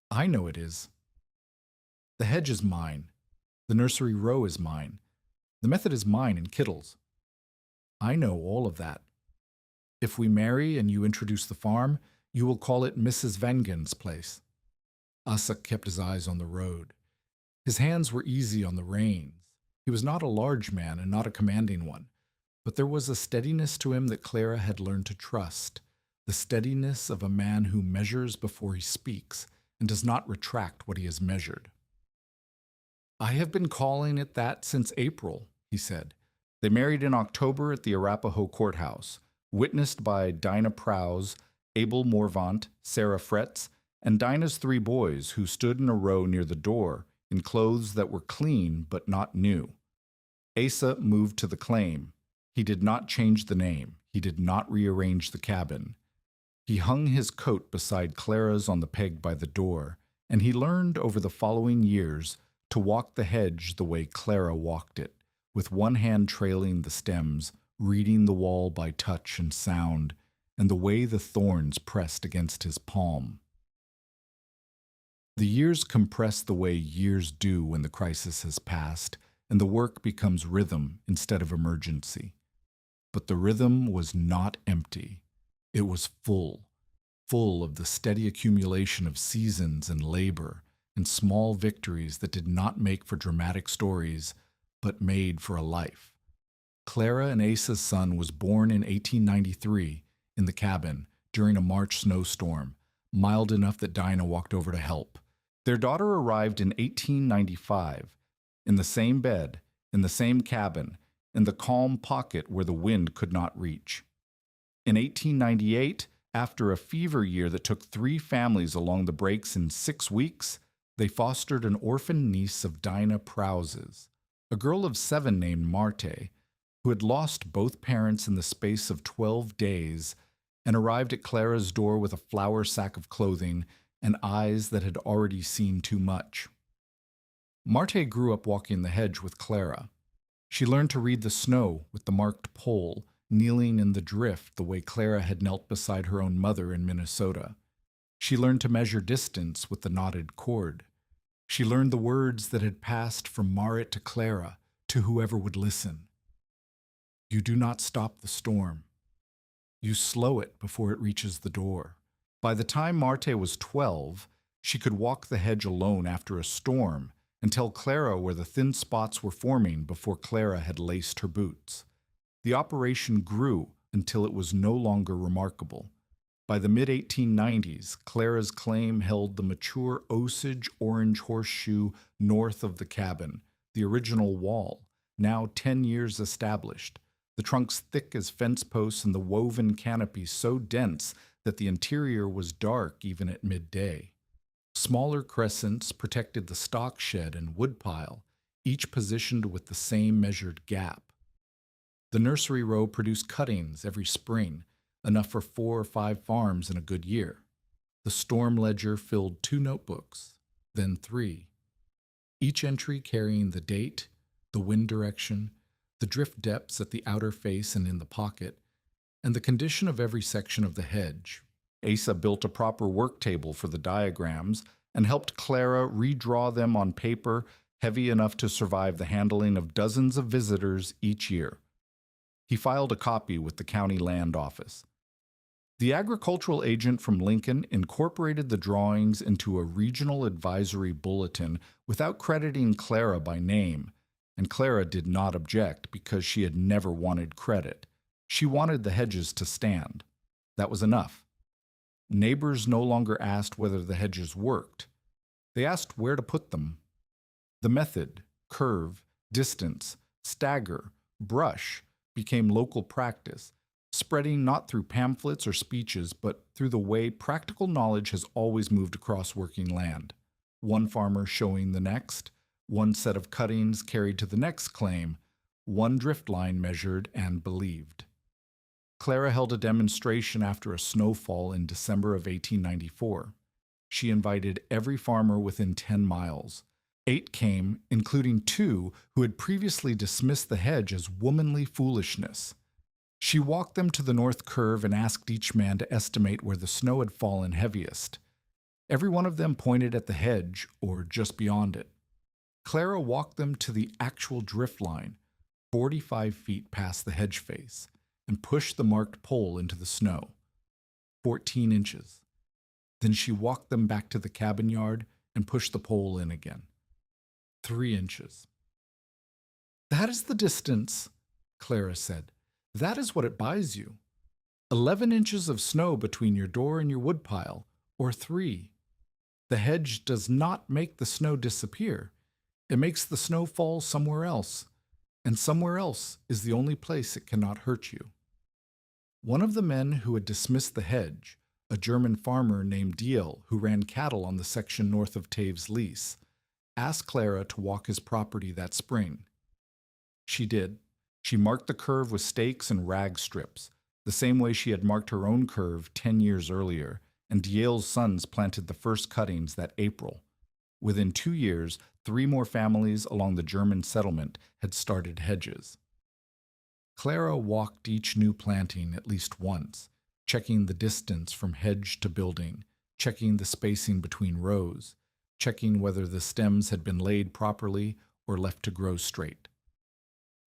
"I know it is. The hedge is mine. The nursery row is mine. The method is mine and Kittle's. I know all of that. If we marry and you introduce the farm, you will call it Mrs. Vangen's place." Asa kept his eyes on the road. His hands were easy on the reins. He was not a large man and not a commanding one, but there was a steadiness to him that Clara had learned to trust, the steadiness of a man who measures before he speaks and does not retract what he has measured. "I have been calling it that since April," he said. They married in October at the Arapahoe courthouse, witnessed by Dinah Prowse, Abel Morvant, Sarah Fretz, and Dinah's 3 boys who stood in a row near the door in clothes that were clean but not new. Asa moved to the claim. He did not change the name. He did not rearrange the cabin. He hung his coat beside Clara's on the peg by the door, and he learned over the following years to walk the hedge the way Clara walked it, with one hand trailing the stems, reading the wall by touch and sound, and the way the thorns pressed against his palm. The years compress the way years do when the crisis has passed, and the work becomes rhythm instead of emergency. But the rhythm was not empty. It was full of the steady accumulation of seasons and labor, and small victories that did not make for dramatic stories, but made for a life. Clara and Asa's son was born in 1893 in the cabin during a March snowstorm, mild enough that Dinah walked over to help. Their daughter arrived in 1895, in the same bed, in the same cabin, in the calm pocket where the wind could not reach. In 1898, after a fever year that took 3 families along the breaks in 6 weeks, they fostered an orphan niece of Dinah Prowse's, a girl of 7 named Marte, who had lost both parents in the space of 12 days and arrived at Clara's door with a flour sack of clothing and eyes that had already seen too much. Marte grew up walking the hedge with Clara. She learned to read the snow with the marked pole, kneeling in the drift the way Clara had knelt beside her own mother in Minnesota. She learned to measure distance with the knotted cord. She learned the words that had passed from Marit to Clara, to whoever would listen. You do not stop the storm. You slow it before it reaches the door. By the time Marte was 12, she could walk the hedge alone after a storm and tell Clara where the thin spots were forming before Clara had laced her boots. The operation grew until it was no longer remarkable. By the mid-1890s, Clara's claim held the mature Osage Orange horseshoe north of the cabin, the original wall, now 10 years established, the trunks thick as fence posts and the woven canopy so dense that the interior was dark even at midday. Smaller crescents protected the stock shed and woodpile, each positioned with the same measured gap. The nursery row produced cuttings every spring, enough for 4 or 5 farms in a good year. The storm ledger filled 2 notebooks, then 3, each entry carrying the date, the wind direction, the drift depths at the outer face and in the pocket, and the condition of every section of the hedge. Asa built a proper work table for the diagrams and helped Clara redraw them on paper heavy enough to survive the handling of dozens of visitors each year. He filed a copy with the county land office. The agricultural agent from Lincoln incorporated the drawings into a regional advisory bulletin without crediting Clara by name, and Clara did not object because she had never wanted credit. She wanted the hedges to stand. That was enough. Neighbors no longer asked whether the hedges worked. They asked where to put them. The method, curve, distance, stagger, brush became local practice, spreading not through pamphlets or speeches, but through the way practical knowledge has always moved across working land. One farmer showing the next, one set of cuttings carried to the next claim, one drift line measured and believed. Clara held a demonstration after a snowfall in December of 1894. She invited every farmer within 10 miles. 8 came, including 2 who had previously dismissed the hedge as womanly foolishness. She walked them to the north curve and asked each man to estimate where the snow had fallen heaviest. Every one of them pointed at the hedge, or just beyond it. Clara walked them to the actual drift line, 45 feet past the hedge face, and pushed the marked pole into the snow, 14 inches. Then she walked them back to the cabin yard and pushed the pole in again, 3 inches. "That is the distance," Clara said. "That is what it buys you. 11 inches of snow between your door and your woodpile, or 3. The hedge does not make the snow disappear. It makes the snow fall somewhere else, and somewhere else is the only place it cannot hurt you." One of the men who had dismissed the hedge, a German farmer named Diel, who ran cattle on the section north of Taves Lease, asked Clara to walk his property that spring. She did. She marked the curve with stakes and rag strips, the same way she had marked her own curve 10 years earlier, and Diel's sons planted the first cuttings that April. Within 2 years, 3 more families along the German settlement had started hedges. Clara walked each new planting at least once, checking the distance from hedge to building, checking the spacing between rows, checking whether the stems had been laid properly or left to grow straight.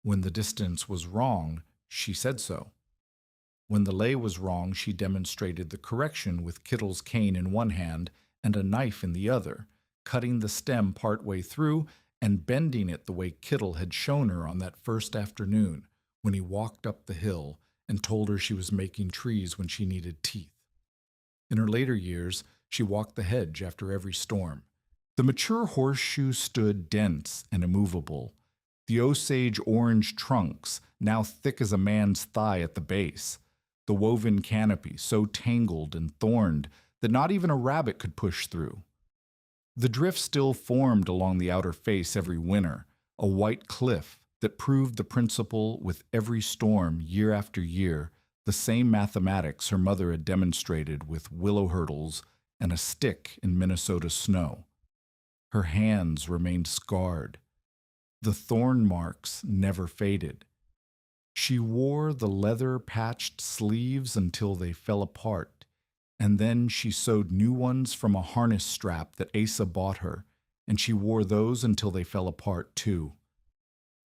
When the distance was wrong, she said so. When the lay was wrong, she demonstrated the correction with Kittle's cane in one hand and a knife in the other, cutting the stem part way through and bending it the way Kittle had shown her on that first afternoon when he walked up the hill and told her she was making trees when she needed teeth. In her later years, she walked the hedge after every storm. The mature horseshoe stood dense and immovable, the Osage Orange trunks now thick as a man's thigh at the base, the woven canopy so tangled and thorned that not even a rabbit could push through. The drift still formed along the outer face every winter, a white cliff that proved the principle with every storm year after year, the same mathematics her mother had demonstrated with willow hurdles and a stick in Minnesota snow. Her hands remained scarred. The thorn marks never faded. She wore the leather-patched sleeves until they fell apart, and then she sewed new ones from a harness strap that Asa bought her, and she wore those until they fell apart too.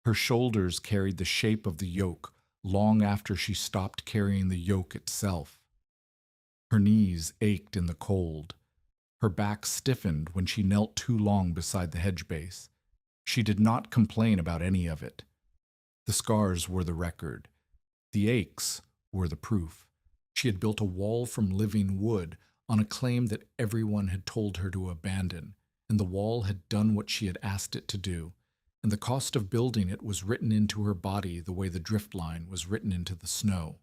Her shoulders carried the shape of the yoke long after she stopped carrying the yoke itself. Her knees ached in the cold. Her back stiffened when she knelt too long beside the hedge base. She did not complain about any of it. The scars were the record. The aches were the proof. She had built a wall from living wood on a claim that everyone had told her to abandon, and the wall had done what she had asked it to do, and the cost of building it was written into her body the way the drift line was written into the snow.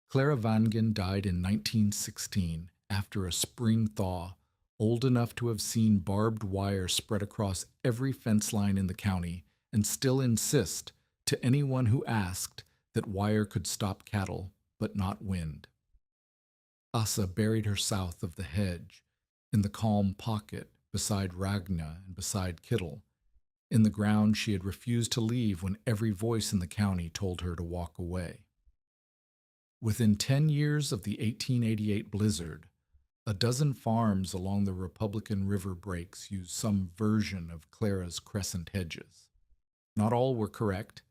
Clara Vangen died in 1916 after a spring thaw, old enough to have seen barbed wire spread across every fence line in the county, and still insist to anyone who asked that wire could stop cattle, but not wind. Asa buried her south of the hedge, in the calm pocket beside Ragna and beside Kittle, in the ground she had refused to leave when every voice in the county told her to walk away. Within 10 years of the 1888 blizzard, a dozen farms along the Republican River breaks used some version of Clara's crescent hedges. Not all were correct.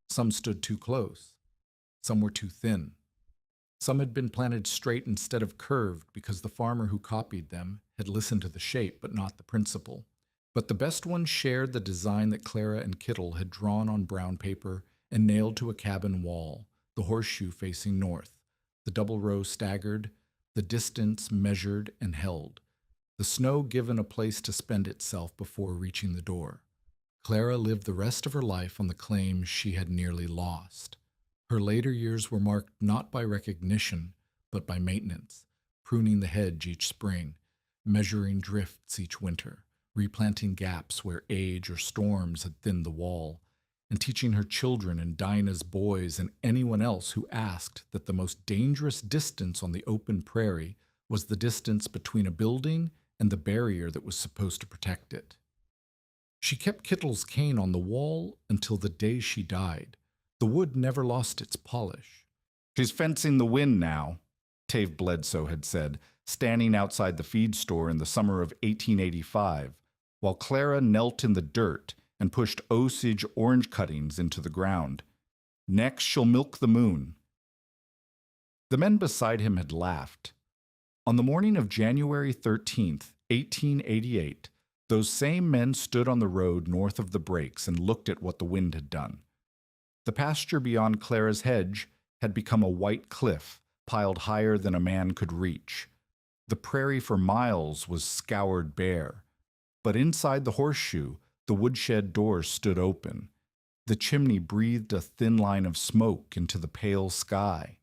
Some stood too close. Some were too thin. Some had been planted straight instead of curved because the farmer who copied them had listened to the shape but not the principle. But the best ones shared the design that Clara and Kittle had drawn on brown paper and nailed to a cabin wall, the horseshoe facing north, the double row staggered, the distance measured and held, the snow given a place to spend itself before reaching the door. Clara lived the rest of her life on the claims she had nearly lost. Her later years were marked not by recognition, but by maintenance, pruning the hedge each spring, measuring drifts each winter, replanting gaps where age or storms had thinned the wall, and teaching her children and Dinah's boys and anyone else who asked that the most dangerous distance on the open prairie was the distance between a building and the barrier that was supposed to protect it. She kept Kittle's cane on the wall until the day she died. The wood never lost its polish. "She's fencing the wind now," Tave Bledsoe had said, standing outside the feed store in the summer of 1885, while Clara knelt in the dirt and pushed Osage Orange cuttings into the ground. "Next, she'll milk the moon." The men beside him had laughed. On the morning of January 13th, 1888, those same men stood on the road north of the breaks and looked at what the wind had done. The pasture beyond Clara's hedge had become a white cliff piled higher than a man could reach. The prairie for miles was scoured bare, but inside the horseshoe, the woodshed doors stood open. The chimney breathed a thin line of smoke into the pale sky.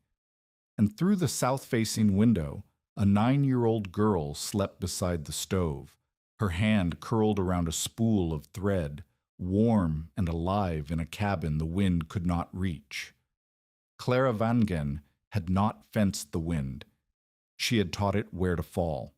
And through the south-facing window, a 9-year-old girl slept beside the stove, her hand curled around a spool of thread, warm and alive in a cabin the wind could not reach. Clara Vangen had not fenced the wind. She had taught it where to fall.